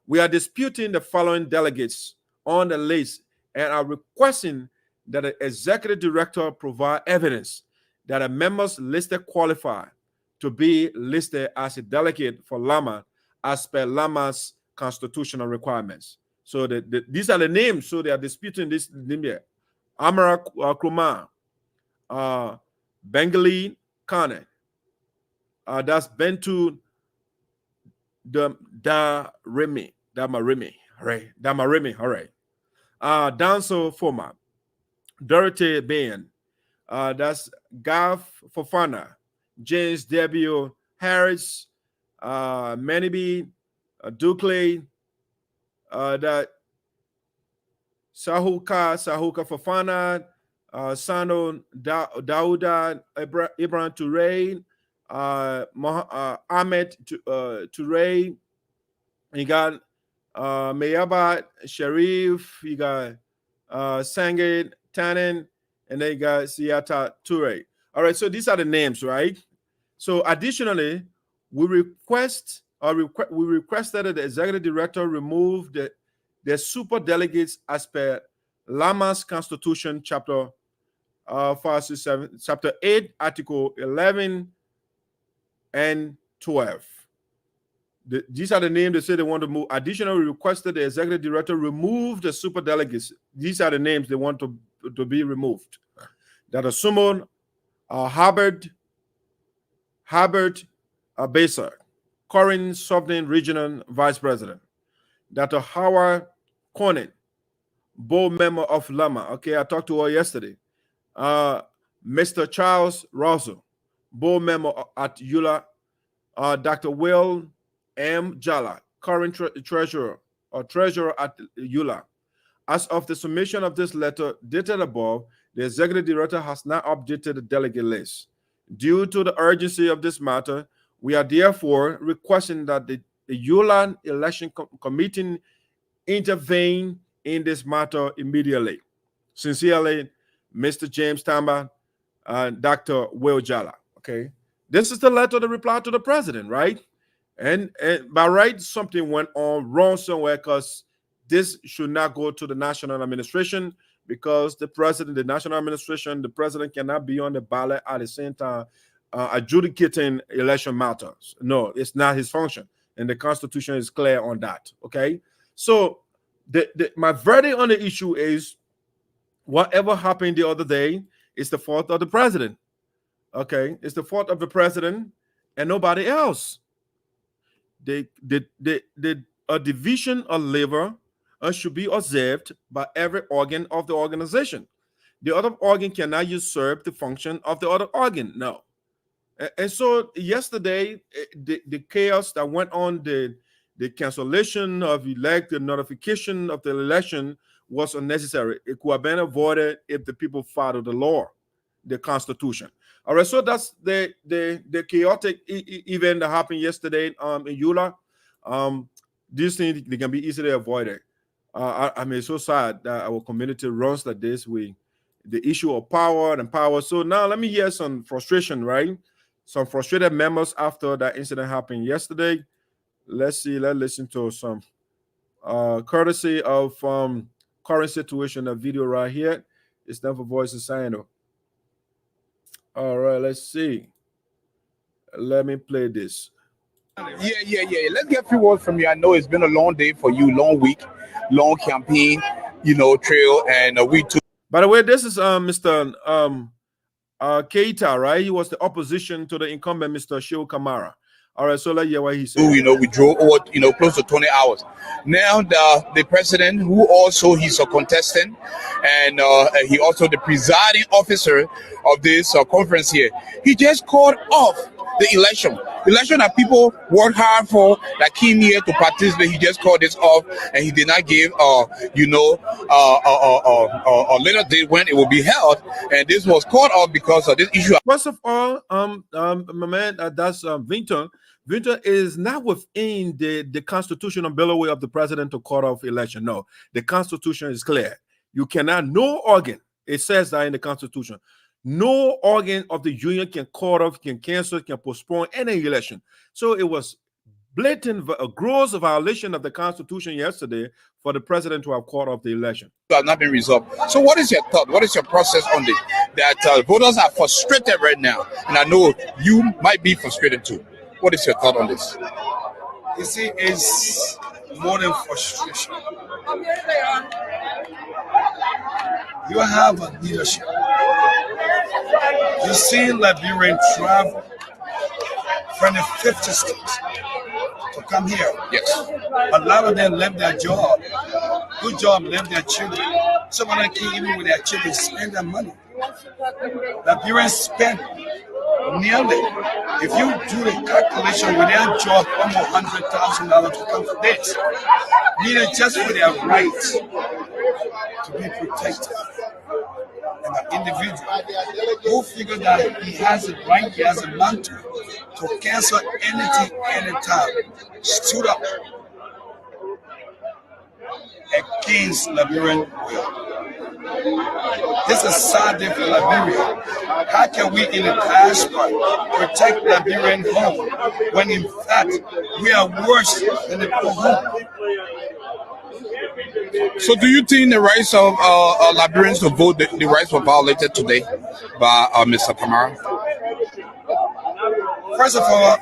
We are disputing the following delegates on the list and are requesting that the executive director provide evidence that the members listed qualify to be listed as a delegate for Lama as per Lama's constitutional requirements. So these are the names. So they are disputing this name here. Amara Kumar, Bengali Kane, that's Bentu Damarimi, all right. Danso Foma, Dorothy Bain, that's Gav Fofana, James W. Harris, Manibi Dukley, that Sahuka Fofana, Sano Dauda Ibrahim Touré, Ahmed Touré, you got Mayaba Sharif, you got Sangit Tannen, and then you got Siata Touré. All right, so these are the names, right? So additionally, we requested that the executive director remove the super delegates as per Lama's Constitution, chapter 567, chapter 8, article 11 and 12. These are the names they say they want to move. Additionally, we requested the executive director remove the super delegates. These are the names they want to be removed. That are Sumon Habert Besa, current Southern Regional Vice President. Dr. Howard Cornyn, board member of Lama. Okay, I talked to her yesterday. Mr. Charles Russell, board member at ULA. Dr. Will M. Jala, current treasurer at ULA. As of the submission of this letter dated above, the executive director has not updated the delegate list. Due to the urgency of this matter, we are therefore requesting that the ULA election committee intervene in this matter immediately. Sincerely, Mr. James Tamba and Dr. Will Jala. Okay, this is the letter, the reply to the president, right? And by right, something went on wrong somewhere, because this should not go to the national administration, because the president, the national administration, the president cannot be on the ballot at the same time adjudicating election matters. No, it's not his function, and the Constitution is clear on that. Okay, so my verdict on the issue is whatever happened the other day is the fault of the president. Okay, it's the fault of the president and nobody else. A division of labor should be observed by every organ of the organization. The other organ cannot usurp the function of the other organ. No. And so yesterday, the chaos that went on, the cancellation of the notification of the election was unnecessary. It could have been avoided if the people followed the law, the Constitution. All right, so that's the chaotic event that happened yesterday in ULA. These things, they can be easily avoided. I mean, it's so sad that our community runs like this. The issue of power and power. So now let me hear some frustration, right? Some frustrated members after that incident happened yesterday. Let's listen to some courtesy of current situation, a video right here. It's time for Voice of Sinoe. All right, let's see. Let me play this. Yeah. Let's get a few words from you. I know it's been a long day for you, long week, long campaign, trail, and we too. By the way, this is Mr. Keita, right? He was the opposition to the incumbent, Mr. Shiwoh Kamara. All right, so let's hear what he said. We drove over, close to 20 hours. Now the president, who also he's a contestant, and he also the presiding officer of this conference here, he just called off the election that people worked hard for, that came here to participate. He just called this off, and he did not give a later date when it will be held. And this was called off because of this issue. First of all, my man, that's Vinton. Vinton is not within the constitutional ability of the president to call off election. No, the Constitution is clear. You cannot, no organ, it says that in the Constitution, no organ of the union can call off, can cancel, can postpone any election. So it was blatant, a gross violation of the Constitution yesterday for the president to have called off the election. It has not been resolved. So what is your thought? What is your process on this? That voters are frustrated right now, and I know you might be frustrated too. What is your thought on this? You see, it's more than frustration. You have a leadership. You see Liberian travel from the 50 states to come here. Yes. A lot of them left their job. Good job, left their children. Some of them can't even with their children spend their money. Liberians spend nearly, if you do the calculation with their job, almost $100,000 to come for this. Meaning just for their rights to be protected. And an individual who figured that he has a right, he has a mantle to cancel anything, anytime, stood up against Liberian will. This is a sad day for Liberia. How can we in the diaspora protect Liberian home when in fact we are worse than the poor home? So do you think the rights of Liberians to vote, the rights were violated today by Mr. Kamara? First of all,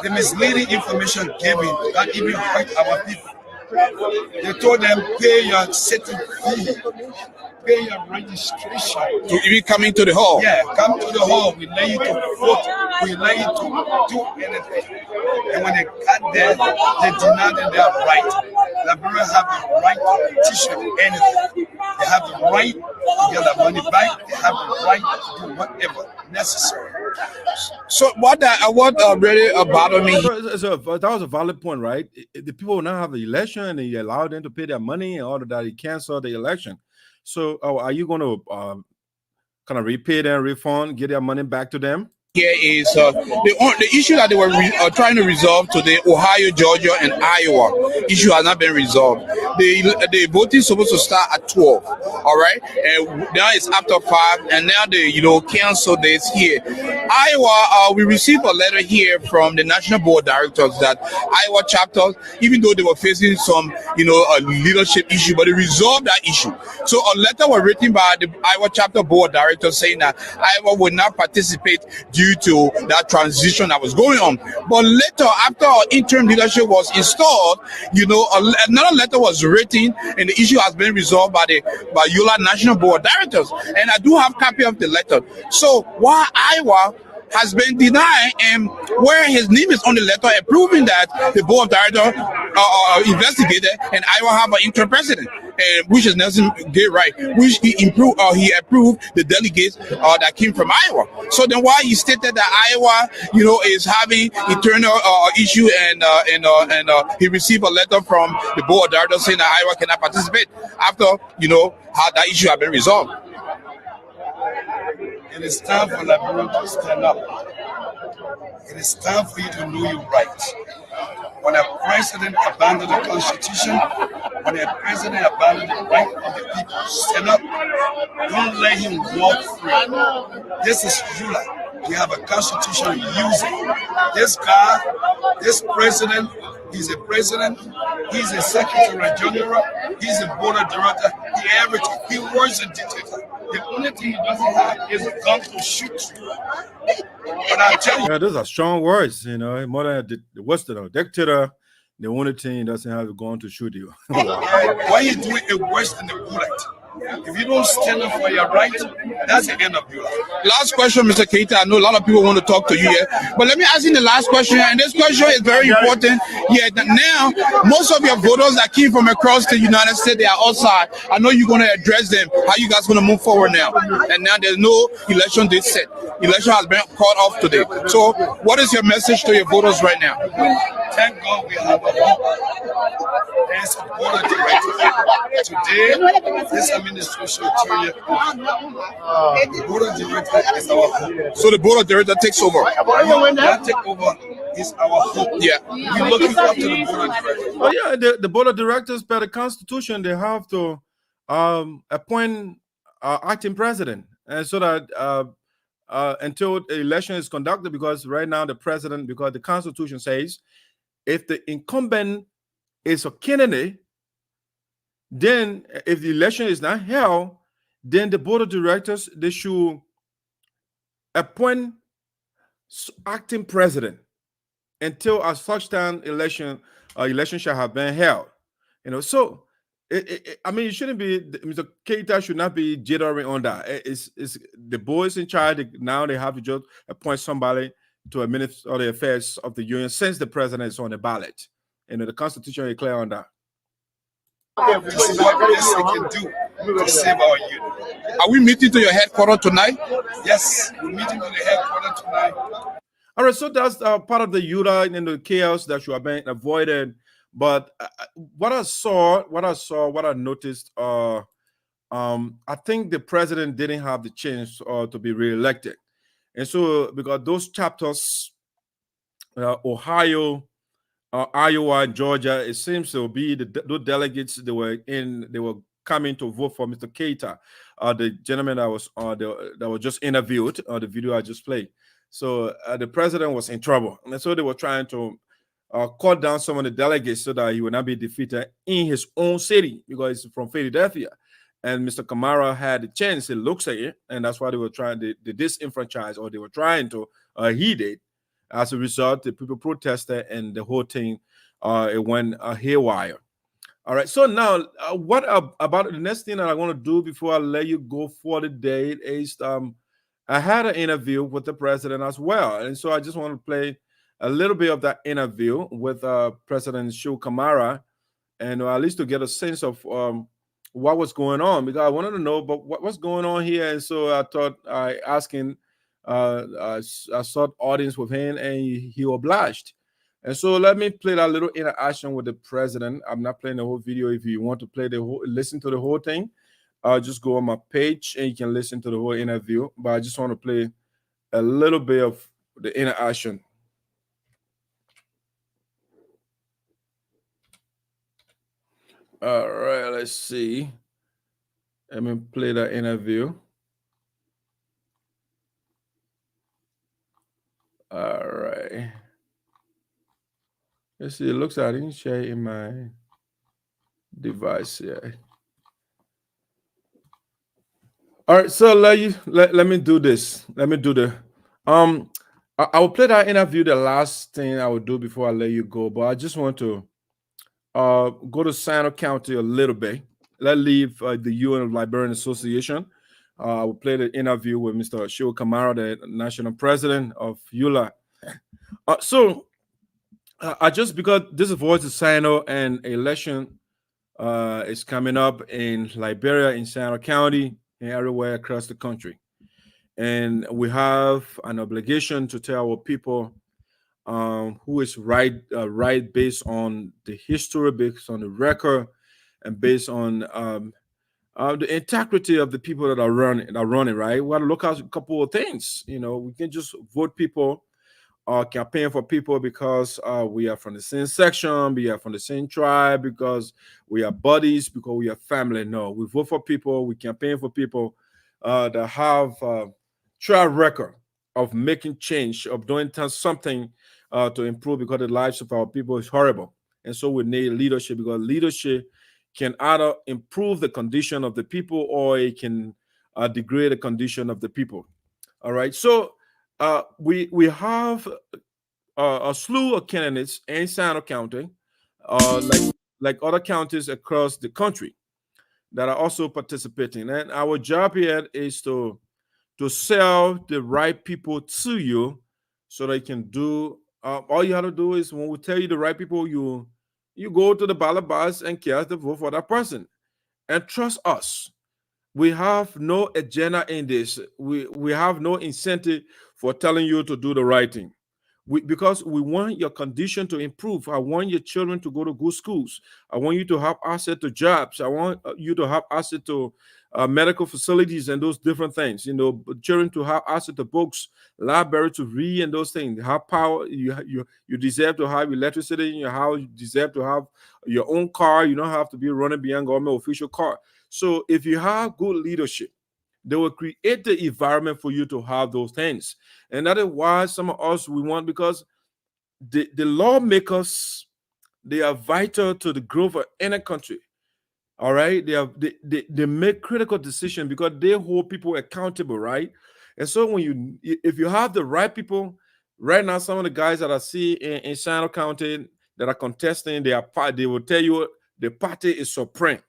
the misleading information given that even hurt our people. They told them pay your certain fee pay your registration. To even coming to the hall. Yeah, come to the hall. We let you to vote. We let you to do anything. And when they got there, they deny that they have right. Liberians have the right to petition anything. They have the right to get their money back. They have the right to do whatever necessary. So what really bothered me? So that was a valid point, right? The people will now have the election, and you allow them to pay their money, and all of that. You cancel the election. So are you going to kind of repay them, refund, get their money back to them? Here is the issue that they were trying to resolve today. Ohio, Georgia, and Iowa issue has not been resolved. The voting is supposed to start at 12. All right, and now it's after 5, and now they cancel this here. Iowa, we received a letter here from the National Board Directors that Iowa chapters, even though they were facing some a leadership issue, but they resolved that issue. So a letter was written by the Iowa chapter board director saying that Iowa would not participate due to that transition that was going on. But later, after our interim leadership was installed, another letter was written, and the issue has been resolved by ULAA'S National Board Directors. And I do have a copy of the letter. So while Iowa has been denied, and where his name is on the letter approving that the board of directors investigated, and Iowa have an interim president, and which is Nelson Gay Wright, which he approved the delegates that came from Iowa. So then why he stated that Iowa, is having internal issue, and he received a letter from the board of directors saying that Iowa cannot participate after how that issue had been resolved. It is time for Liberians to stand up. It is time for you to know your rights. When a president abandons the Constitution, when a president abandons the right of the people, stand up. Don't let him walk free. This is ULAA. We have a Constitution. Use it. This guy, this president, he's a president, he's a secretary general, he's a board of director, he everything. He works a dictator. The only thing he doesn't have is a gun to shoot. But I tell you, those are strong words. More than the dictator, the only thing he doesn't have a gun to shoot you. why you doing it worse than the bullet? If you don't stand up for your right, that's the end of your life. Last question, Mr. Keita. I know a lot of people want to talk to you here, but let me ask you the last question, and this question is very important. Yeah, now most of your voters that came from across the United States, they are outside. I know you're going to address them. How you guys going to move forward now? And now there's no election date set. Election has been called off today. So what is your message to your voters right now? Thank God we have a hope. There's a board of directors. Today, this administration will turn you off. The board of directors is our hope. So the board of directors takes over. That takeover is our hope. Yeah. We're looking up to the board of directors. Oh yeah, the board of directors, by the Constitution, they have to appoint acting president, and so that until the election is conducted, because right now the president, because the Constitution says, if the incumbent is a candidate, then if the election is not held, then the board of directors, they should appoint acting president until a such time election shall have been held. So I mean, you shouldn't be, Mr. Keita should not be jittering on that. It's the boys in charge. Now they have to just appoint somebody to administer the affairs of the union since the president is on the ballot. The Constitution is clear on that. This is what we can do to save our union. Are we meeting to your headquarters tonight? Yes, we're meeting to the headquarters tonight. All right, so that's part of the ULAA and the chaos that should have been avoided. But what I noticed, I think the president didn't have the chance to be reelected. And so, because those chapters, Ohio, Iowa, Georgia, it seems to be those delegates they were coming to vote for Mr. Keita, the gentleman that was just interviewed, the video I just played. So the president was in trouble, and so they were trying to cut down some of the delegates so that he would not be defeated in his own city, because he's from Philadelphia. And Mr. Kamara had the chance, it looks like it, and that's why they were trying to disenfranchise, or they were trying to heed it. As a result, the people protested, and the whole thing it went haywire. All right. So now, about the next thing that I want to do before I let you go for the day is I had an interview with the president as well, and so I just want to play a little bit of that interview with President Shiwoh Kamara, and at least to get a sense of what was going on, because I wanted to know about what's going on here, and so I thought I asking I sought audience with him, and he obliged. And so let me play that little interaction with the president. I'm not playing the whole video. If you want to play the whole, listen to the whole thing, just go on my page and you can listen to the whole interview. But I just want to play a little bit of the interaction. All right, let's see. Let me play that interview. All right. Let's see. It looks like I didn't share in my device yet. All right, so let me do this. Let me do the I will play that interview, the last thing I will do before I let you go. But I just want to go to Sinoe County a little bit. Let's leave the Union of Liberian Association. I will play the interview with Mr. Shiwoh Kamara, the National President of ULAA. I just, because this is Voice of Sinoe and election is coming up in Liberia, in Sinoe County, and everywhere across the country. And we have an obligation to tell our people who is right based on the history, based on the record, and based on the integrity of the people that are running, right? We got to look at a couple of things. You know, we can just vote people or campaign for people because we are from the same section, we are from the same tribe, because we are buddies, because we are family. No, we vote for people, we campaign for people that have track record of making change, of doing something to improve, because the lives of our people is horrible. And so we need leadership, because leadership can either improve the condition of the people or it can degrade the condition of the people. All right. So we have a slew of candidates in Sinoe County, like other counties across the country, that are also participating. And our job here is to sell the right people to you, so they can do. All you have to do is, when we tell you the right people, you go to the ballot box and cast the vote for that person, and trust us. We have no agenda in this. We have no incentive for telling you to do the right thing. Because we want your condition to improve. I want your children to go to good schools. I want you to have access to jobs. I want you to have access to medical facilities and those different things. You know, children to have access to books, library to read, and those things. Have power. You deserve to have electricity in your house. You deserve to have your own car. You don't have to be running behind government official car. So if you have good leadership, they will create the environment for you to have those things. And that is why some of us, we want, because the lawmakers, they are vital to the growth of any country. All right. They make critical decisions because they hold people accountable, right? And so if you have the right people, right now, some of the guys that I see in Sinoe County that are contesting, they will tell you the party is supreme.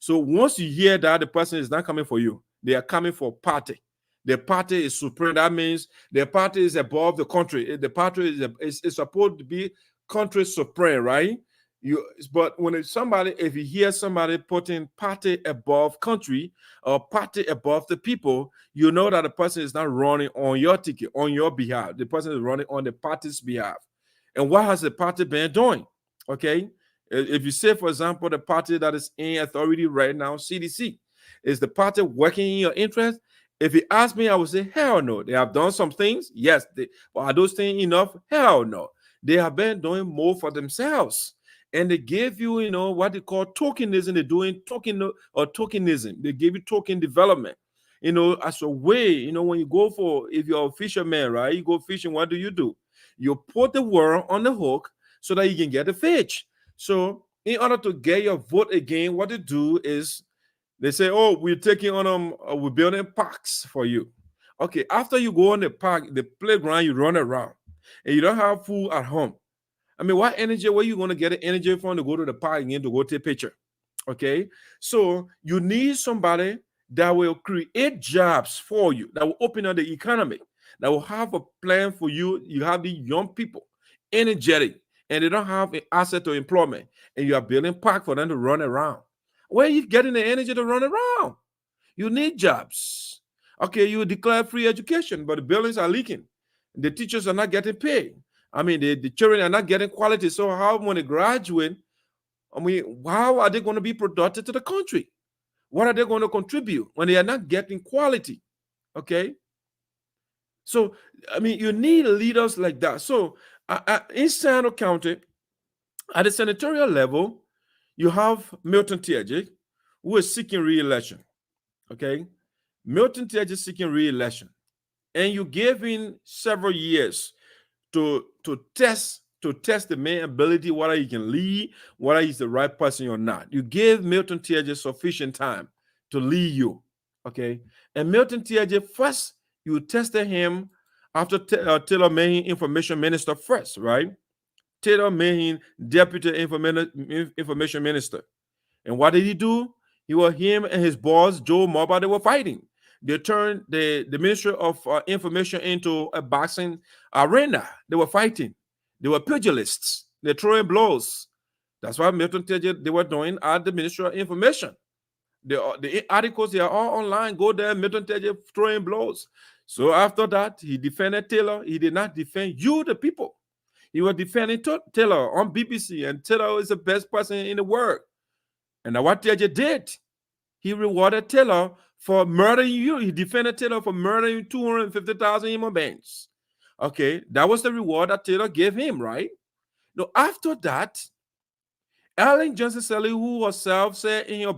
So once you hear that the person is not coming for you, they are coming for party. The party is supreme. That means the party is above the country. The party is supposed to be country supreme, right? But if you hear somebody putting party above country or party above the people, you know that the person is not running on your ticket, on your behalf. The person is running on the party's behalf. And what has the party been doing? Okay. If you say, for example, the party that is in authority right now, CDC, is the party working in your interest? If you ask me, I would say, hell no. They have done some things. Yes. But are those things enough? Hell no. They have been doing more for themselves. And they gave you, what they call tokenism. They're doing tokenism. They give you token development, as a way, when you go if you're a fisherman, right? You go fishing, what do? You put the worm on the hook so that you can get the fish. So in order to get your vote again, what they do is they say, oh, we're taking on we're building parks for you. Okay, after you go on the park, the playground, you run around and you don't have food at home. I mean, what energy, where you going to get the energy from to go to the park again to go take a picture? Okay, so you need somebody that will create jobs for you, that will open up the economy, that will have a plan for you. You have the young people, energetic, and they don't have an asset to employment, and you are building park for them to run around. Where are you getting the energy to run around? You need jobs. Okay, you declare free education, but the buildings are leaking. The teachers are not getting paid. I mean, the children are not getting quality. So how when they graduate, I mean, how are they going to be productive to the country? What are they going to contribute when they are not getting quality? Okay. So, I mean, you need leaders like that. So, in Sinoe County, at the senatorial level, you have Milton Tiaji, who is seeking re-election. Okay. Milton Tiaji is seeking re-election. And you gave him several years to test the man's ability, whether he can lead, whether he's the right person or not. You gave Milton Tiaji sufficient time to lead you, okay? And Milton Tiaji, first, you tested him after Taylor made him information minister first, right? Taylor made him deputy information minister. And what did he do? Him and his boss, Joe Marba, they were fighting. They turned the Ministry of Information into a boxing arena. They were fighting. They were pugilists. They're throwing blows. That's what Milton Tiaji they were doing at the Ministry of Information. The articles, they are all online. Go there, Milton Tiaji throwing blows. So after that, he defended Taylor. He did not defend you, the people. He was defending Taylor on BBC, and Taylor is the best person in the world. And what Tiaji did, he rewarded Taylor for murdering you. He defended Taylor for murdering 250,000 human beings. Okay, that was the reward that Taylor gave him, right? Now, after that, Ellen Johnson Sally, who herself said in her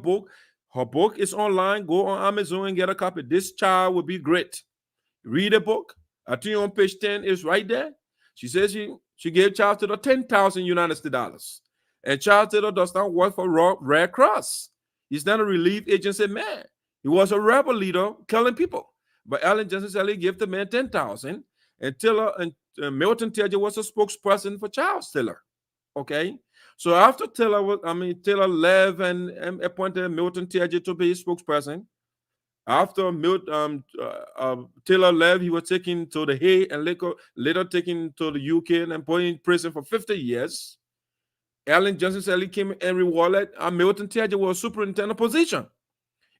book is online. Go on Amazon and get a copy. This child will be great. Read the book. I think on page 10 is right there. She says she gave Charles Taylor 10,000 United States dollars. And Charles Taylor does not work for Red Cross. He's not a relief agency man. He was a rebel leader killing people. But Ellen Johnson Sally gave the man 10,000, and Taylor and Milton Tiaji was a spokesperson for Charles Taylor. Okay, so after Taylor left and appointed Milton Tiaji to be his spokesperson. After Taylor left, he was taken to the Hague and later taken to the UK and put in prison for 50 years. Ellen Johnson Sally came and rewarded Milton Tiaji with a superintendent position.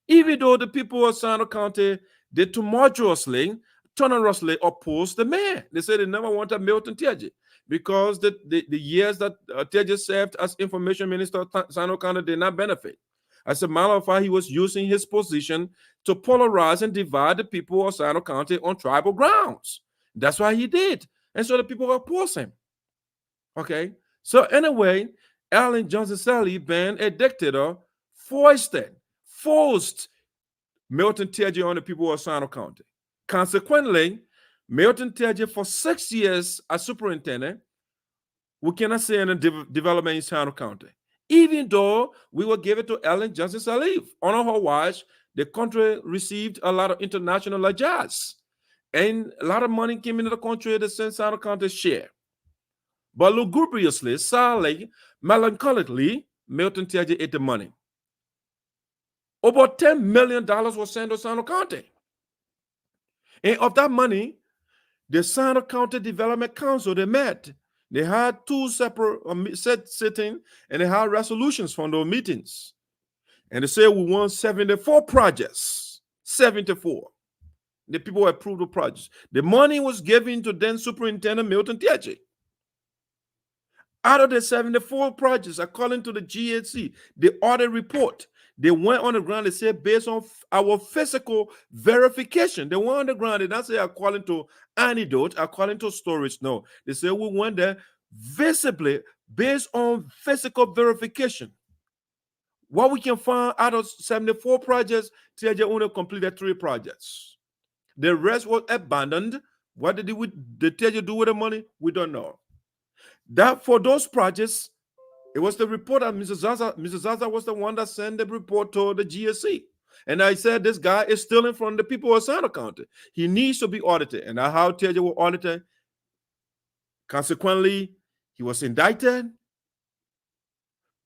Even though the people of Sinoe County did tumultuously, thunderously oppose the man. They said they never wanted Milton Tiaji because the years that Tiaji served as information minister of Sinoe County did not benefit. As a matter of fact, he was using his position to polarize and divide the people of Sinoe County on tribal grounds. That's why he did. And so the people opposed him. Okay? So anyway, Ellen Johnson Sally, being a dictator, forced Milton Tiaji on the people of Sinoe County. Consequently, Milton Tiaji, for 6 years as superintendent, we cannot say any development in Sinoe County. Even though we will give it to Ellen Johnson Sirleaf. On her watch, the country received a lot of international largesse. And a lot of money came into the country to send Sinoe County share. But lugubriously, sadly, melancholically, Milton Tiaji ate the money. Over $10 million was sent to Sinoe County. And of that money, the Sinoe County Development Council, they met. They had two separate sittings, and they had resolutions from those meetings. And they said we want 74 projects. 74. The people approved the projects. The money was given to then Superintendent Milton Tiaji. Out of the 74 projects, according to the GHC, the audit report, they went on the ground. They said based on our physical verification, they went on the ground. They did not say according to anecdote, according to storage. No, they said we went there visibly based on physical verification. What we can find out of 74 projects, TJ only completed 3 projects. The rest was abandoned. What did TJ do with the money? We don't know. That for those projects, it was the report that Mrs. Zaza was the one that sent the report to the GSC. And I said, this guy is stealing from the people of Sinoe County. He needs to be audited. And that's how TJ was audited. Consequently, he was indicted.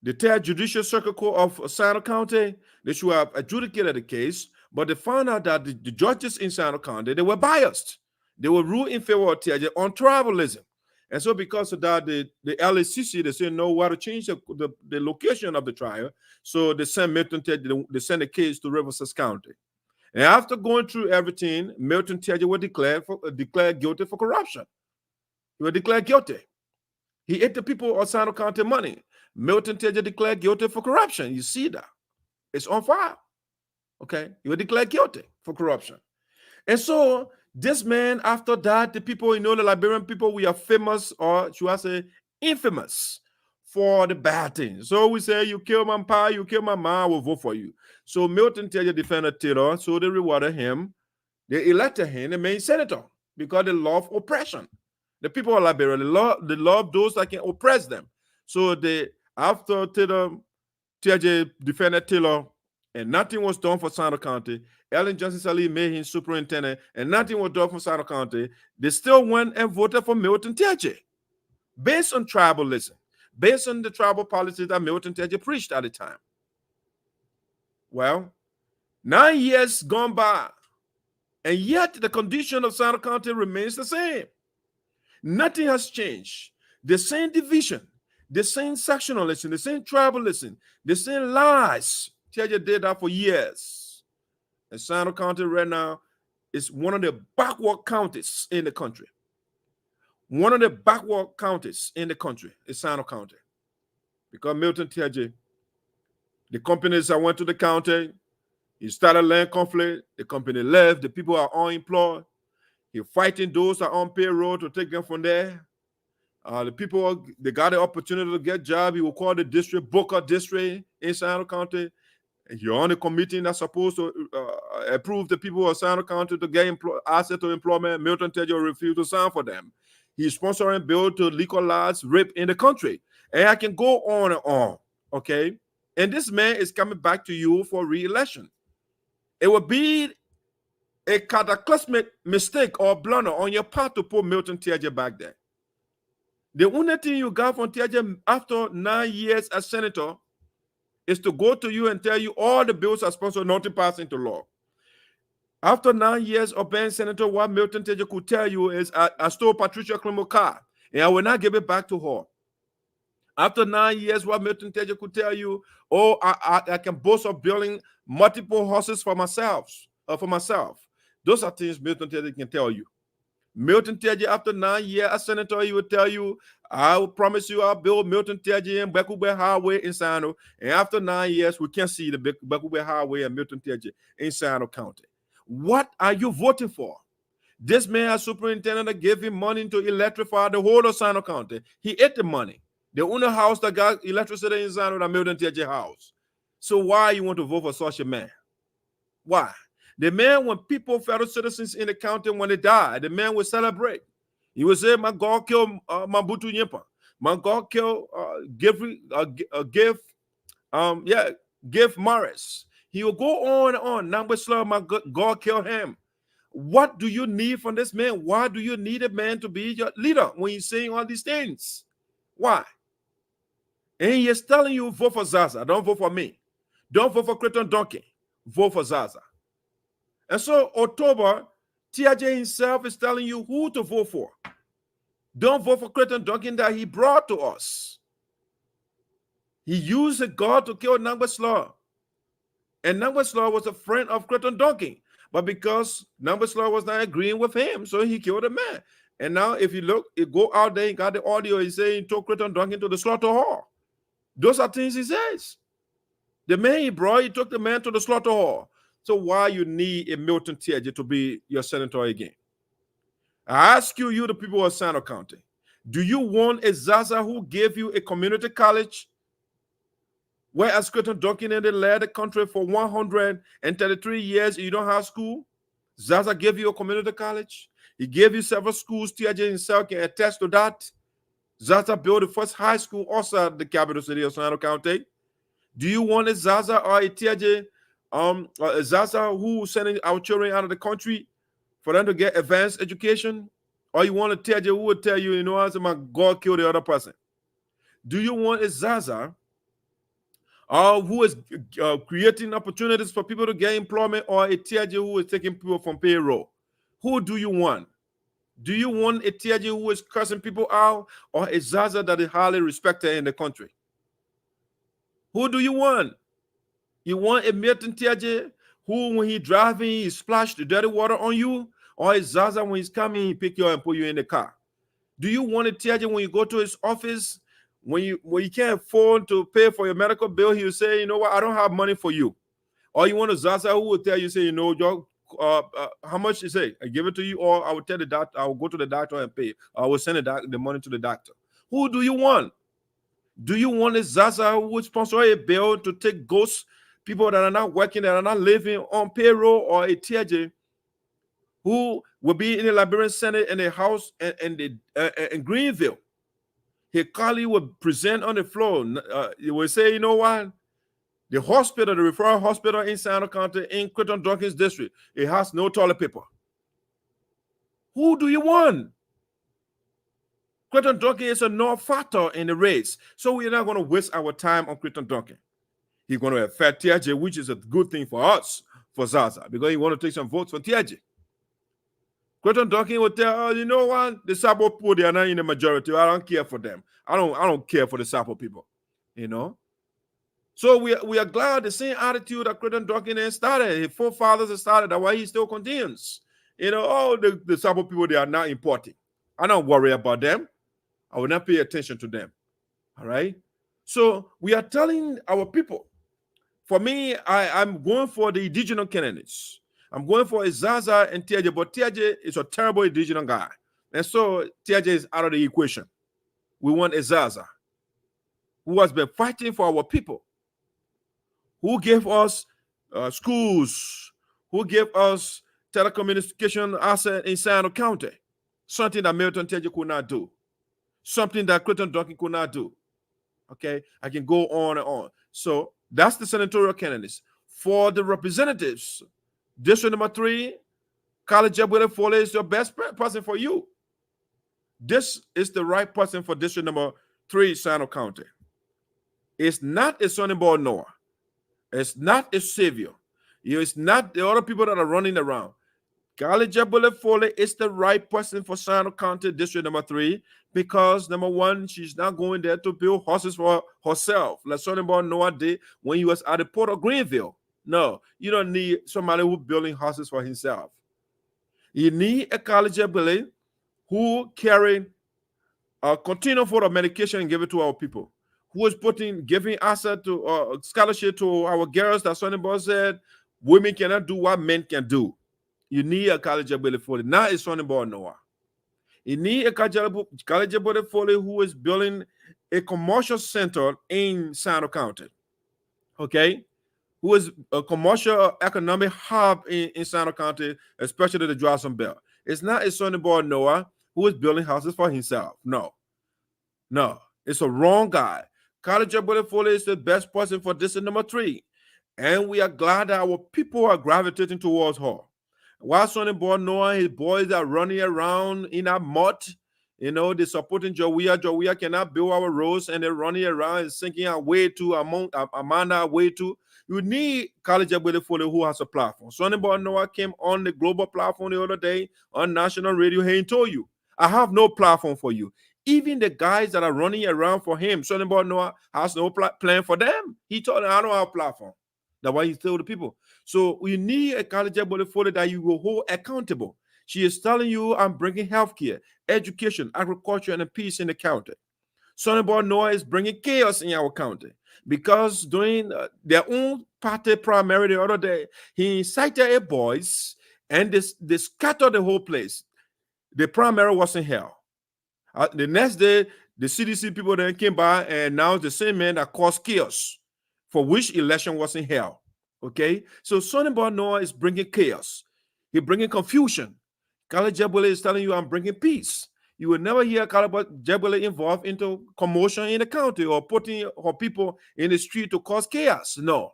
The third judicial circuit court of Sinoe County, they should have adjudicated the case, but they found out that the judges in Sinoe County, they were biased. They were ruled in favor of TJ on tribalism. And so because of that, the LACC, they said no, we have to change the location of the trial. So they sent Milton TJ, they sent the case to Riverside County. And after going through everything, Milton TJ was declared guilty for corruption. He was declared guilty. He ate the people of Sinoe County money. Milton TJ declared guilty for corruption. You see that. It's on file. Okay? He was declared guilty for corruption. And so this man, after that, the people, the Liberian people, we are famous, or should I say infamous, for the bad things. So we say, you kill my pa, you kill my ma, I will vote for you. So Milton TJ defended Taylor, so they rewarded him. They elected him the main senator because they love oppression. The people of Liberia, they love those that can oppress them. So after TJ defended Taylor, and nothing was done for Sinoe County, Ellen Johnson Sirleaf made him superintendent, and nothing was done for Sinoe County, they still went and voted for Milton TJ, based on tribalism, based on the tribal policies that Milton TJ preached at the time. Well, 9 years gone by, and yet the condition of Sinoe County remains the same. Nothing has changed. The same division, the same sectionalism, the same tribalism, the same lies. TJ did that for years. And Sinoe County right now is one of the backward counties in the country. One of the backward counties in the country is Sinoe County. Because Milton TJ, the companies that went to the county, he started land conflict, the company left, the people are unemployed. He's fighting those that are on payroll to take them from there. The people, they got the opportunity to get jobs. He will call the district, Booker District in Sinoe County. You're on the committee that's supposed to approve the people of Sinoe County to get access to employment. Milton TJ refused to sign for them. He's sponsoring a bill to legalize rape in the country. And I can go on and on, okay? And this man is coming back to you for re-election. It would be a cataclysmic mistake or blunder on your part to put Milton TJ back there. The only thing you got from TJ after 9 years as senator is to go to you and tell you all the bills are sponsored not to pass into law. After 9 years of being senator, what Milton TJ could tell you is, I stole Patricia Clemo's car, and I will not give it back to her. After 9 years, what Milton TJ could tell you, oh, I can boast of building multiple horses for myself. Those are things Milton TJ can tell you. Milton TJ, after 9 years as senator, he will tell you, I will promise you I'll build Milton TJ and Bekube Highway in Sinoe. And after 9 years, we can see the Bekube Highway and Milton TJ in Sinoe County. What are you voting for? This man, as superintendent, gave him money to electrify the whole of Sinoe County. He ate the money. The only house that got electricity in Sinoe, the Milton TJ house. So why you want to vote for such a man? Why? The man, when people, federal citizens in the county, when they die, the man will celebrate. He will say, my God killed Mambutu Nyimpa. My God killed Give Morris. He will go on and on. Nambesla, my God killed him. What do you need from this man? Why do you need a man to be your leader when he's saying all these things? Why? And he is telling you, vote for Zaza. Don't vote for me. Don't vote for Creighton Duncan. Vote for Zaza. And so October, TJ himself is telling you who to vote for. Don't vote for Creighton Duncan that he brought to us. He used a God to kill Nambesla. And Nambesla was a friend of Creighton Duncan. But because Nambesla was not agreeing with him, so he killed a man. And now if you look, you go out there, you got the audio, he's saying he took Creighton Duncan to the slaughter hall. Those are things he says. The man he brought, he took the man to the slaughter hall. So why you need a Milton TJ to be your senator again? I ask you the people of Sinoe County, do you want a Zaza who gave you a community college, whereas Creighton Duncan and they led the country for 133 years, you don't have school? Zaza gave you a community college. He gave you several schools. TJ himself can attest to that. Zaza built the first high school outside the capital city of Sinoe County. Do you want a Zaza or a TJ, a Zaza who sending our children out of the country for them to get advanced education? Or you want a TJ who would tell you, you know, as my God killed the other person? Do you want a Zaza who is creating opportunities for people to get employment, or a TIG who is taking people from payroll? Who do you want? Do you want a TIG who is cursing people out, or a Zaza that is highly respected in the country? Who do you want? You want a Milton TIG who, when he's driving, he splash the dirty water on you, or a Zaza when he's coming, he pick you up and put you in the car? Do you want a TIG when you go to his office, when you can't afford to pay for your medical bill, he'll say, you know what, I don't have money for you? Or you want a Zaza who will tell you, say, you know, how much you say? I give it to you, or I will tell the doctor, I will go to the doctor and pay. I will send the money to the doctor. Who do you want? Do you want a Zaza who would sponsor a bill to take ghosts, people that are not working, that are not living on payroll, or a TIG who will be in the Liberian Senate in the House in Greenville? His colleague will present on the floor. He will say, you know what? The hospital, the referral hospital in Sinoe County, in Creighton Dawkins district, it has no toilet paper. Who do you want? Creighton Dawkins is a non-factor in the race, so we're not going to waste our time on Creighton Dawkins. He's going to affect TIG, which is a good thing for us, for Zaza, because he want to take some votes for TIG. Creighton Dawkins will tell, you know what? The Sabo people, they are not in the majority. I don't care for them. I don't care for the Sabo people, you know. So we are glad the same attitude that Creighton Dawkins started. His forefathers have started. That's why he still continues. You know, the Sabo people, they are not important. I don't worry about them. I will not pay attention to them. All right. So we are telling our people. For me, I'm going for the indigenous candidates. I'm going for a Zaza and TIG, but TIG is a terrible indigenous guy. And so TIG is out of the equation. We want a Zaza who has been fighting for our people, who gave us schools, who gave us telecommunication asset in Sinoe County, something that Milton TIG could not do, something that Creighton Dawkins could not do. Okay, I can go on and on. So that's the senatorial candidates. For the representatives, District number 3, College Jebwele Fole is your best person for you. This is the right person for District number 3, Sinoe County. It's not a Sonny Boy Noah. It's not a savior. It's not the other people that are running around. College Jebwele Fole is the right person for Sinoe County, District number 3, because number 1, she's not going there to build horses for herself, like Sonny Boy Noah did when he was at the port of Greenville. No, you don't need somebody who's building houses for himself. You need a College Jebwele who carry a container full of medication and give it to our people, who is giving asset to scholarship to our girls. That Sonny Boy said, women cannot do what men can do. You need a College Jebwele Fole, not a Sonny Boy Noah. You need a College Jebwele Fole who is building a commercial center in Sinoe County. Okay? Who is a commercial economic hub in Sinoe County, especially the Johnson Belt. It's not a Sonny Boy Noah who is building houses for himself. No. It's a wrong guy. College Jebwele Fole is the best person for District number 3. And we are glad that our people are gravitating towards her. While Sonny Boy Noah, his boys are running around in that mud, you know, they're supporting Jowia. Jowia cannot build our roads, and they're running around and sinking our way to Amanda way to. You need College Jebwele Fole who has a platform. Sonny Boy Noah came on the global platform the other day on national radio. He told you, I have no platform for you. Even the guys that are running around for him, Sonny Boy Noah has no plan for them. He told them, I don't have a platform. That's why he told the people. So we need a College Jebwele Fole that you will hold accountable. She is telling you, I'm bringing healthcare, education, agriculture, and peace in the county. Sonny Boy Noah is bringing chaos in our county because during their own party primary the other day, he incited a boys and they scattered the whole place. The primary wasn't held. The next day, the CDC people then came by and announced the same man that caused chaos for which election wasn't held. Okay? So Sonny Boy Noah is bringing chaos. He's bringing confusion. College Jebwele is telling you, I'm bringing peace. You will never hear College Jebwele involved into commotion in the county or putting her people in the street to cause chaos. No.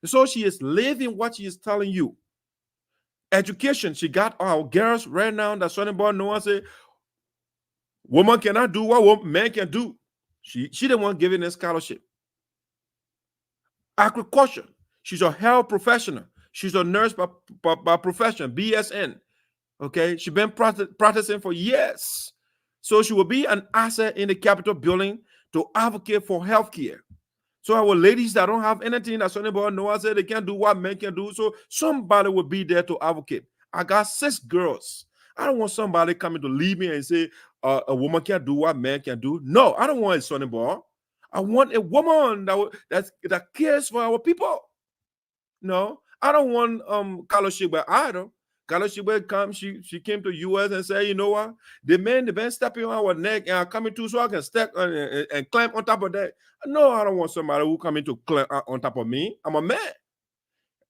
So she is living what she is telling you. Education, she got our girls right now that Sonny Boy Noah say, woman cannot do what men can do. She the one giving a scholarship. Agriculture. She's a health professional. She's a nurse by profession, BSN. Okay, she's been practicing for years. So she will be an asset in the Capitol building to advocate for healthcare. So our ladies that don't have anything that somebody knows say they can't do what men can do. So somebody will be there to advocate. I got 6 girls. I don't want somebody coming to leave me and say a woman can't do what men can do. No, I don't want a sonny boy. I want a woman that cares for our people. No, I don't want Carlos Shigbe either. Carlos Shigbe she came to US and said, you know what? The men they've been stepping on our neck and are coming to so I can step and climb on top of that. No, I don't want somebody who coming to climb on top of me. I'm a man.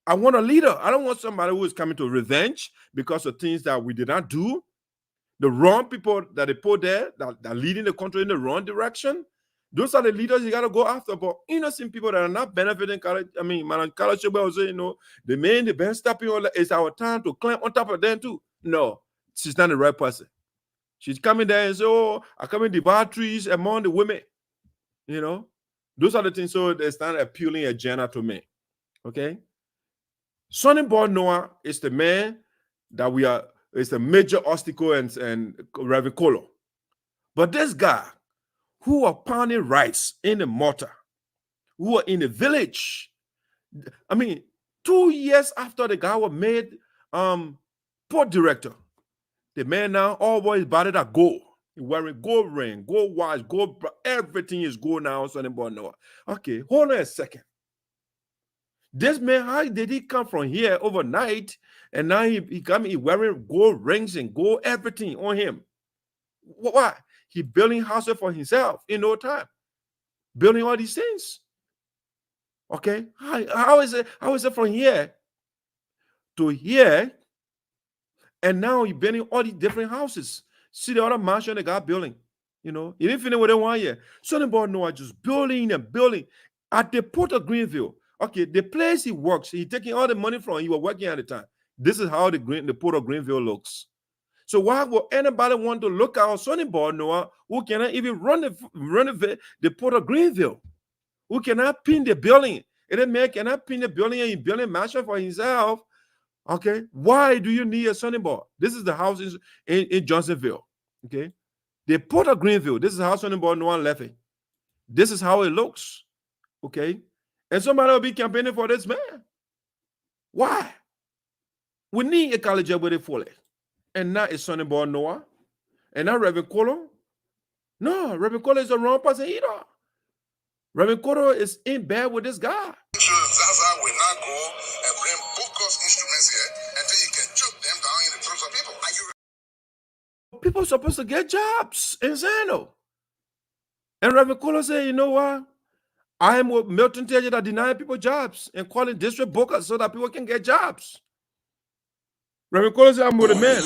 I want a leader. I don't want somebody who is coming to revenge because of things that we did not do. The wrong people that they put there that are leading the country in the wrong direction. Those are the leaders you got to go after. But innocent people that are not benefiting, Carlos Shigbe will say, the men, the best stepping on, it's our time to climb on top of them too. No, she's not the right person. She's coming there and say, oh, I come in the batteries among the women. Those are the things. So it's not appealing agenda to me. Okay. Sonny Boy Noah is the man that is a major obstacle and Reverend Kolo. But this guy, who are pounding rice in the mortar, who are in the village. 2 years after the guy was made port director, the man now always bodied at gold. He's wearing gold ring, gold watch, gold, everything is gold now, Sonny Boy Noah. Okay, hold on a second. This man, how did he come from here overnight? And now he wearing gold rings and gold everything on him. Why? He building houses for himself in no time. Building all these things. Okay? How is it from here to here? And now he building all these different houses. See the other mansion they got building. He didn't finish with it 1 year. Sonny Boy Noah just building and building at the Port of Greenville. Okay, the place he works, he taking all the money from. He was working at the time. This is how the Port of Greenville looks. So why would anybody want to look at Sonny Boy Noah who cannot even run the Port of Greenville, who cannot pin the building? And then man cannot pin the building and building mansion for himself. Okay, why do you need a Sonny Boy? This is the house in Johnsonville. Okay, the Port of Greenville. This is how Sonny Boy Noah left it. This is how it looks. Okay, and somebody will be campaigning for this man. Why? We need a college with it fully. And not a Sonny Boy Noah. And not Reverend Kolo. No, Reverend Kolo is the wrong person either. Reverend Kolo is in bed with this guy. Zaza will not go and bring bogus instruments here until you can choke them down in the throats of people. People are supposed to get jobs in Zano. And Reverend Kolo said, you know what? I am with Milton Teja that denying people jobs and calling district bookers so that people can get jobs. Reverend Kolo said, I'm with a man.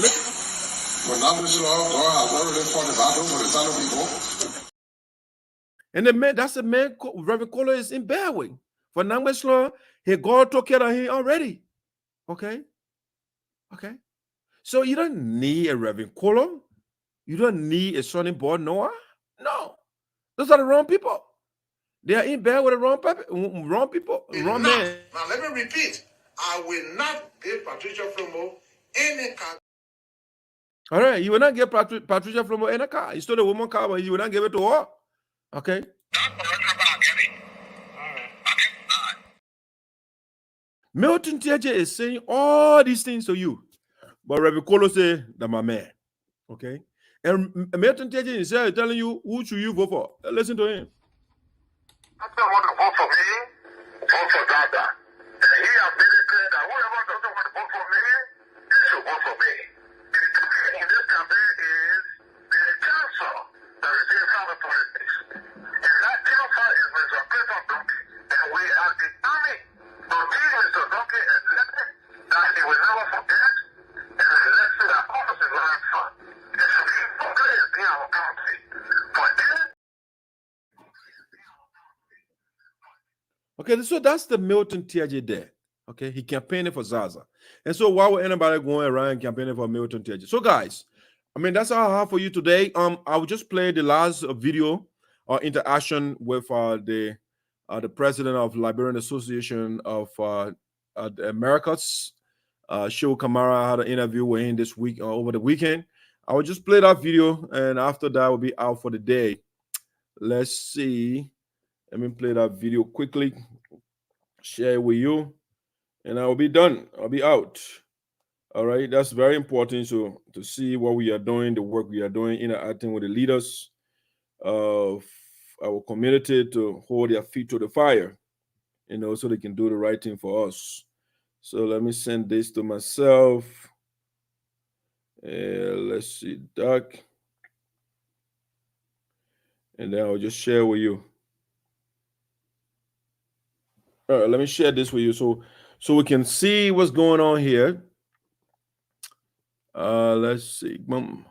And the man, that's the man Reverend Kolo is in bed with. For Nangwes Law, God took care of him already. Okay? Okay? So you don't need a Reverend Kolo. You don't need a Sonny Boy Noah. No. Those are the wrong people. They are in bed with the wrong people, wrong men. Now let me repeat. I will not give Patricia Flomo any car. All right, you will not give Patricia Flomo any car. You stole the woman car, but you will not give it to her. Okay? Milton TJ is saying all these things to you. But Reverend Kolo say, that's my man. Okay? And Milton TJ is telling you, who should you vote for? Listen to him. I don't want to vote for me, vote for Dada. And he has made it clear that whoever doesn't want to vote for me, they should vote for me. And this campaign is the council that is in power politics. And that council is Mr. Clifford Donkey. And we are determined to give Mr. Donkey a lesson that he will never forget, and a lesson that almost is learned from. It should be proclaimed in our country. For this, okay, so that's the Milton TJ there. Okay, he campaigning for Zaza. And so why would anybody going around campaigning for Milton TJ? So guys, that's all I have for you today. I will just play the last video or interaction with the the president of Liberian Association of the Americas, Shiwoh Kamara, had an interview with him this week over the weekend. I will just play that video, and after that, we'll be out for the day. Let's see. Let me play that video quickly, share it with you, and I will be done. I'll be out. All right, that's very important to see what we are doing, the work we are doing, interacting with the leaders of our community to hold their feet to the fire, so they can do the right thing for us. So let me send this to myself. Let's see, Doc. And then I'll just share with you. All right, let me share this with you so we can see what's going on here. Let's see. Boom.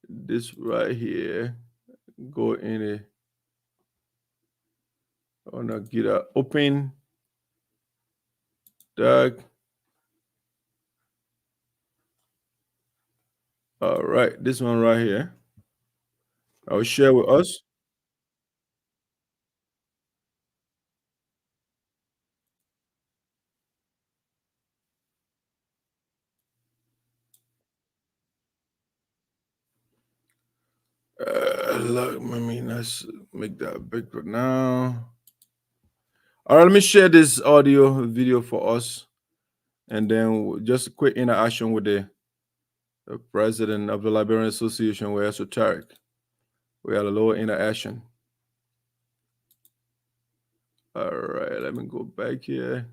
This right here. Go in it. I wanna get a open. Doc. All right, this one right here. I'll share with us. Look, let's make that bigger now. All right, let me share this audio video for us, and then just a quick interaction with the president of the Liberian Association with Esoteric. We had a little interaction. All right, let me go back here.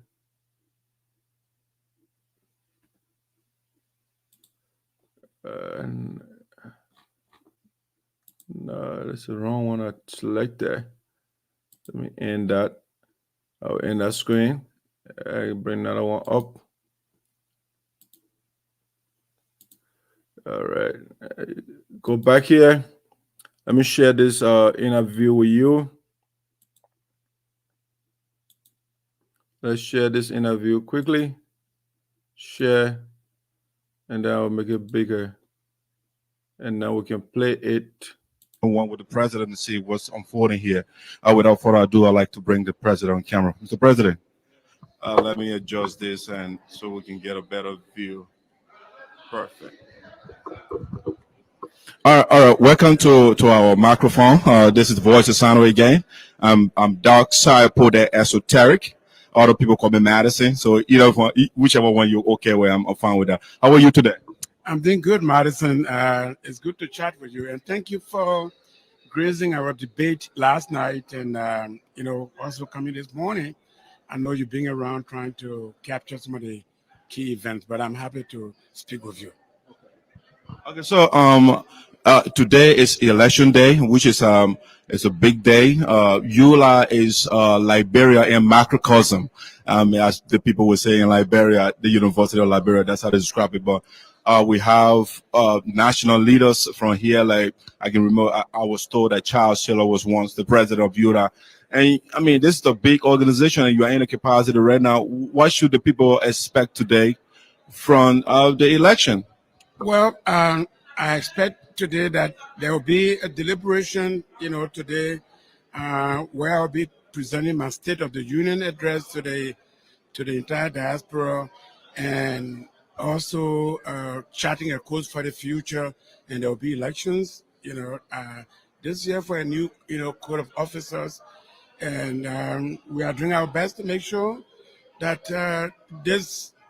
No, that's the wrong one. I select that. Let me end that. I'll end that screen. I bring another one up. All right, go back here. Let me share this interview with you. Let's share this interview quickly. Share, and then I'll make it bigger. And now we can play it. One with the president to see what's unfolding here. Without further ado, I'd like to bring the president on camera. Mr. President, let me adjust this and so we can get a better view. Perfect. All right. Welcome to our microphone. This is the voice of Sinoe again. I'm Doc Sipo, the Esoteric. Other people call me Madison. So whichever one you're okay with, I'm fine with that. How are you today? I'm doing good, Madison. It's good to chat with you, and thank you for gracing our debate last night, and also coming this morning. I know you've been around trying to capture some of the key events, but I'm happy to speak with you. Okay, so today is election day, which is it's a big day. ULA is Liberia in macrocosm. As the people were saying in Liberia, the University of Liberia, that's how they describe it. But we have national leaders from here. Like I can remember, I was told that Charles Taylor was once the president of ULA. And this is a big organization, and you are in a capacity right now. What should the people expect today from the election? Well, I expect today that there will be a deliberation, today, where I'll be presenting my State of the Union address to the entire diaspora, and also charting a course for the future. And there will be elections, this year for a new, code of officers, and we are doing our best to make sure that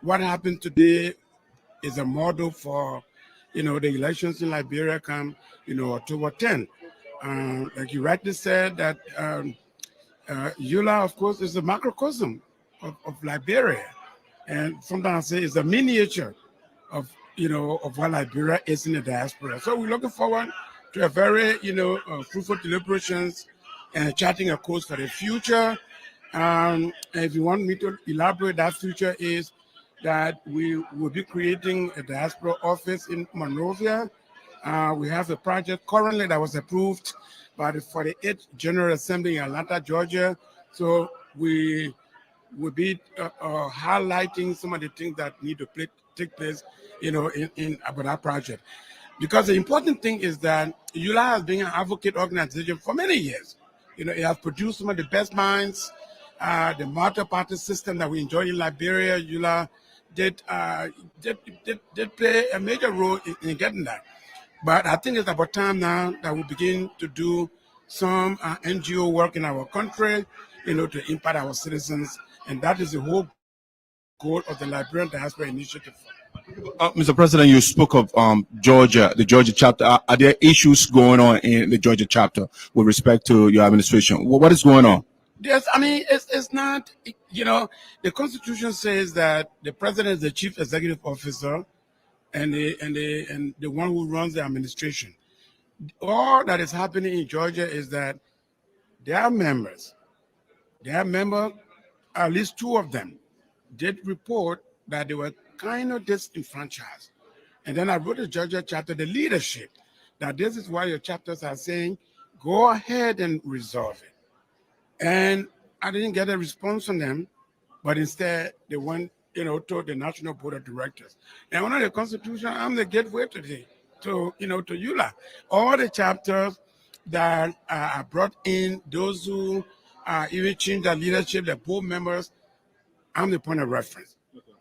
what happened today is a model for, the elections in Liberia come, October 10. Like you rightly said, that ULA, of course, is a macrocosm of Liberia. And sometimes I say it's a miniature of, of what Liberia is in the diaspora. So we're looking forward to a very, fruitful deliberations and charting a course for the future. And if you want me to elaborate, that future is that we will be creating a diaspora office in Monrovia. We have a project currently that was approved by the 48th General Assembly in Atlanta, Georgia. So we will be highlighting some of the things that need to take place, in about that project. Because the important thing is that ULA has been an advocate organization for many years it has produced some of the best minds. The multi-party system that we enjoy in Liberia, ULA did play a major role in getting that. But I think it's about time now that we begin to do some NGO work in our country, to impact our citizens, and that is the whole goal of the Liberian Diaspora Initiative. Mr. President, you spoke of Georgia, the Georgia chapter. Are there issues going on in the Georgia chapter with respect to your administration? What is going on? Yes, I mean, it's not, the Constitution says that the president is the chief executive officer and the one who runs the administration. All that is happening in Georgia is that their members, at least two of them, did report that they were kind of disenfranchised. And then I wrote a Georgia chapter, the leadership, that this is why your chapters are saying, go ahead and resolve it. And I didn't get a response from them, but instead they went, to the National Board of Directors. And under the Constitution, I'm the gateway today to ULA. All the chapters that are brought in, those who even change their leadership, the board members, I'm the point of reference.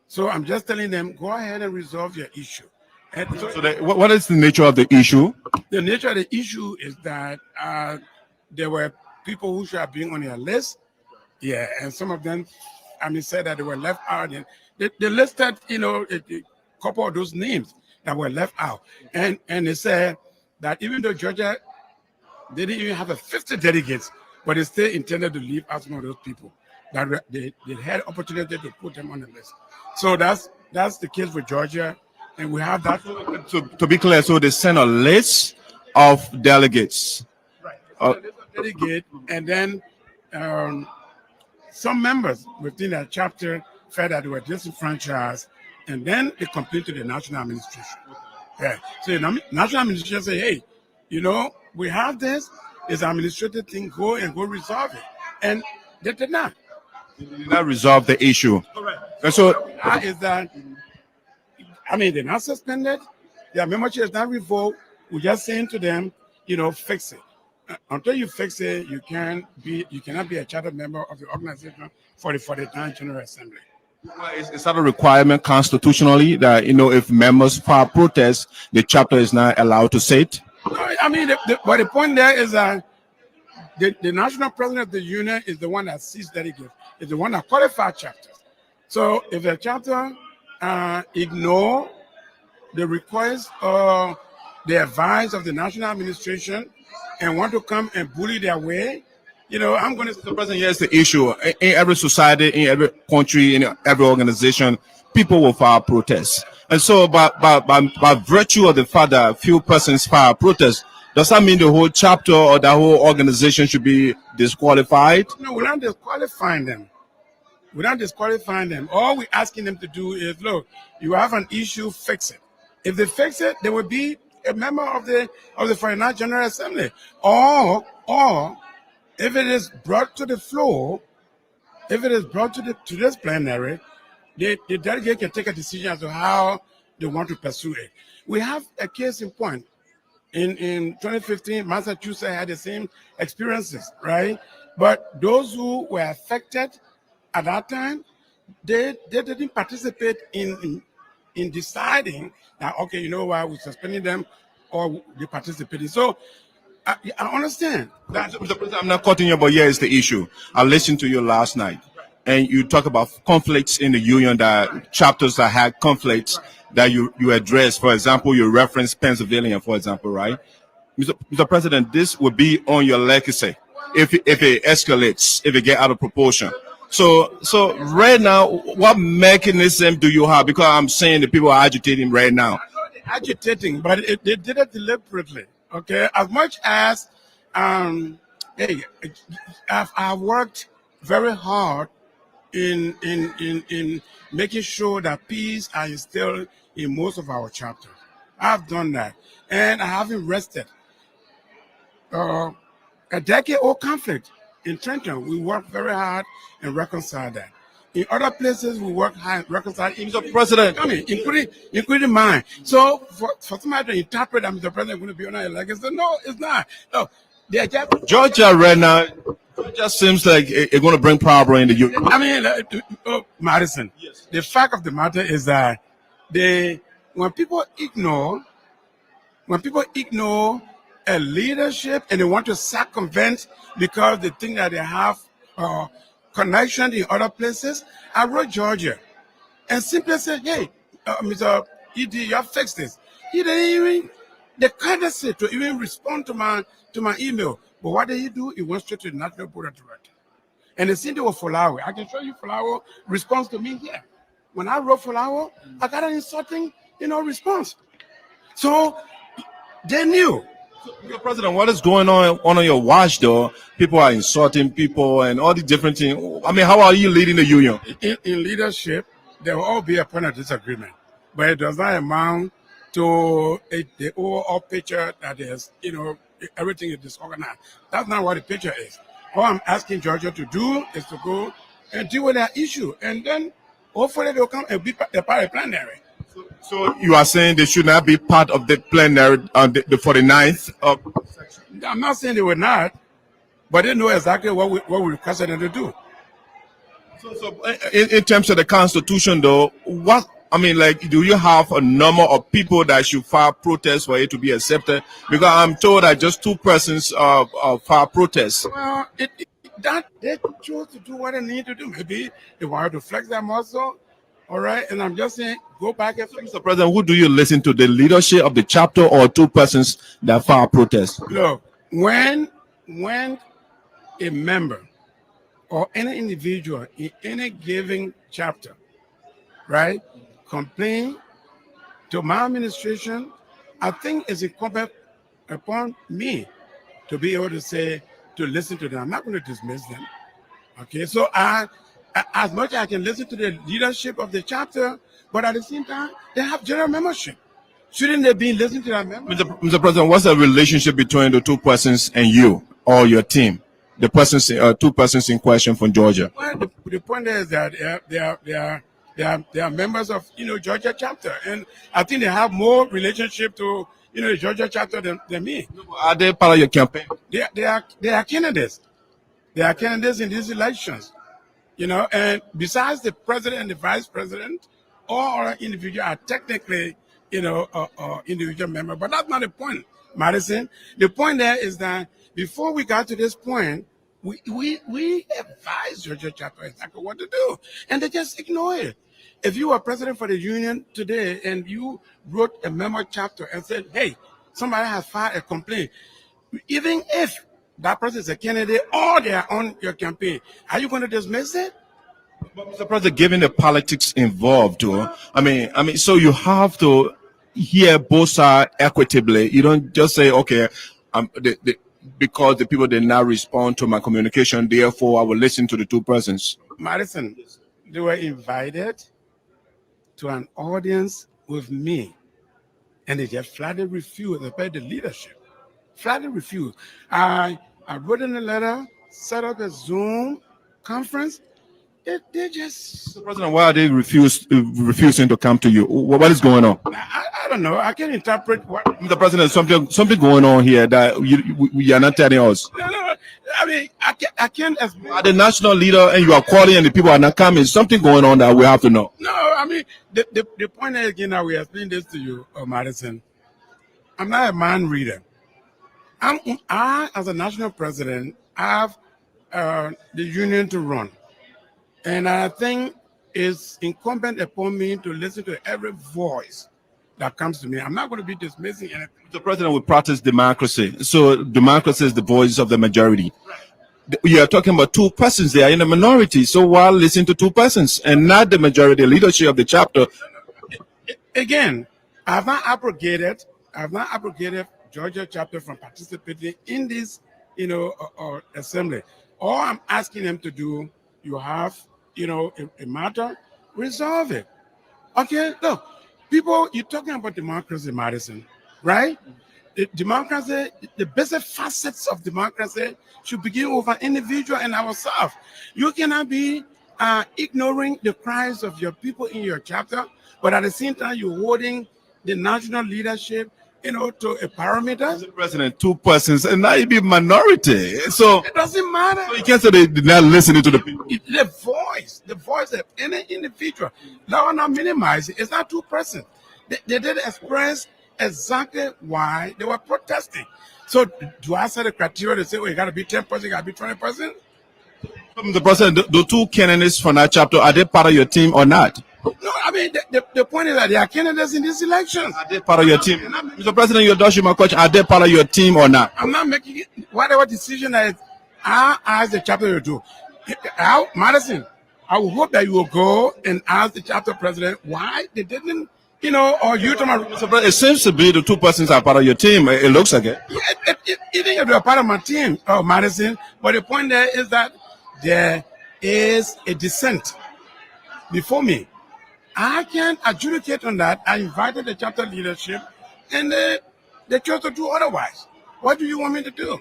So I'm just telling them, go ahead and resolve your issue. And what is the nature of the issue? The nature of the issue is that there were people who should have been on their list. Yeah, and some of them, said that they were left out. And they listed, a couple of those names that were left out. And they said that even though Georgia didn't even have 50 delegates, but they still intended to leave out some of those people that they had opportunity to put them on the list. So that's the case with Georgia, and we have that. To be clear, so they sent a list of delegates. Right. Delegate, and then some members within that chapter felt that they were disenfranchised, and then they complained to the national administration. Yeah. So the national administration say, hey, we have this administrative thing, go resolve it. And they did not. They did not resolve the issue. Correct. And so is that, they're not suspended, their membership is not revoked. We're just saying to them, fix it. Until you fix it, you cannot be a charter member of the organization for the 49th General Assembly. Is that a requirement constitutionally that, if members file protests, the chapter is not allowed to say it? But the point there is that the national president of the union is the one that sees delegates, is the one that qualifies chapters. So if a chapter ignore the request or the advice of the national administration and want to come and bully their way, I'm going to say, President, here's the issue. In every society, in every country, in every organization, people will file protests. And so by virtue of the fact that a few persons file protests, does that mean the whole chapter or the whole organization should be disqualified? No, we're not disqualifying them. All we're asking them to do is, look, you have an issue, fix it. If they fix it, they will be a member of the 49th General Assembly. Or if it is brought to the floor, to this plenary, the delegate can take a decision as to how they want to pursue it. We have a case in point. In 2015, Massachusetts had the same experiences, right? But those who were affected at that time, they didn't participate in deciding that, okay, we're suspending them, or they participated. So I understand that. Mr. President, I'm not cutting you, but here is the issue. I listened to you last night, and you talk about conflicts in the union, that chapters that had conflicts that you address. For example, you reference Pennsylvania, for example, right? Mr. President, this would be on your legacy if it escalates, if it get out of proportion. So right now, what mechanism do you have? Because I'm saying the people are agitating right now. Agitating, but they did it deliberately. Okay, as much as I've worked very hard in making sure that peace are instilled in most of our chapters. I've done that, and I haven't rested. A decade-old conflict in Trenton, we worked very hard and reconciled that. In other places, we work hard, reconcile. Mr. President, including mine. So for somebody to interpret that Mr. President is going to be on our legacy, no, it's not. No, They're just Georgia right now, Georgia seems like it's going to bring power in the union. I mean, Madison. Yes. The fact of the matter is that when people ignore a leadership and they want to circumvent because they think that they have connection in other places, I wrote Georgia and simply said, "Hey, Mr. ED, you have fixed this." He didn't even the courtesy to even respond to my email. But what did he do? He went straight to the National Board of Directors. And the same thing with Folawe. I can show you Folawe response to me here. When I wrote Folawe, I got an insulting, response. So they knew. Mr. President, what is going on your watch, though? People are insulting people and all the different things. I mean, how are you leading the union? In leadership, there will all be a point of disagreement, but it does not amount to the overall picture that is, everything is disorganized. That's not what the picture is. All I'm asking Georgia to do is to go and deal with that issue, and then hopefully they'll come and be a part of the plenary. So you are saying they should not be part of the plenary on the 49th? I'm not saying they were not, but they know exactly what we requested them to do. So in terms of the Constitution, though, do you have a number of people that should file protests for it to be accepted? Because I'm told that just 2 persons file protests. Well, that they chose to do what they need to do. Maybe they wanted to flex their muscle. All right, and I'm just saying, go back and fix. Mr. President, who do you listen to, the leadership of the chapter or 2 persons that file protests? Look, when a member or any individual in any given chapter, right, complain to my administration, I think it's incumbent upon me to be able to listen to them. I'm not going to dismiss them. Okay, so as much as I can listen to the leadership of the chapter, but at the same time, they have general membership. Shouldn't they be listening to that member? Mr. President, what's the relationship between the 2 persons and you or your team? The 2 persons in question from Georgia. Well, the point is that they are members of Georgia chapter, and I think they have more relationship to the Georgia chapter than me. Are they part of your campaign? They are candidates. They are candidates in these elections. And besides the president and the vice president, all other individuals are technically, individual member. But that's not the point, Madison. The point there is that before we got to this point, we advised Georgia chapter exactly what to do, and they just ignore it. If you were president for the union today and you wrote a memo chapter and said, "Hey, somebody has filed a complaint," even if that person is a candidate or they are on your campaign, are you going to dismiss it? But Mr. President, given the politics involved, so you have to hear both sides equitably. You don't just say, "Okay, because the people did not respond to my communication, therefore I will listen to the 2 persons." Madison, they were invited to an audience with me, and they just flatly refused. They paid the leadership. Flatly refused. I wrote in a letter, set up a Zoom conference. They just... Mr. President, why are they refusing to come to you? What is going on? I don't know. I can't interpret what... Mr. President, something going on here that you are not telling us. No. I mean, I can't... You are the national leader and you are calling and the people are not coming. Something going on that we have to know. No, I mean, the point is, again, I will explain this to you, Madison. I'm not a mind reader. I, as a national president, have the union to run. And I think it's incumbent upon me to listen to every voice that comes to me. I'm not going to be dismissing anything. The president will practice democracy. So democracy is the voice of the majority. Right. You are talking about 2 persons. They are in the minority. So why listen to 2 persons and not the majority leadership of the chapter? Again, I have not abrogated Georgia chapter from participating in this, assembly. All I'm asking them to do, you have, a matter, resolve it. Okay, look, people, you're talking about democracy, Madison, right? Democracy, the basic facets of democracy should begin with an individual and ourselves. You cannot be ignoring the cries of your people in your chapter, but at the same time, you're holding the national leadership to a parameter. Mr. President, 2 persons, and now you be minority. So It doesn't matter. you can't say they're not listening to the people. The voice of any individual. Now I'm not minimizing. It's not 2 persons. They did express exactly why they were protesting. So do I set a criteria to say, oh, you got to be 10%, you got to be 20%? Mr. President, the 2 candidates from that chapter, are they part of your team or not? No, I mean, the point is that they are candidates in this election. Are they part of your team? Mr. President, you dodging my question. Are they part of your team or not? I'm not making it. Whatever decision I ask the chapter to do. Madison, I would hope that you will go and ask the chapter president why they didn't, or you to my. Mr. President, it seems to be the 2 persons are part of your team. It looks like it. Yeah, even if they're part of my team, Madison, but the point there is that there is a dissent before me. I can't adjudicate on that. I invited the chapter leadership, and they chose to do otherwise. What do you want me to do?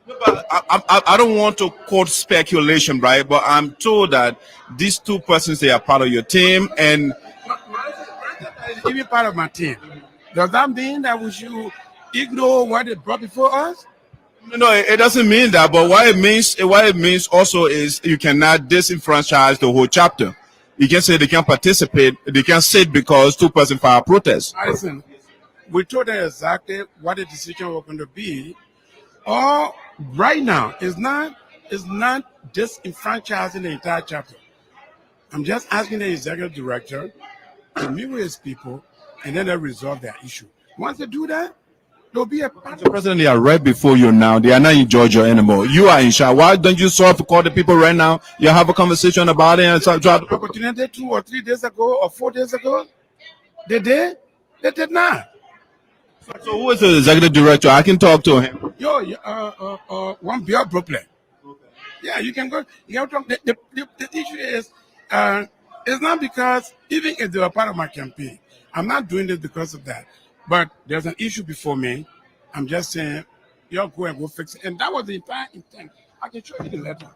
But I don't want to quote speculation, right? But I'm told that these 2 persons, they are part of your team, and even part of my team. Does that mean that we should ignore what they brought before us? No, it doesn't mean that. But what it means also is you cannot disenfranchise the whole chapter. You can say they can't participate. They can't sit because 2 persons filed protest. Listen, we told them exactly what the decision was going to be. Or right now, it's not disenfranchising the entire chapter. I'm just asking the executive director to meet with his people, and then they resolve their issue. Once they do that, there'll be a part. Mr. President, they are right before you now. They are not in Georgia anymore. You are in charge. Why don't you call the people right now? You have a conversation about it and try to. Opportunity 2 or 3 days ago or 4 days ago, they did. They did not. So who is the executive director? I can talk to him. One beer Brooklyn. Yeah, you can go. You have to talk. The issue is, it's not because even if they were part of my campaign, I'm not doing this because of that. But there's an issue before me. I'm just saying, y'all go and go fix it. And that was the entire intent. I can show you the letter.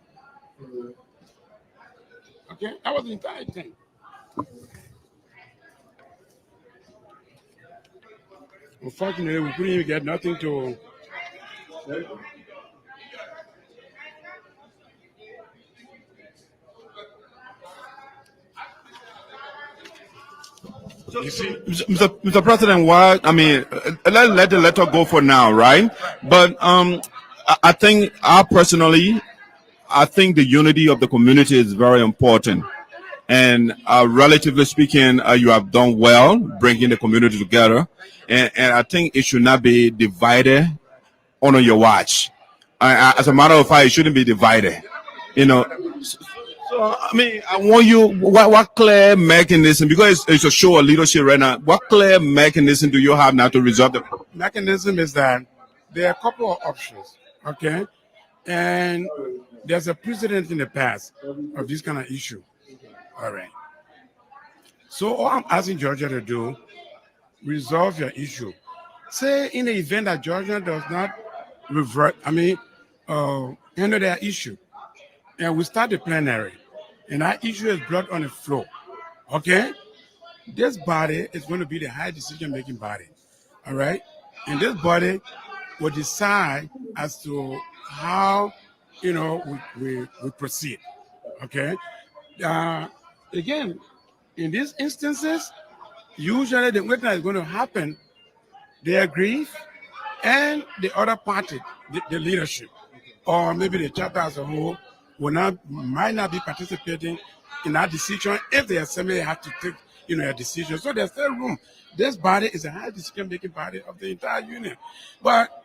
Okay, that was the entire thing. Unfortunately, we couldn't even get nothing to. Mr. President, why? I mean, let the letter go for now, right? But I think I think the unity of the community is very important. And relatively speaking, you have done well bringing the community together. And I think it should not be divided on your watch. As a matter of fact, it shouldn't be divided. So, I mean, I want you, what clear mechanism, because it's a show of leadership right now, what clear mechanism do you have now to resolve the problem? Mechanism is that there are a couple of options, okay? And there's a precedent in the past of this kind of issue. All right. So all I'm asking Georgia to do, resolve your issue. Say in the event that Georgia does not handle their issue, and we start the plenary, and our issue is brought on the floor, okay? This body is going to be the high decision-making body, all right? And this body will decide as to how, we proceed, okay? Again, in these instances, usually the way that is going to happen, they agree, and the other party, the leadership, or maybe the chapter as a whole, might not be participating in that decision if the assembly has to take, a decision. So there's still room. This body is a high decision-making body of the entire union. But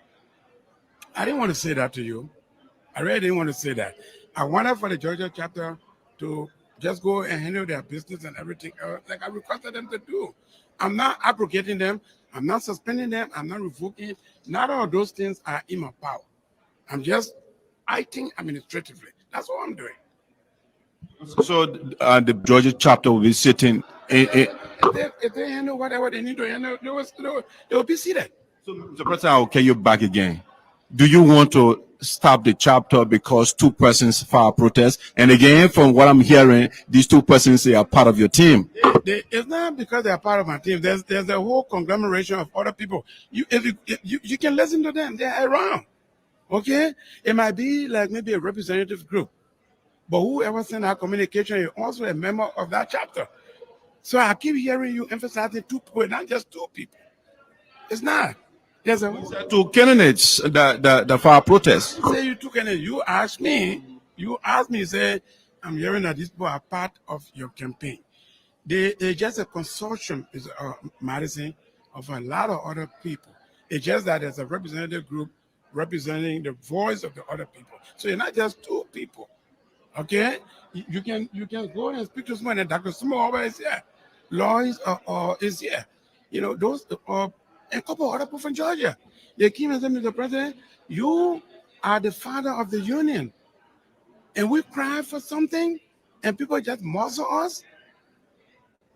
I didn't want to say that to you. I really didn't want to say that. I wanted for the Georgia chapter to just go and handle their business and everything else, like I requested them to do. I'm not abrogating them. I'm not suspending them. I'm not revoking. Not all those things are in my power. I'm just acting administratively. That's what I'm doing. So the Georgia chapter will be sitting. If they handle whatever they need to handle, they will be seated. So, Mr. President, I will carry you back again. Do you want to stop the chapter because two persons filed protest. And again, from what I'm hearing, these two persons, they are part of your team. It's not because they are part of my team. There's a whole conglomeration of other people. If you can listen to them, they're around. Okay? It might be like maybe a representative group. But whoever sent out communication is also a member of that chapter. So I keep hearing you emphasizing two people, not just two people. It's not. There's two candidates that filed protest. Say you two candidates. You asked me, say, I'm hearing that these people are part of your campaign. They're just a consortium, Madison, of a lot of other people. It's just that there's a representative group representing the voice of the other people. So you're not just two people. Okay? You can go and speak to someone, and Dr. Sumo is here. LIoyd is here. You know, those a couple other people from Georgia. They came and said, Mr. President, you are the father of the union. And we cry for something, and people just muzzle us.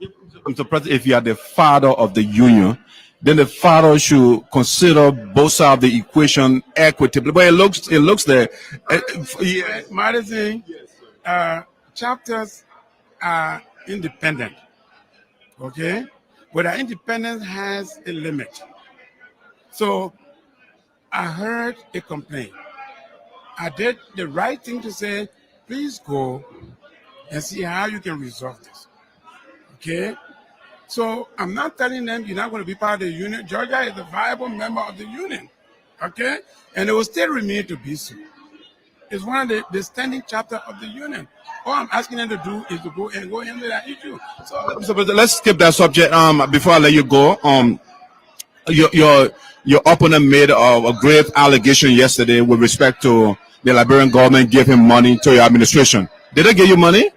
Mr. President, if you are the father of the union, then the father should consider both sides of the equation equitably. But it looks there. Yeah. Madison, chapters are independent. Okay? But our independence has a limit. So I heard a complaint. I did the right thing to say, please go and see how you can resolve this. Okay? So I'm not telling them you're not going to be part of the union. Georgia is a viable member of the union. Okay? And it will still remain to be so. It's one of the standing chapter of the union. All I'm asking them to do is to go into that issue. So let's skip that subject. Before I let you go, your opponent made a grave allegation yesterday with respect to the Liberian government gave him money to your administration. Did they give you money?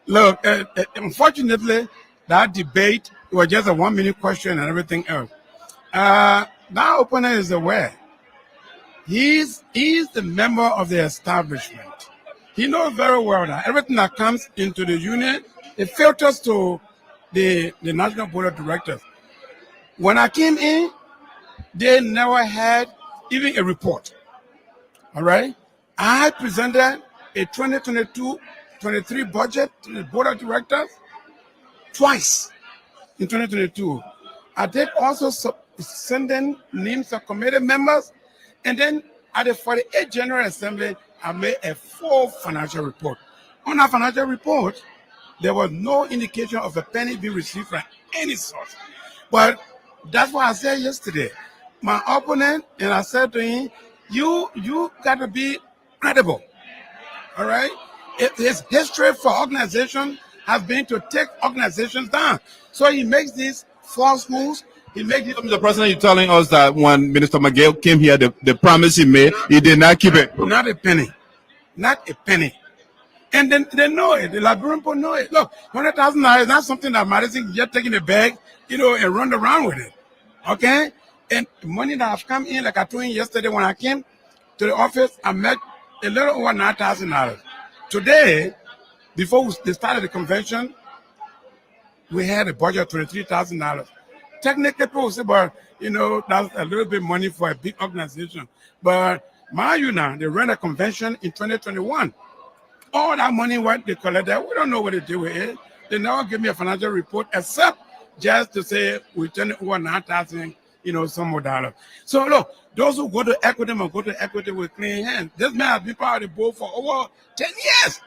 Look, unfortunately, that debate was just a 1-minute question and everything else. That opponent is aware. He's the member of the establishment. He knows very well that everything that comes into the union, it filters to the National Board of Directors. When I came in, they never had even a report. All right? I presented a 2022-23 budget to the Board of Directors twice in 2022. I did also send in names of committee members, and then at the 48th General Assembly, I made a full financial report. On that financial report, there was no indication of a penny being received from any source. But that's what I said yesterday. My opponent, and I said to him, you got to be credible. All right? His history for organization has been to take organizations down. So he makes these false moves. Mr. President, you're telling us that when Minister McGill came here, the promise he made, he did not keep it. Not a penny. Not a penny. And then they know it. The Liberian people know it. Look, $100,000 is not something that Madison just taking a bag, and run around with it. Okay? And money that have come in, like I told you yesterday when I came to the office, I met a little over $9,000. Today, before they started the convention, we had a budget of $23,000. Technically, people say, but that's a little bit money for a big organization. But mind you now, they ran a convention in 2021. All that money, what they collected, we don't know what they did with it. They never give me a financial report except just to say we turned over 9,000, some more dollars. So look, those who go to equity will go to equity with clean hands. This man has been part of the board for over 10 years.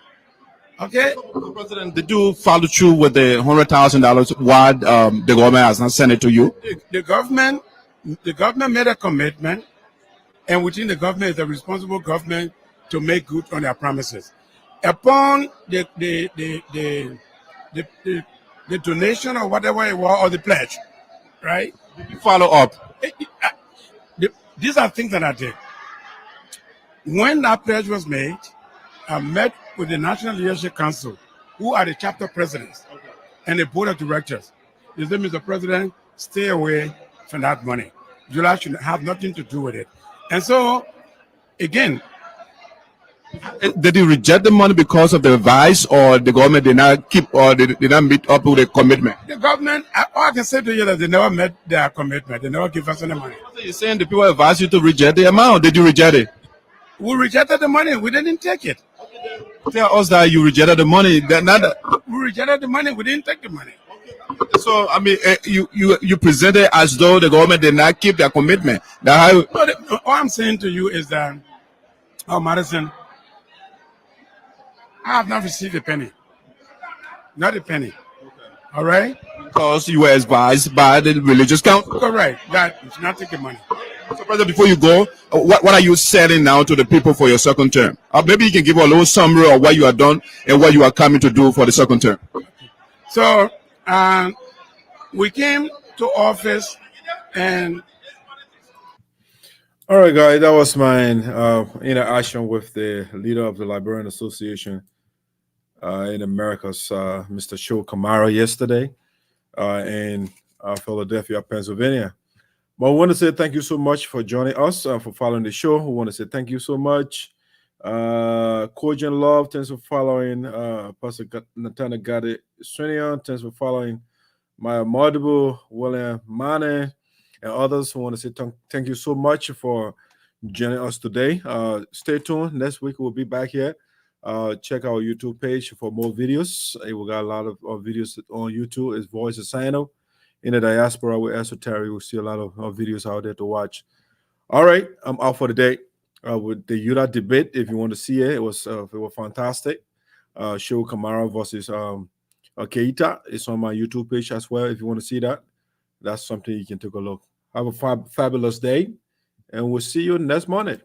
Okay. So, President, did you follow through with the $100,000? Why the government has not sent it to you? The government made a commitment, and within the government is a responsible government to make good on their promises. Upon the donation or whatever it was, or the pledge, right? Did you follow up? These are things that I did. When that pledge was made, I met with the National Leadership Council, who are the chapter presidents, and the board of directors. They said, Mr. President, stay away from that money. July should have nothing to do with it. And so, again, Did you reject the money because of the advice, or the government did not keep, or they did not meet up with the commitment? The government, all I can say to you that they never met their commitment. They never give us any money. So you're saying the people advised you to reject the amount. Did you reject it? We rejected the money. We didn't take it. Tell us that you rejected the money. We rejected the money. We didn't take the money. So I mean, you presented as though the government did not keep their commitment. All I'm saying to you is that, Madison, I have not received a penny. Not a penny. All right? Because you were advised by the religious council. Correct. That you should not take the money. So, President, before you go, what are you saying now to the people for your second term? Maybe you can give a little summary of what you have done and what you are coming to do for the second term. So, we came to office and... All right, guys, that was my interaction with the leader of the Liberian Association in Americas, Mr. Shiwoh Kamara, yesterday in Philadelphia, Pennsylvania. But I want to say thank you so much for joining us, for following the show. We want to say thank you so much. Cordial Love, thanks for following. Pastor Nathaniel Gade Swinion, thanks for following. Maya Modibo, William Mane, and others who want to say thank you so much for joining us today. Stay tuned. Next week we'll be back here. Check our YouTube page for more videos. We got a lot of videos on YouTube. It's Voice of Sinoe. In the diaspora with Esoteric, we'll see a lot of videos out there to watch. All right, I'm out for the day with the ULAA debate. If you want to see it, it was fantastic. Shiwoh Kamara versus Keita. It's on my YouTube page as well. If you want to see that, that's something you can take a look. Have a fabulous day, and we'll see you next Monday.